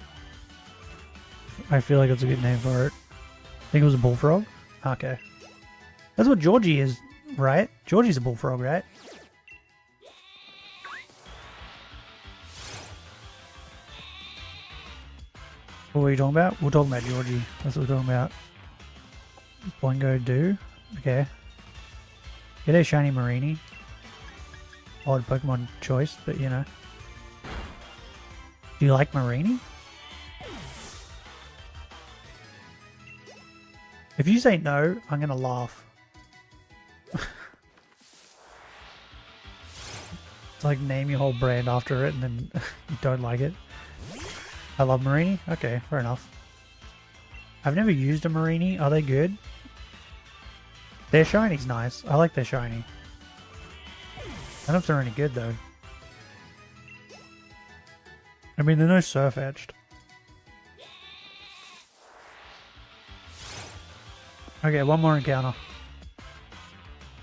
[SPEAKER 1] I feel like it's a good name for it. I think it was a bullfrog? Okay. That's what Georgie is, right? Georgie's a bullfrog, right? What were you talking about? We're talking about Georgie. That's what we're talking about. Boingo do. Okay. Get a shiny Marini. Odd Pokemon choice, but you know. Do you like Marini? If you say no, I'm gonna laugh. It's like name your whole brand after it and then you don't like it. I love Marini? Okay, fair enough. I've never used a Marini. Are they good? Their shiny's nice. I like their shiny. I don't know if they're any good though. I mean, they're no surf etched. Okay, one more encounter.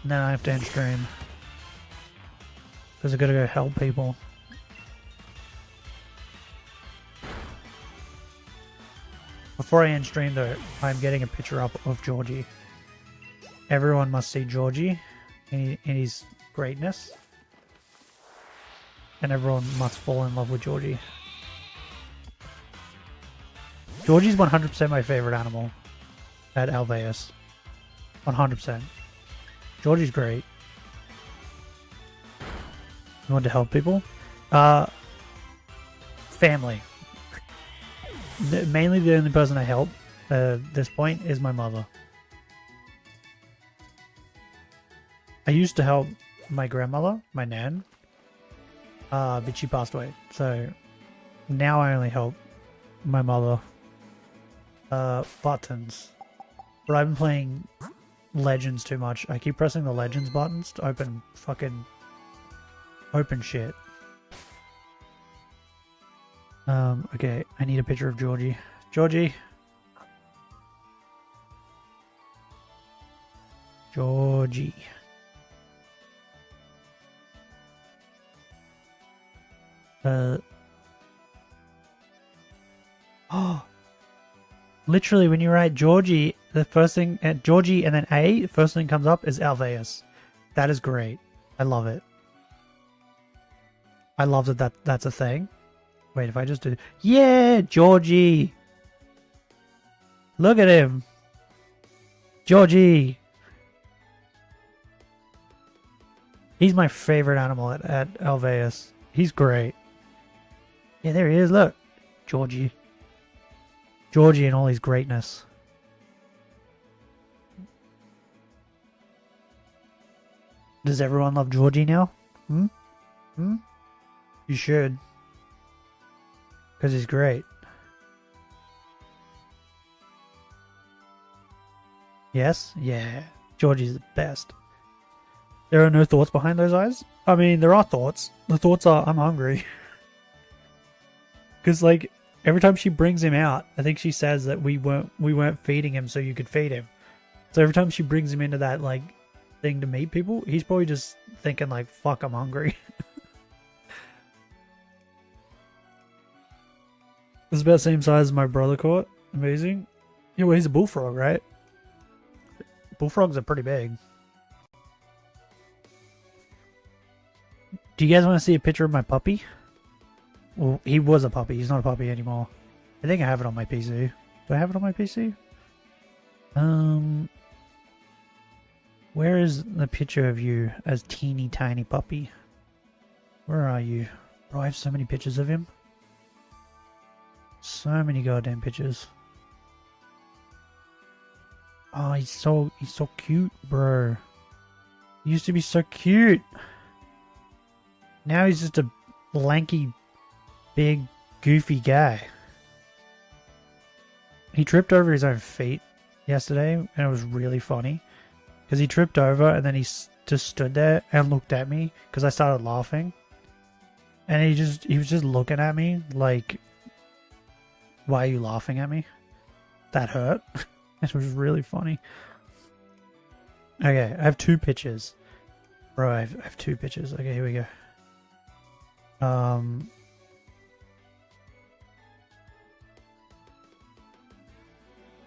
[SPEAKER 1] And then I have to end stream. Because I gotta go help people. Before I end stream though, I'm getting a picture up of Georgie. Everyone must see Georgie in his greatness. And everyone must fall in love with Georgie. Georgie's 100% my favorite animal at Alveus. 100%. Georgie's great. You want to help people? Family. Mainly the only person I help at this point is my mother. I used to help my grandmother, my nan, but she passed away. So now I only help my mother. Buttons. But I've been playing Legends too much. I keep pressing the Legends buttons to open fucking shit. Okay, I need a picture of Georgie. Georgie! Georgie. Oh! Literally, when you write Georgie, the first thing, Georgie and then A, the first thing comes up is Alveus. That is great. I love it. I love that's a thing. Wait, if I just do... Yeah! Georgie! Look at him! Georgie! He's my favorite animal at Alveus. He's great. Yeah, there he is, look. Georgie. Georgie in all his greatness. Does everyone love Georgie now? Hmm? Hmm? You should. Because he's great. Yes? Yeah. Georgie's the best. There are no thoughts behind those eyes? I mean, there are thoughts. The thoughts are, I'm hungry. Because, like, every time she brings him out, I think she says that we weren't feeding him so you could feed him. So every time she brings him into that, like, thing to meet people. He's probably just thinking like, fuck, I'm hungry. It's about the same size as my brother caught. Amazing. Yeah, well, he's a bullfrog, right? Bullfrogs are pretty big. Do you guys want to see a picture of my puppy? Well, he was a puppy. He's not a puppy anymore. I think I have it on my PC. Do I have it on my PC? Where is the picture of you as teeny tiny puppy? Where are you? Bro, I have so many pictures of him. So many goddamn pictures. Oh, he's so cute, bro. He used to be so cute. Now he's just a lanky, big, goofy guy. He tripped over his own feet yesterday, and it was really funny. Because he tripped over, and then he just stood there and looked at me, because I started laughing. And he was just looking at me like, why are you laughing at me? That hurt. It was really funny. Okay, I have 2 pictures. Bro, I have 2 pictures. Okay, here we go.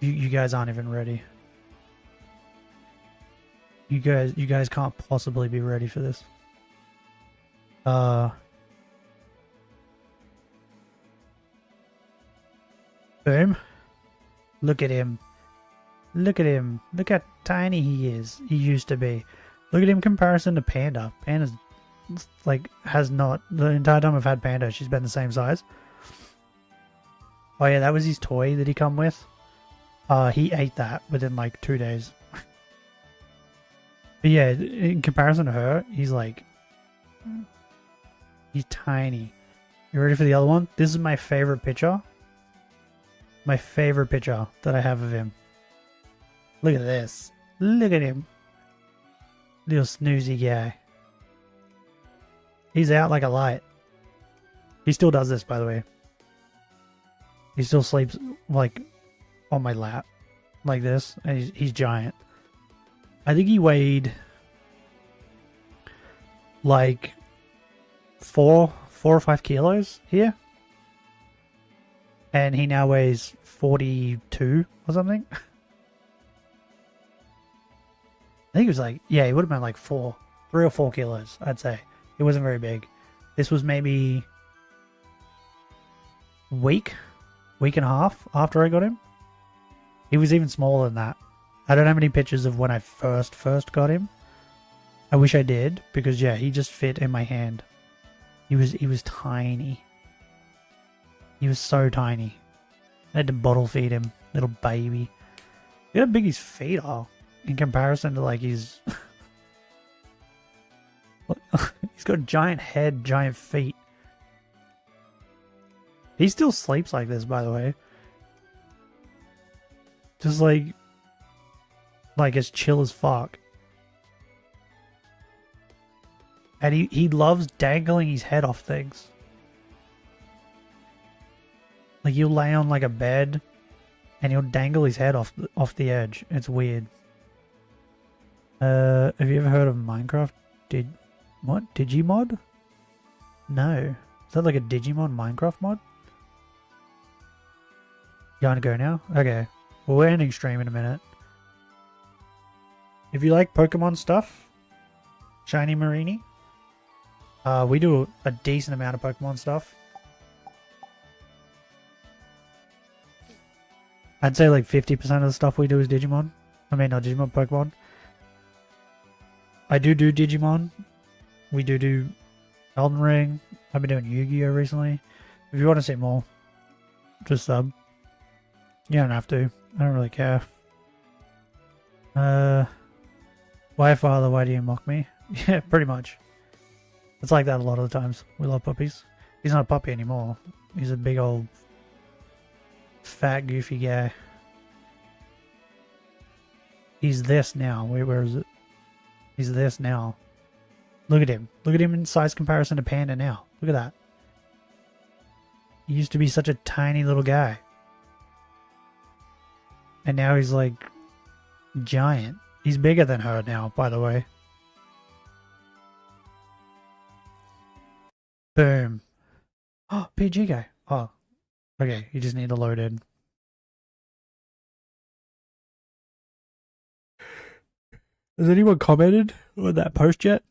[SPEAKER 1] You guys aren't even ready. You guys can't possibly be ready for this. Boom. Look at him. Look at him. Look how tiny he is. He used to be. Look at him in comparison to Panda. Panda's like has not the entire time I've had Panda, she's been the same size. Oh yeah, that was his toy that he come with. He ate that within like 2 days. But yeah, in comparison to her, he's tiny. You ready for the other one? This is my favorite picture. My favorite picture that I have of him. Look at this. Look at him. Little snoozy guy. He's out like a light. He still does this, by the way. He still sleeps like on my lap. Like this. And he's giant. I think he weighed like 4 or 5 kilos here. And he now weighs 42 or something. I think it was like, yeah, he would have been like 3 or 4 kilos, I'd say. It wasn't very big. This was maybe week and a half after I got him. He was even smaller than that. I don't have any pictures of when I first got him. I wish I did, because yeah, he just fit in my hand. He was tiny. He was so tiny. I had to bottle feed him, little baby. Look how big his feet are in comparison to like his. He's got a giant head, giant feet. He still sleeps like this, by the way. Just like as chill as fuck. And he loves dangling his head off things. Like he'll lay on like a bed and he'll dangle his head off the edge. It's weird. Have you ever heard of Minecraft? What? Digimod? No. Is that like a Digimon Minecraft mod? You want to go now? Okay. Well, we're ending stream in a minute. If you like Pokemon stuff, Shiny Marini, we do a decent amount of Pokemon stuff. I'd say like 50% of the stuff we do is Digimon. I mean, not Digimon, Pokemon. I do Digimon. We do Elden Ring. I've been doing Yu-Gi-Oh! Recently. If you want to see more, just sub. You don't have to. I don't really care. Why, father, why do you mock me? Yeah, pretty much. It's like that a lot of the times. We love puppies. He's not a puppy anymore. He's a big old fat goofy guy. He's this now. Where is it? He's this now. Look at him. Look at him in size comparison to Panda now. Look at that. He used to be such a tiny little guy. And now he's like giant. He's bigger than her now, by the way. Boom. Oh, PG guy. Oh, okay. You just need to load in. Has anyone commented on that post yet?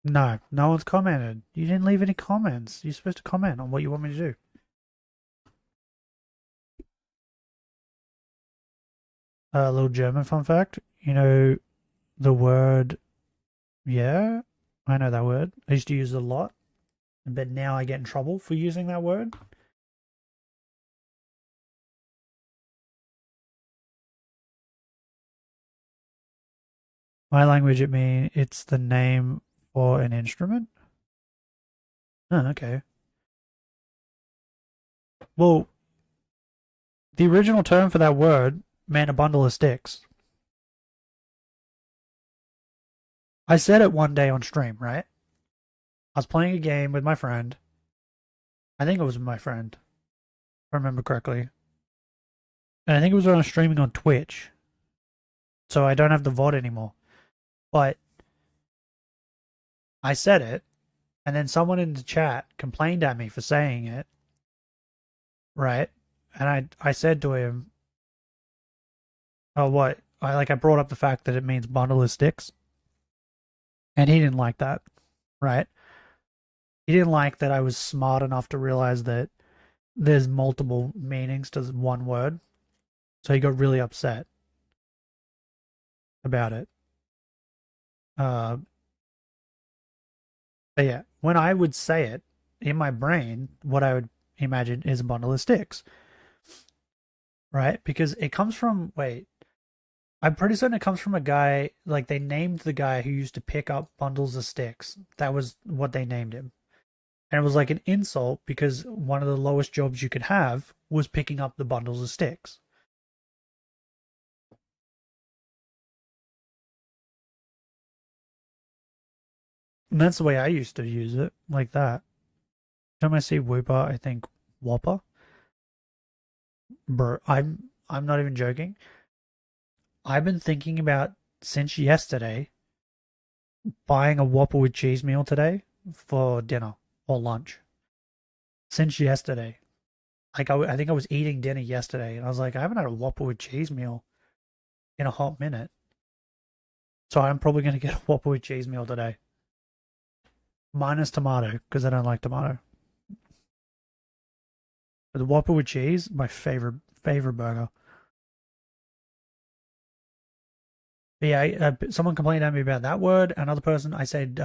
[SPEAKER 1] No, no one's commented. You didn't leave any comments. You're supposed to comment on what you want me to do. A little German fun fact. You know the word, yeah, I know that word. I used to use it a lot, but now I get in trouble for using that word. My language, it's the name for an instrument. Oh, okay. Well, the original term for that word meant a bundle of sticks. I said it one day on stream, right? I was playing a game with my friend. I think it was with my friend, if I remember correctly. And I think it was when I was streaming on Twitch. So I don't have the VOD anymore. But I said it, and then someone in the chat complained at me for saying it. Right? And I said to him, oh, what? I brought up the fact that it means bundle of sticks. And he didn't like that. Right? He didn't like that I was smart enough to realize that there's multiple meanings to one word. So he got really upset about it. But yeah, when I would say it in my brain, what I would imagine is a bundle of sticks. Right? Because it comes from, wait, I'm pretty certain it comes from a guy, like they named the guy who used to pick up bundles of sticks. That was what they named him. And it was like an insult because one of the lowest jobs you could have was picking up the bundles of sticks. And that's the way I used to use it, like that. Every time I see Whooper, I think Whopper. Bro, I'm not even joking. I've been thinking about since yesterday buying a Whopper with cheese meal today for dinner or lunch. Since yesterday. Like I think I was eating dinner yesterday and I was like, I haven't had a Whopper with cheese meal in a hot minute. So I'm probably going to get a Whopper with cheese meal today. Minus tomato, because I don't like tomato. But the Whopper with cheese, my favorite burger. But yeah, someone complained at me about that word. Another person, I said,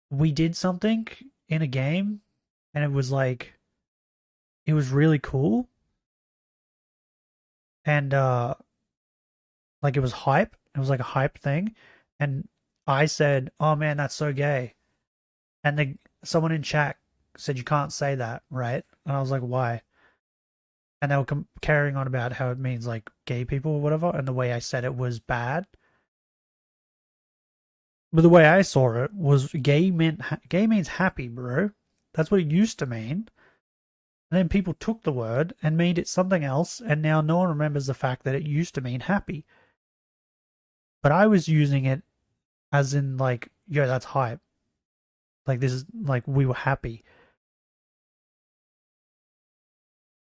[SPEAKER 1] we did something in a game, and it was like, it was really cool, and like it was hype. It was like a hype thing, and I said, "Oh man, that's so gay," and someone in chat said you can't say that, right? And I was like, why? And they were carrying on about how it means like gay people or whatever, and the way I said it was bad. But the way I saw it was gay means happy, bro. That's what it used to mean. And then people took the word and made it something else, and now no one remembers the fact that it used to mean happy. But I was using it as in like, yo, that's hype. Like this is like we were happy.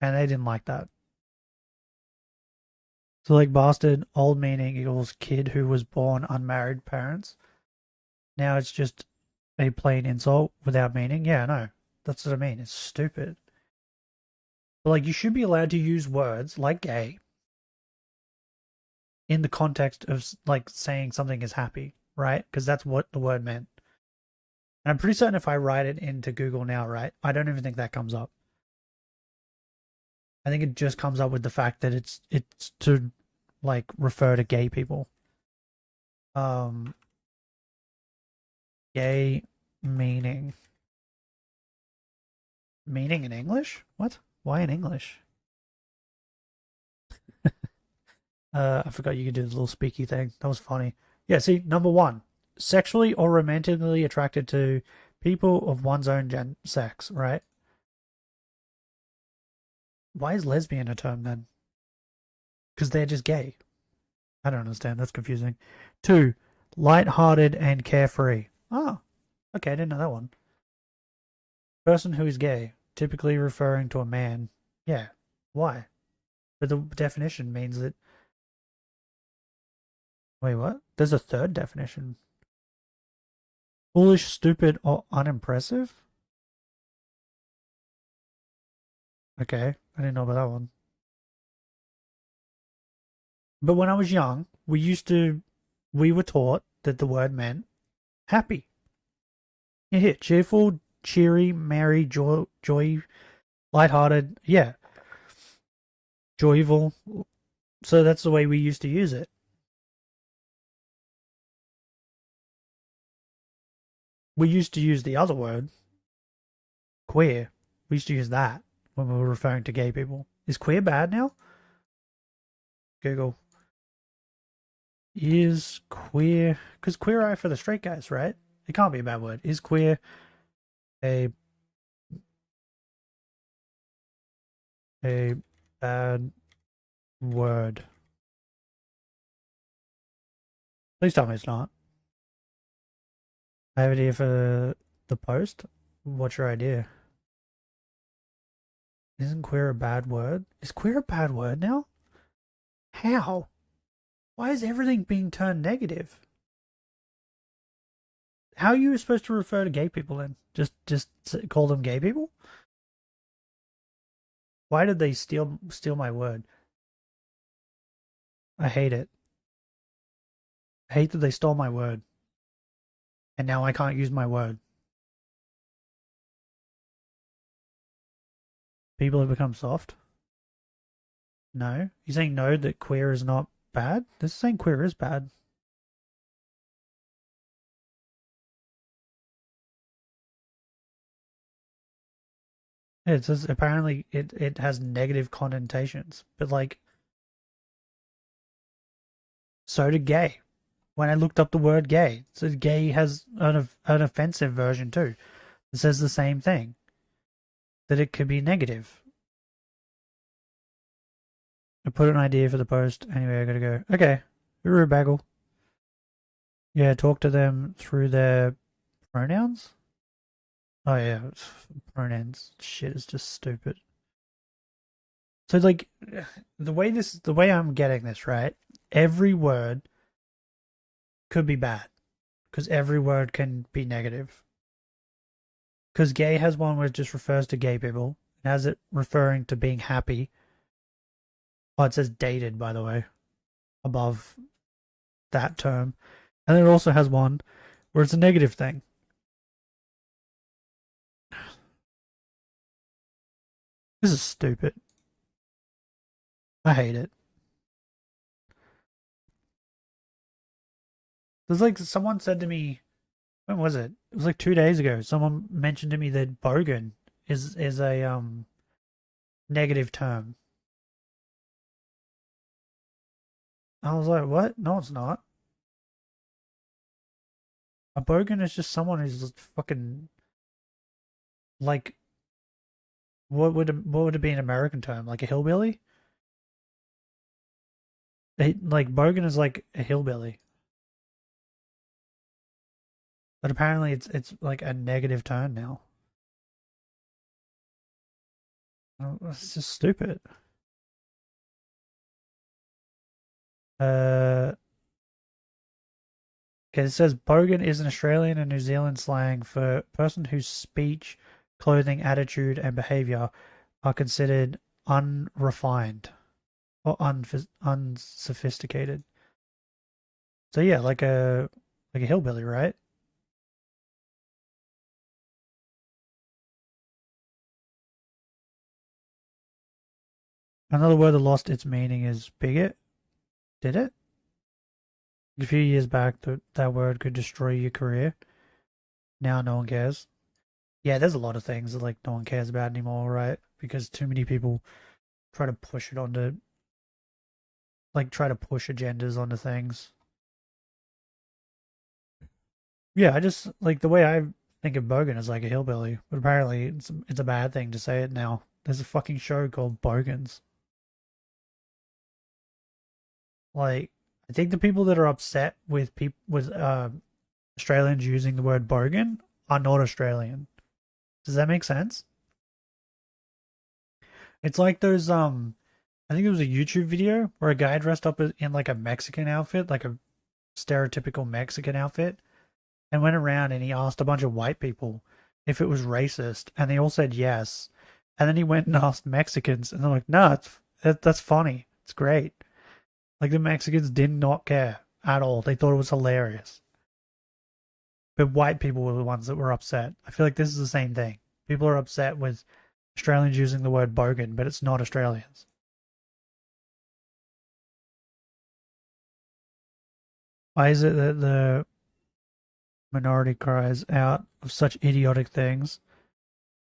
[SPEAKER 1] And they didn't like that. So like bastard, old meaning equals kid who was born unmarried parents. Now it's just a plain insult without meaning. Yeah, no, that's what I mean. It's stupid. But like you should be allowed to use words like gay in the context of like saying something is happy, right? Because that's what the word meant. And I'm pretty certain if I write it into Google now, right, I don't even think that comes up. I think it just comes up with the fact that it's to like refer to gay people. Gay meaning. Meaning in English? What? Why in English? I forgot you could do the little speaky thing. That was funny. Yeah, see, number one, sexually or romantically attracted to people of one's own sex, right? Why is lesbian a term then? Because they're just gay. I don't understand. That's confusing. 2, light-hearted and carefree. Oh, okay. I didn't know that one. Person who is gay, typically referring to a man. Yeah. Why? But the definition means that. Wait, what? There's a third definition. Foolish, stupid, or unimpressive? Okay, I didn't know about that one. But when I was young, we were taught that the word meant happy. Yeah, cheerful, cheery, merry, joy, lighthearted. Yeah, joyful. So that's the way we used to use it. We used to use the other word, queer. We used to use that when we were referring to gay people. Is queer bad now? Google. Is queer, because queer eye for the straight guys, right? It can't be a bad word. Is queer a bad word? Please tell me it's not. I have an idea for the post. What's your idea? Isn't queer a bad word? Is queer a bad word now? How? Why is everything being turned negative? How are you supposed to refer to gay people then? Just call them gay people? Why did they steal my word? I hate it. I hate that they stole my word. And now I can't use my word. People have become soft? No? You're saying no, that queer is not bad? This is saying queer is bad. It says apparently it has negative connotations. But like, so did gay. When I looked up the word gay, so gay has an offensive version too. It says the same thing. That it could be negative. I put an idea for the post. Anyway, I gotta go. Okay. Uru Bagel. Yeah, talk to them through their pronouns? Oh yeah, pronouns. Shit is just stupid. So like the way I'm getting this, right? Every word could be bad. Because every word can be negative. Because gay has one where it just refers to gay people. It has it referring to being happy. Oh, it says dated, by the way, above that term. And then it also has one where it's a negative thing. This is stupid. I hate it. There's like someone said to me, when was it? It was like 2 days ago. Someone mentioned to me that bogan is a negative term. I was like, what? No, it's not. A bogan is just someone who's just fucking like what would it be an American term? Like a hillbilly? Like bogan is like a hillbilly. But apparently it's like a negative term now. Oh, it's just stupid. Uh, okay, it says bogan is an Australian and New Zealand slang for a person whose speech, clothing, attitude, and behavior are considered unrefined or unsophisticated. So yeah, like a hillbilly, right? Another word that lost its meaning is bigot. Did it? A few years back, that word could destroy your career. Now no one cares. Yeah, there's a lot of things that like no one cares about anymore, right? Because too many people try to push it onto try to push agendas onto things. Yeah, I just like the way I think of Bogan as like a hillbilly, but apparently it's a bad thing to say it now. There's a fucking show called Bogans. Like, I think the people that are upset with people with Australians using the word bogan are not Australian. Does that make sense? It's like those I think it was a YouTube video where a guy dressed up in like a Mexican outfit, like a stereotypical Mexican outfit, and went around and he asked a bunch of white people if it was racist, and they all said yes. And then he went and asked Mexicans, and they're like, "No, that's funny. It's great." Like the Mexicans did not care at all. They thought it was hilarious. But white people were the ones that were upset. I feel like this is the same thing. People are upset with Australians using the word bogan, but it's not Australians. Why is it that the minority cries out of such idiotic things?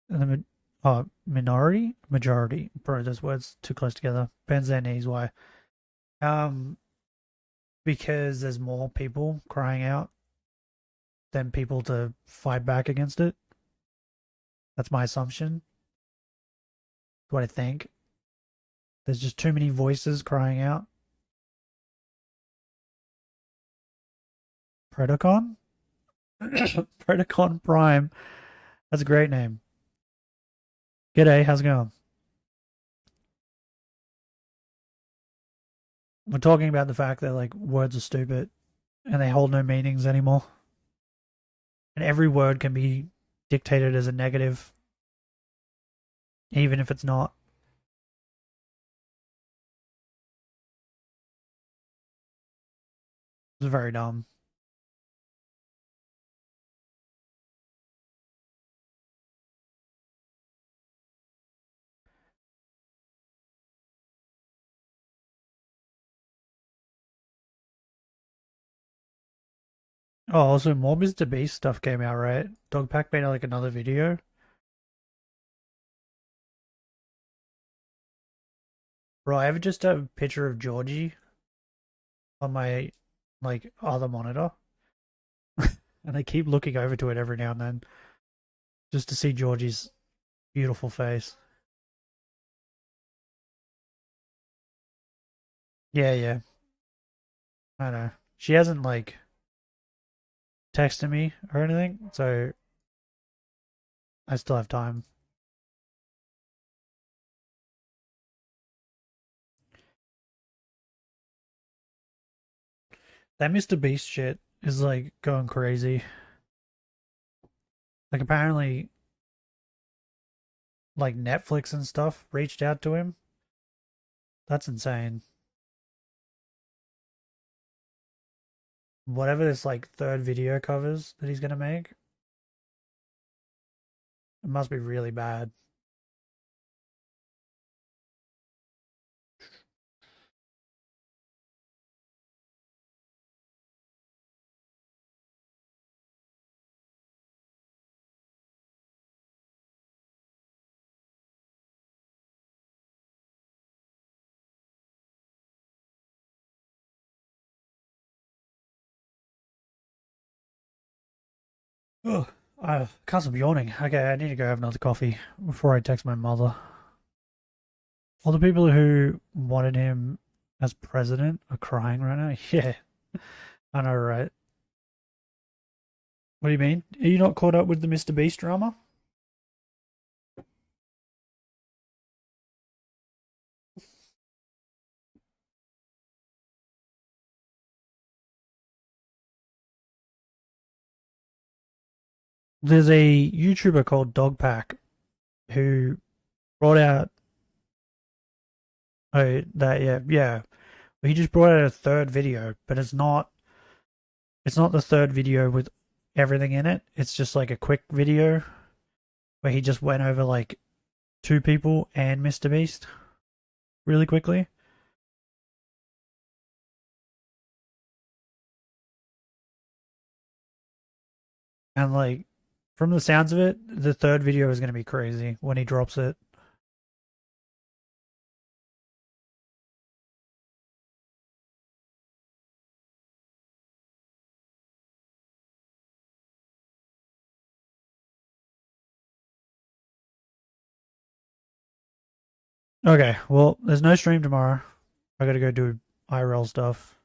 [SPEAKER 1] And the minority, majority. Bro, those words too close together. Bends their knees. Why? Um, because there's more people crying out than people to fight back against it. That's my assumption. That's what I think. There's just too many voices crying out. Predacon? Predacon Prime. That's a great name. G'day, how's it going? We're talking about the fact that like words are stupid and they hold no meanings anymore. And every word can be dictated as a negative, even if it's not. It's very dumb. Oh, also more Mr. Beast stuff came out, right? Dogpack made like another video. Bro, I have just a picture of Georgie on my like other monitor, and I keep looking over to it every now and then just to see Georgie's beautiful face. Yeah, yeah, I know. She hasn't like texted me or anything, so I still have time. That Mr. Beast shit is like going crazy. Like apparently like Netflix and stuff reached out to him. That's insane. Whatever this like third video covers that he's gonna make, it must be really bad. Ugh, I can't stop yawning. Okay, I need to go have another coffee before I text my mother. All the people who wanted him as president are crying right now. Yeah, I know, right? What do you mean? Are you not caught up with the Mr. Beast drama? There's a YouTuber called Dogpack who brought out that yeah. He just brought out a third video, but it's not the third video with everything in it. It's just like a quick video where he just went over like two people and Mr. Beast really quickly. And like from the sounds of it, the third video is going to be crazy when he drops it. Okay, well, there's no stream tomorrow. I gotta go do IRL stuff.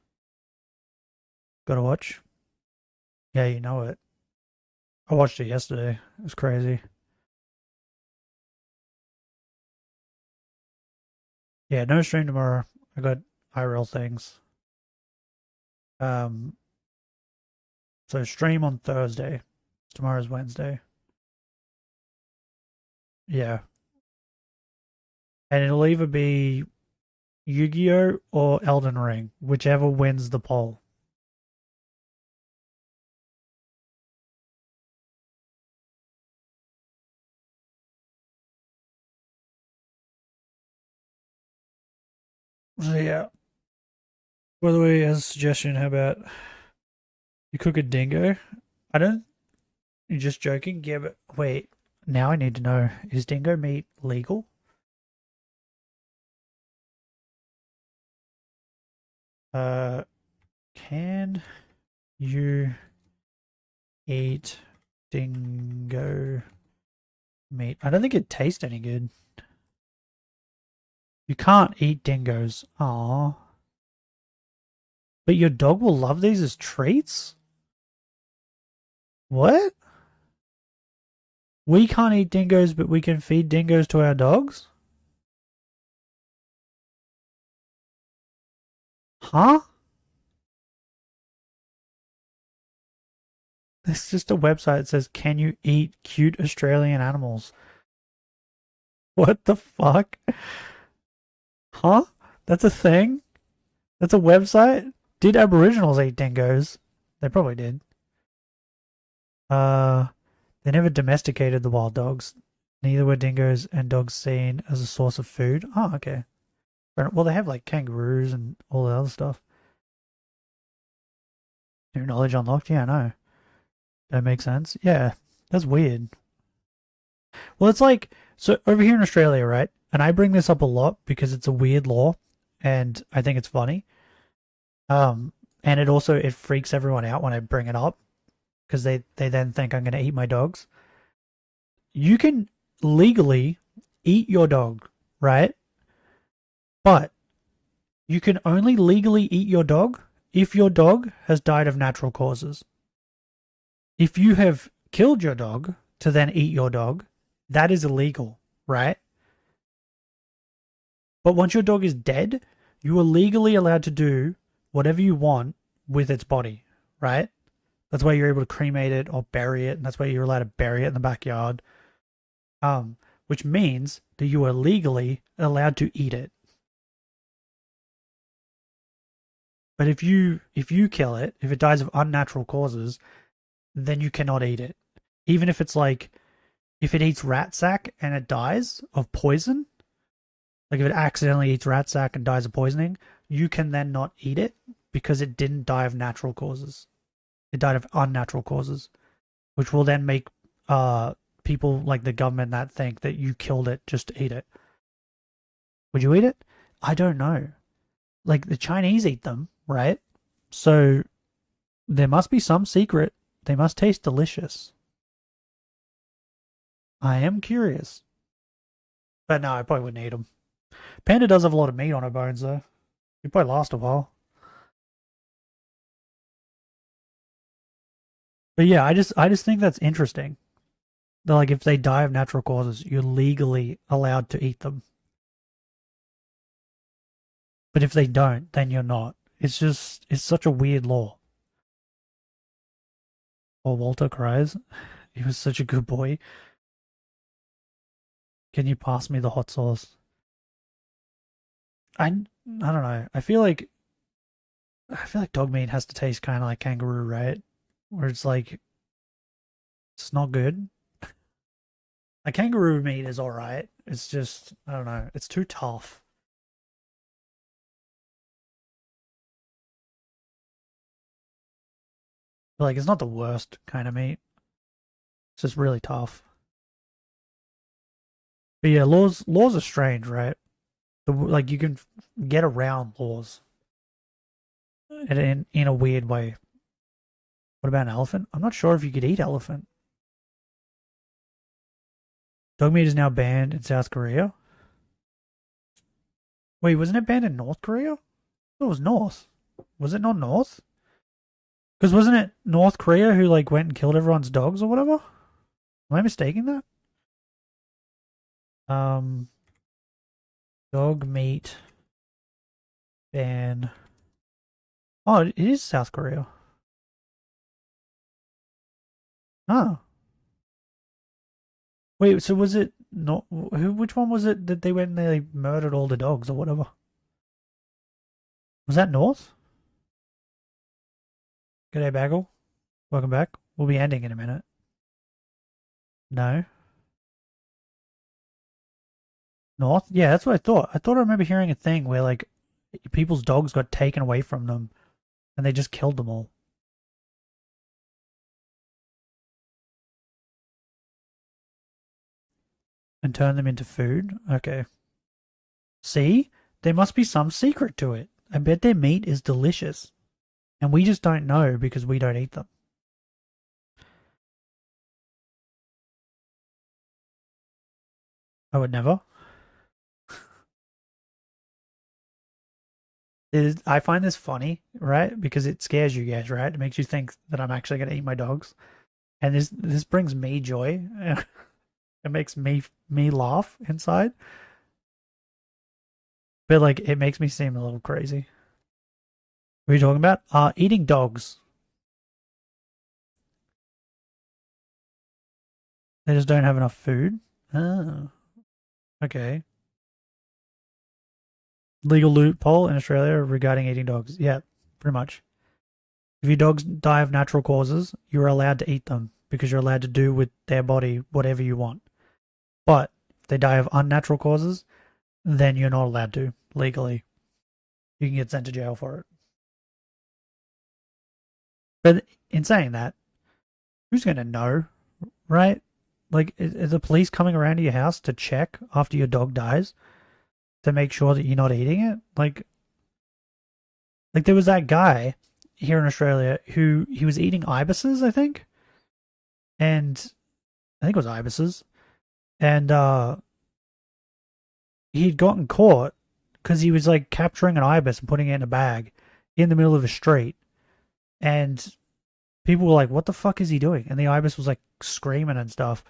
[SPEAKER 1] Gotta watch. Yeah, you know it. I watched it yesterday. It was crazy. Yeah, no stream tomorrow. I got IRL things. Um, so stream on Thursday. Tomorrow's Wednesday. Yeah, and it'll either be Yu-Gi-Oh or Elden Ring, whichever wins the poll. So yeah. By the way, as a suggestion, how about you cook a dingo? I don't. You're just joking? Yeah, but wait. Now I need to know: is dingo meat legal? Uh, can you eat dingo meat? I don't think it tastes any good. You can't eat dingoes. Aww. But your dog will love these as treats? What? We can't eat dingoes, but we can feed dingoes to our dogs? Huh? It's just a website that says, can you eat cute Australian animals? What the fuck? Huh? That's a thing? That's a website? Did Aboriginals eat dingoes? They probably did. Uh, they never domesticated the wild dogs. Neither were dingoes and dogs seen as a source of food. Oh, okay. Well, they have like kangaroos and all the other stuff. New knowledge unlocked? Yeah, I know. That makes sense. Yeah, that's weird. Well, it's like, so over here in Australia, right? And I bring this up a lot because it's a weird law and I think it's funny. Um, and it freaks everyone out when I bring it up because they then think I'm going to eat my dogs. You can legally eat your dog, right? But you can only legally eat your dog if your dog has died of natural causes. If you have killed your dog to then eat your dog, that is illegal, right? But once your dog is dead, you are legally allowed to do whatever you want with its body, right? That's why you're able to cremate it or bury it, and that's why you're allowed to bury it in the backyard. Which means that you are legally allowed to eat it. But if you kill it, if it dies of unnatural causes, then you cannot eat it. Even if it's like if it eats rat sack and it dies of poison, like if it accidentally eats rat sack and dies of poisoning, you can then not eat it because it didn't die of natural causes. It died of unnatural causes, which will then make people like the government that think that you killed it just to eat it. Would you eat it? I don't know. Like the Chinese eat them, right? So there must be some secret. They must taste delicious. I am curious. But no, I probably wouldn't eat them. Panda does have a lot of meat on her bones, though. It'd probably last a while. But yeah, I just think that's interesting. That like if they die of natural causes, you're legally allowed to eat them. But if they don't, then you're not. It's such a weird law. Or Walter cries. He was such a good boy. Can you pass me the hot sauce? I don't know. I feel like dog meat has to taste kind of like kangaroo, right? Where it's like it's not good. Like kangaroo meat is all right. It's just I don't know. It's too tough. But like it's not the worst kind of meat. It's just really tough. But yeah, laws are strange, right? Like you can get around laws in a weird way. What about an elephant? I'm not sure if you could eat elephant. Dog meat is now banned in South Korea. Wait, wasn't it banned in North Korea? It was North. Was it not North? Because wasn't it North Korea who like went and killed everyone's dogs or whatever? Am I mistaking that? Um, dog meat ban. Oh, it is South Korea. Oh. Wait, so was it not who? Which one was it that they went and they murdered all the dogs or whatever? Was that North? G'day, Bagel. Welcome back. We'll be ending in a minute. No. North? Yeah, that's what I thought. I thought I remember hearing a thing where like people's dogs got taken away from them and they just killed them all. And turned them into food? Okay. See? There must be some secret to it. I bet their meat is delicious. And we just don't know because we don't eat them. I would never. I find this funny, right? Because it scares you guys, right? It makes you think that I'm actually going to eat my dogs. And this brings me joy. It makes me laugh inside. But like it makes me seem a little crazy. What are you talking about? Eating dogs. They just don't have enough food. Oh, okay. Legal loophole in Australia regarding eating dogs. Yeah, pretty much. If your dogs die of natural causes, you're allowed to eat them because you're allowed to do with their body whatever you want. But if they die of unnatural causes, then you're not allowed to legally. You can get sent to jail for it. But in saying that, who's going to know, right? Like, is the police coming around to your house to check after your dog dies to make sure that you're not eating it? Like there was that guy here in Australia who he was eating ibises, I think, and I think it was ibises, and he'd gotten caught because he was like capturing an ibis and putting it in a bag in the middle of a street, and people were like, "What the fuck is he doing?" And the ibis was like screaming and stuff.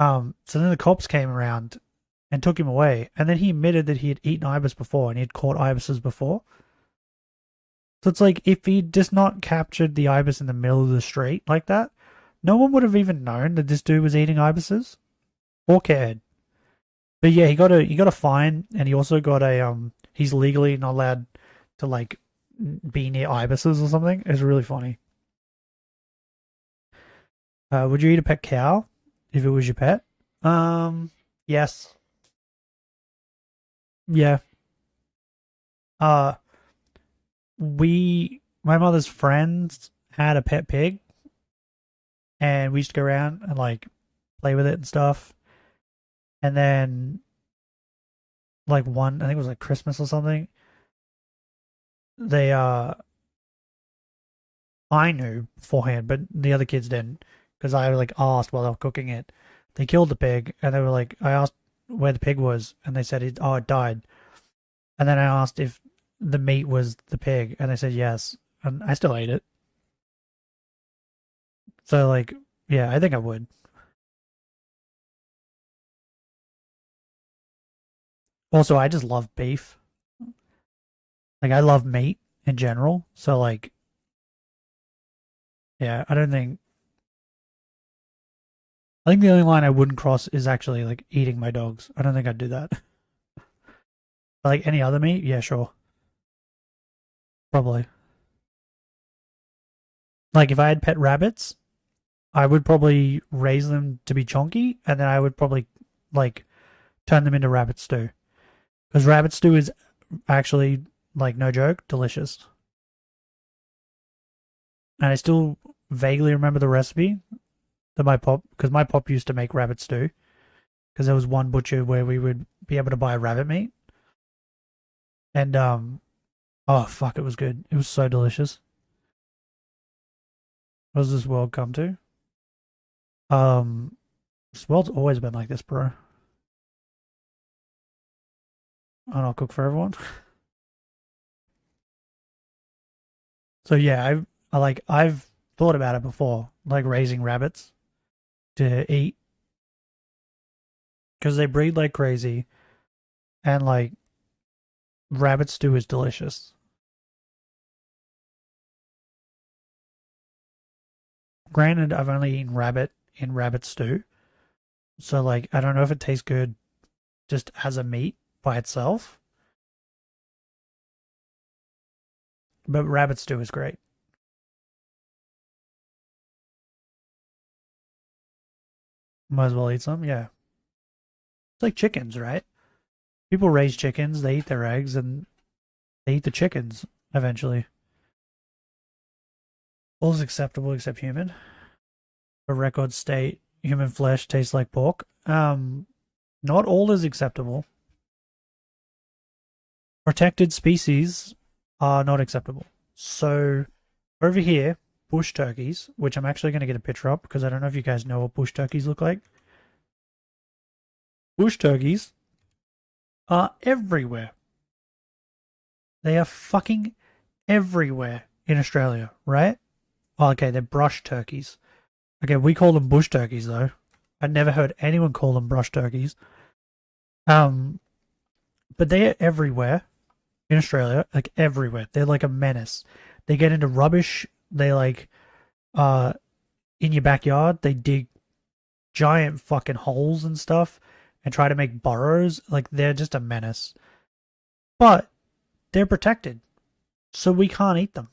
[SPEAKER 1] So then the cops came around and took him away, and then he admitted that he had eaten ibis before and he had caught ibises before. So it's like if he'd just not captured the ibis in the middle of the street like that, no one would have even known that this dude was eating ibises or cared. But yeah, he got a fine, and he also got a he's legally not allowed to like be near ibises or something. It's really funny. Would you eat a pet cow if it was your pet? Yes. Yeah. Uh, my mother's friends had a pet pig, and we used to go around and like play with it and stuff. And then like I think it was like Christmas or something. They I knew beforehand, but the other kids didn't because I like asked while they were cooking it. They killed the pig, and they were like, I asked where the pig was, and they said, it died. And then I asked if the meat was the pig, and they said yes, and I still ate it. So like, yeah, I think I would. Also, I just love beef. Like, I love meat in general. So like, yeah, I don't think. I think the only line I wouldn't cross is actually like eating my dogs. I don't think I'd do that. Like any other meat, yeah, sure, probably. Like if I had pet rabbits, I would probably raise them to be chonky, and then I would probably like turn them into rabbit stew. Because rabbit stew is actually, like, no joke, delicious. And I still vaguely remember the recipe that because my pop used to make rabbit stew. Because there was one butcher where we would be able to buy rabbit meat. And, oh, fuck, it was good. It was so delicious. What does this world come to? This world's always been like this, bro. and I'll cook for everyone. So yeah, I've thought about it before, like raising rabbits to eat because they breed like crazy, and like rabbit stew is delicious. Granted, I've only eaten rabbit in rabbit stew, so like I don't know if it tastes good just as a meat by itself, but rabbit stew is great. Might as well eat some, yeah. It's like chickens, right? People raise chickens, they eat their eggs, and they eat the chickens eventually. All is acceptable except human. For record state, human flesh tastes like pork. Not all is acceptable. Protected species are not acceptable. So over here, bush turkeys, which I'm actually going to get a picture up because I don't know if you guys know what bush turkeys look like. Bush turkeys are everywhere. They are fucking everywhere in Australia, right? Oh, okay, they're brush turkeys. Okay, we call them bush turkeys though. I never heard anyone call them brush turkeys. But they are everywhere in Australia, like everywhere. They're like a menace. They get into rubbish. They like, in your backyard, they dig giant fucking holes and stuff and try to make burrows. Like they're just a menace. But they're protected, so we can't eat them.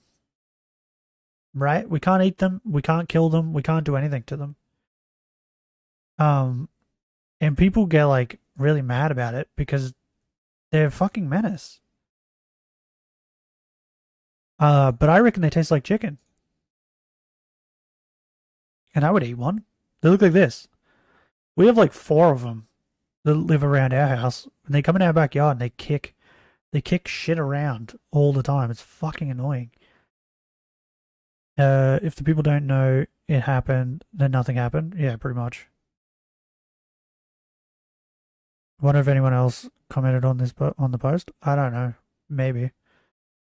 [SPEAKER 1] Right? We can't eat them. We can't kill them. We can't do anything to them. And people get like really mad about it because they're a fucking menace. But I reckon they taste like chicken. And I would eat one. They look like this. We have like 4 of them that live around our house. And they come in our backyard and they kick shit around all the time. It's fucking annoying. If the people don't know it happened, then nothing happened. Yeah, pretty much. I wonder if anyone else commented on this on the post. I don't know. Maybe.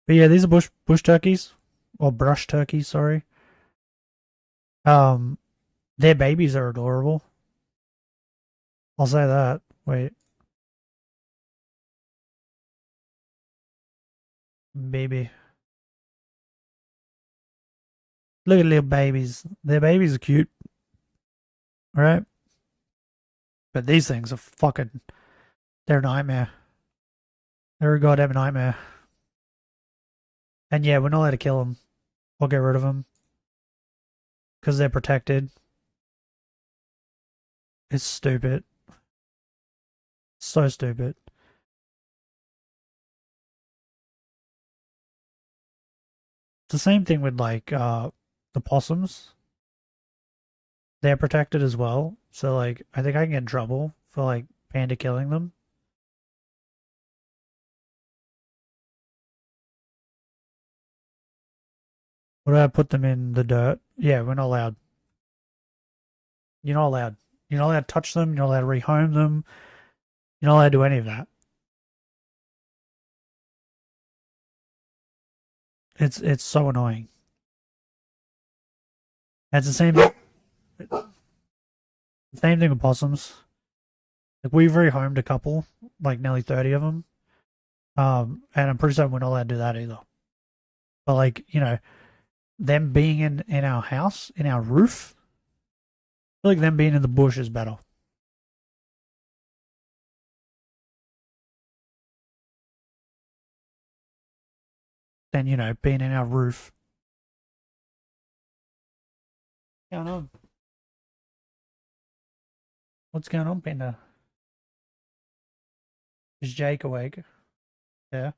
[SPEAKER 1] But yeah, these are bush turkeys. Or brush turkeys, sorry. Their babies are adorable. I'll say that. Wait. Baby. Look at little babies. Their babies are cute. Right? But these things are fucking... They're a nightmare. They're a goddamn nightmare. And yeah, we're not allowed to kill them. Or get rid of them. Because they're protected. It's stupid. So stupid. It's the same thing with like the possums. They're protected as well. So like I think I can get in trouble for like panda killing them. Would I put them in the dirt? Yeah, we're not allowed. You're not allowed. You're not allowed to touch them. You're not allowed to rehome them. You're not allowed to do any of that. It's so annoying. It's the same thing with possums. Like we've rehomed a couple, like nearly 30 of them. And I'm pretty certain we're not allowed to do that either. But like, you know, them being in our house, in our roof, I feel like them being in the bush is better. Than, you know, being in our roof. What's going on? What's going on, Panda? Is Jake awake? Yeah.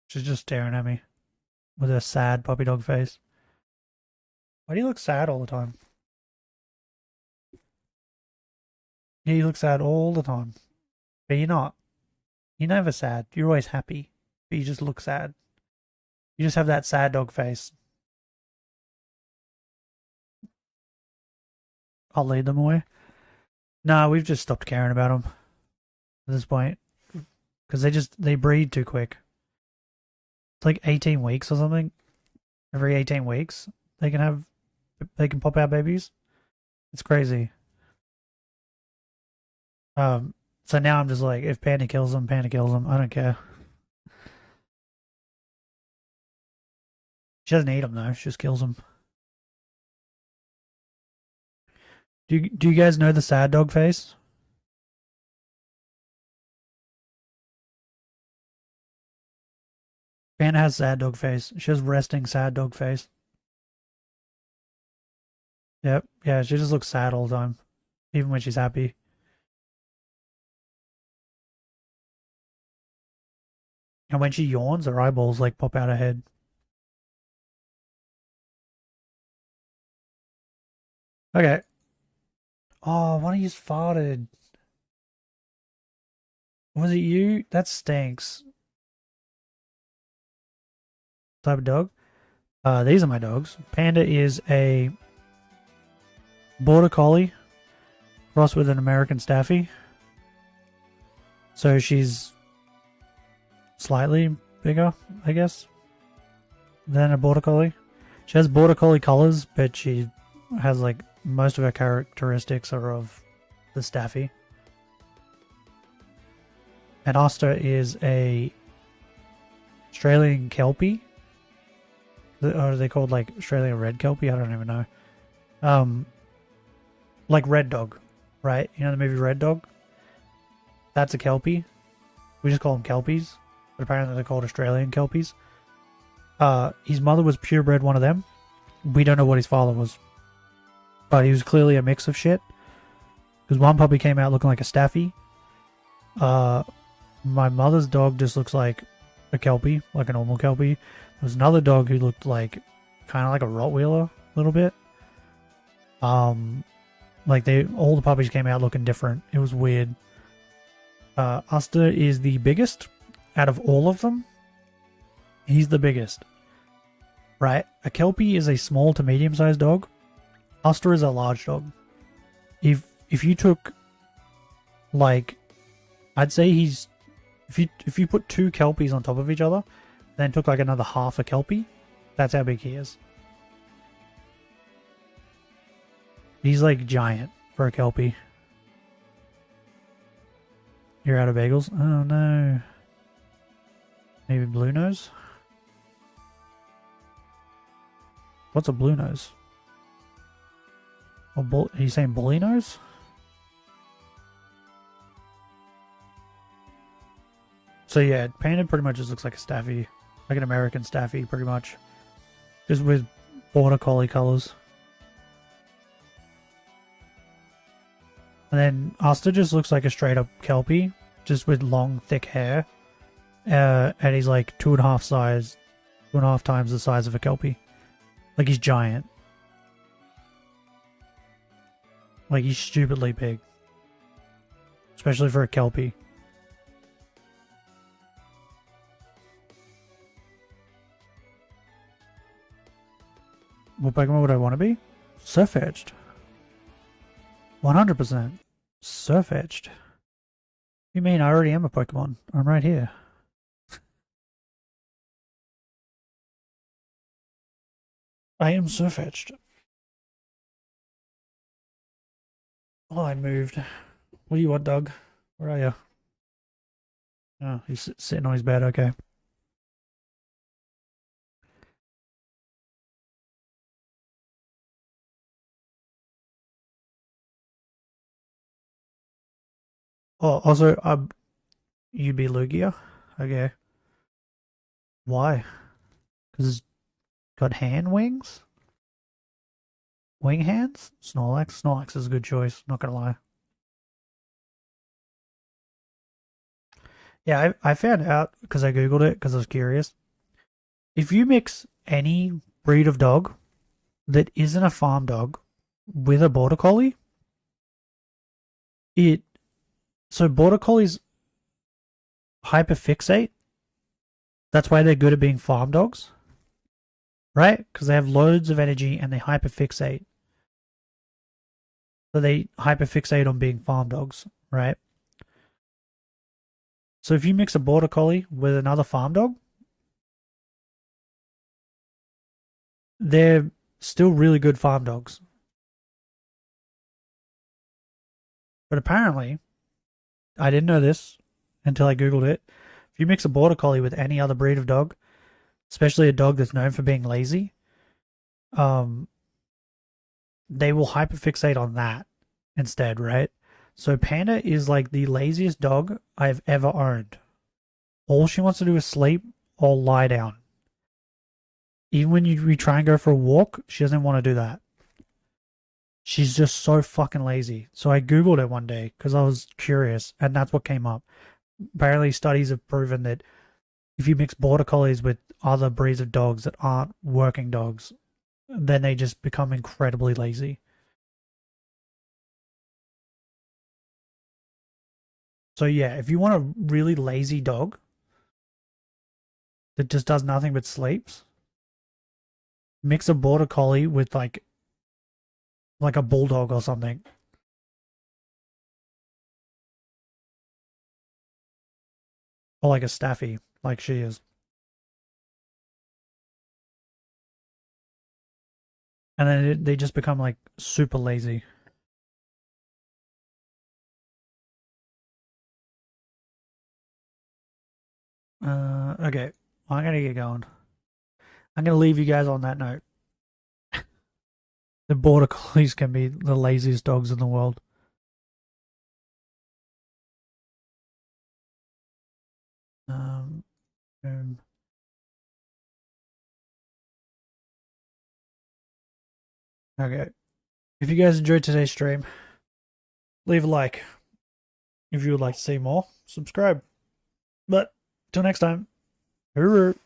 [SPEAKER 1] She's just staring at me with her sad puppy dog face. Why do you look sad all the time? Yeah, you look sad all the time. But you're not. You're never sad. You're always happy. But you just look sad. You just have that sad dog face. I'll lead them away. Nah, we've just stopped caring about them at this point because they breed too quick. It's like 18 weeks or something. Every 18 weeks, they can pop out babies. It's crazy. So now I'm just like, if Panda kills them, Panda kills them. I don't care. She doesn't eat them though. She just kills them. Do you guys know the sad dog face? Panda has sad dog face. She has resting sad dog face. Yep. Yeah, she just looks sad all the time, even when she's happy. And when she yawns, her eyeballs like pop out her head. Okay. Oh, one of you farted. Was it you? That stinks. Type of dog? These are my dogs. Panda is a border collie crossed with an American Staffy. So she's slightly bigger, I guess, than a border collie. She has border collie colors, but she has like most of her characteristics are of the Staffy. And Asta is a Australian Kelpie. Or are they called like Australian Red Kelpie? I don't even know. Like Red Dog, right? You know the movie Red Dog? That's a Kelpie. We just call them Kelpies, but apparently they're called Australian Kelpies. His mother was purebred one of them. We don't know what his father was, but he was clearly a mix of shit. Because one puppy came out looking like a Staffy. My mother's dog just looks like a Kelpie, like a normal Kelpie. There was another dog who looked like kind of like a Rottweiler a little bit. Like all the puppies came out looking different. It was weird. Asta is the biggest out of all of them. He's the biggest. Right? A Kelpie is a small to medium sized dog. Asta is a large dog. If you took like I'd say he's if you put two Kelpies on top of each other, then took like another half a Kelpie, that's how big he is. He's like giant for a Kelpie. You're out of bagels? Oh no. Maybe blue nose? What's a blue nose? Are you saying bully nose? So yeah, Panda pretty much just looks like a Staffy. Like an American Staffy, pretty much. Just with border collie colors. And then Asta just looks like a straight up Kelpie. Just with long, thick hair. And he's like 2.5 times the size of a Kelpie. Like he's giant. Like he's stupidly big. Especially for a Kelpie. What Pokemon would I want to be? Surfetched. 100%. Surfetched. You mean I already am a Pokemon? I'm right here. I am Surfetched. Oh, I moved. What do you want, Doug? Where are you? Oh, he's sitting on his bed. Okay. Oh, also, you'd be Lugia? Okay. Why? Because it's got hand wings? Wing hands? Snorlax? Snorlax is a good choice, not gonna lie. Yeah, I found out because I googled it because I was curious. If you mix any breed of dog that isn't a farm dog with a border collie, so border collies hyperfixate. That's why they're good at being farm dogs, right? Because they have loads of energy and they hyperfixate. So they hyperfixate on being farm dogs, right? So if you mix a border collie with another farm dog, they're still really good farm dogs. But apparently, I didn't know this until I googled it. If you mix a border collie with any other breed of dog, especially a dog that's known for being lazy, they will hyperfixate on that instead, right? So Panda is like the laziest dog I've ever owned. All she wants to do is sleep or lie down. Even when we try and go for a walk, she doesn't want to do that. She's just so fucking lazy. So I googled it one day because I was curious, and that's what came up. Apparently, studies have proven that if you mix border collies with other breeds of dogs that aren't working dogs, then they just become incredibly lazy. So yeah, if you want a really lazy dog that just does nothing but sleeps, mix a border collie with like a bulldog or something. Or like a staffy, like she is. And then they just become like super lazy. Okay. I'm gonna get going. I'm gonna leave you guys on that note. The border collies can be the laziest dogs in the world. Um, um, okay. If you guys enjoyed today's stream, leave a like. If you would like to see more, subscribe. But till next time, hooroo.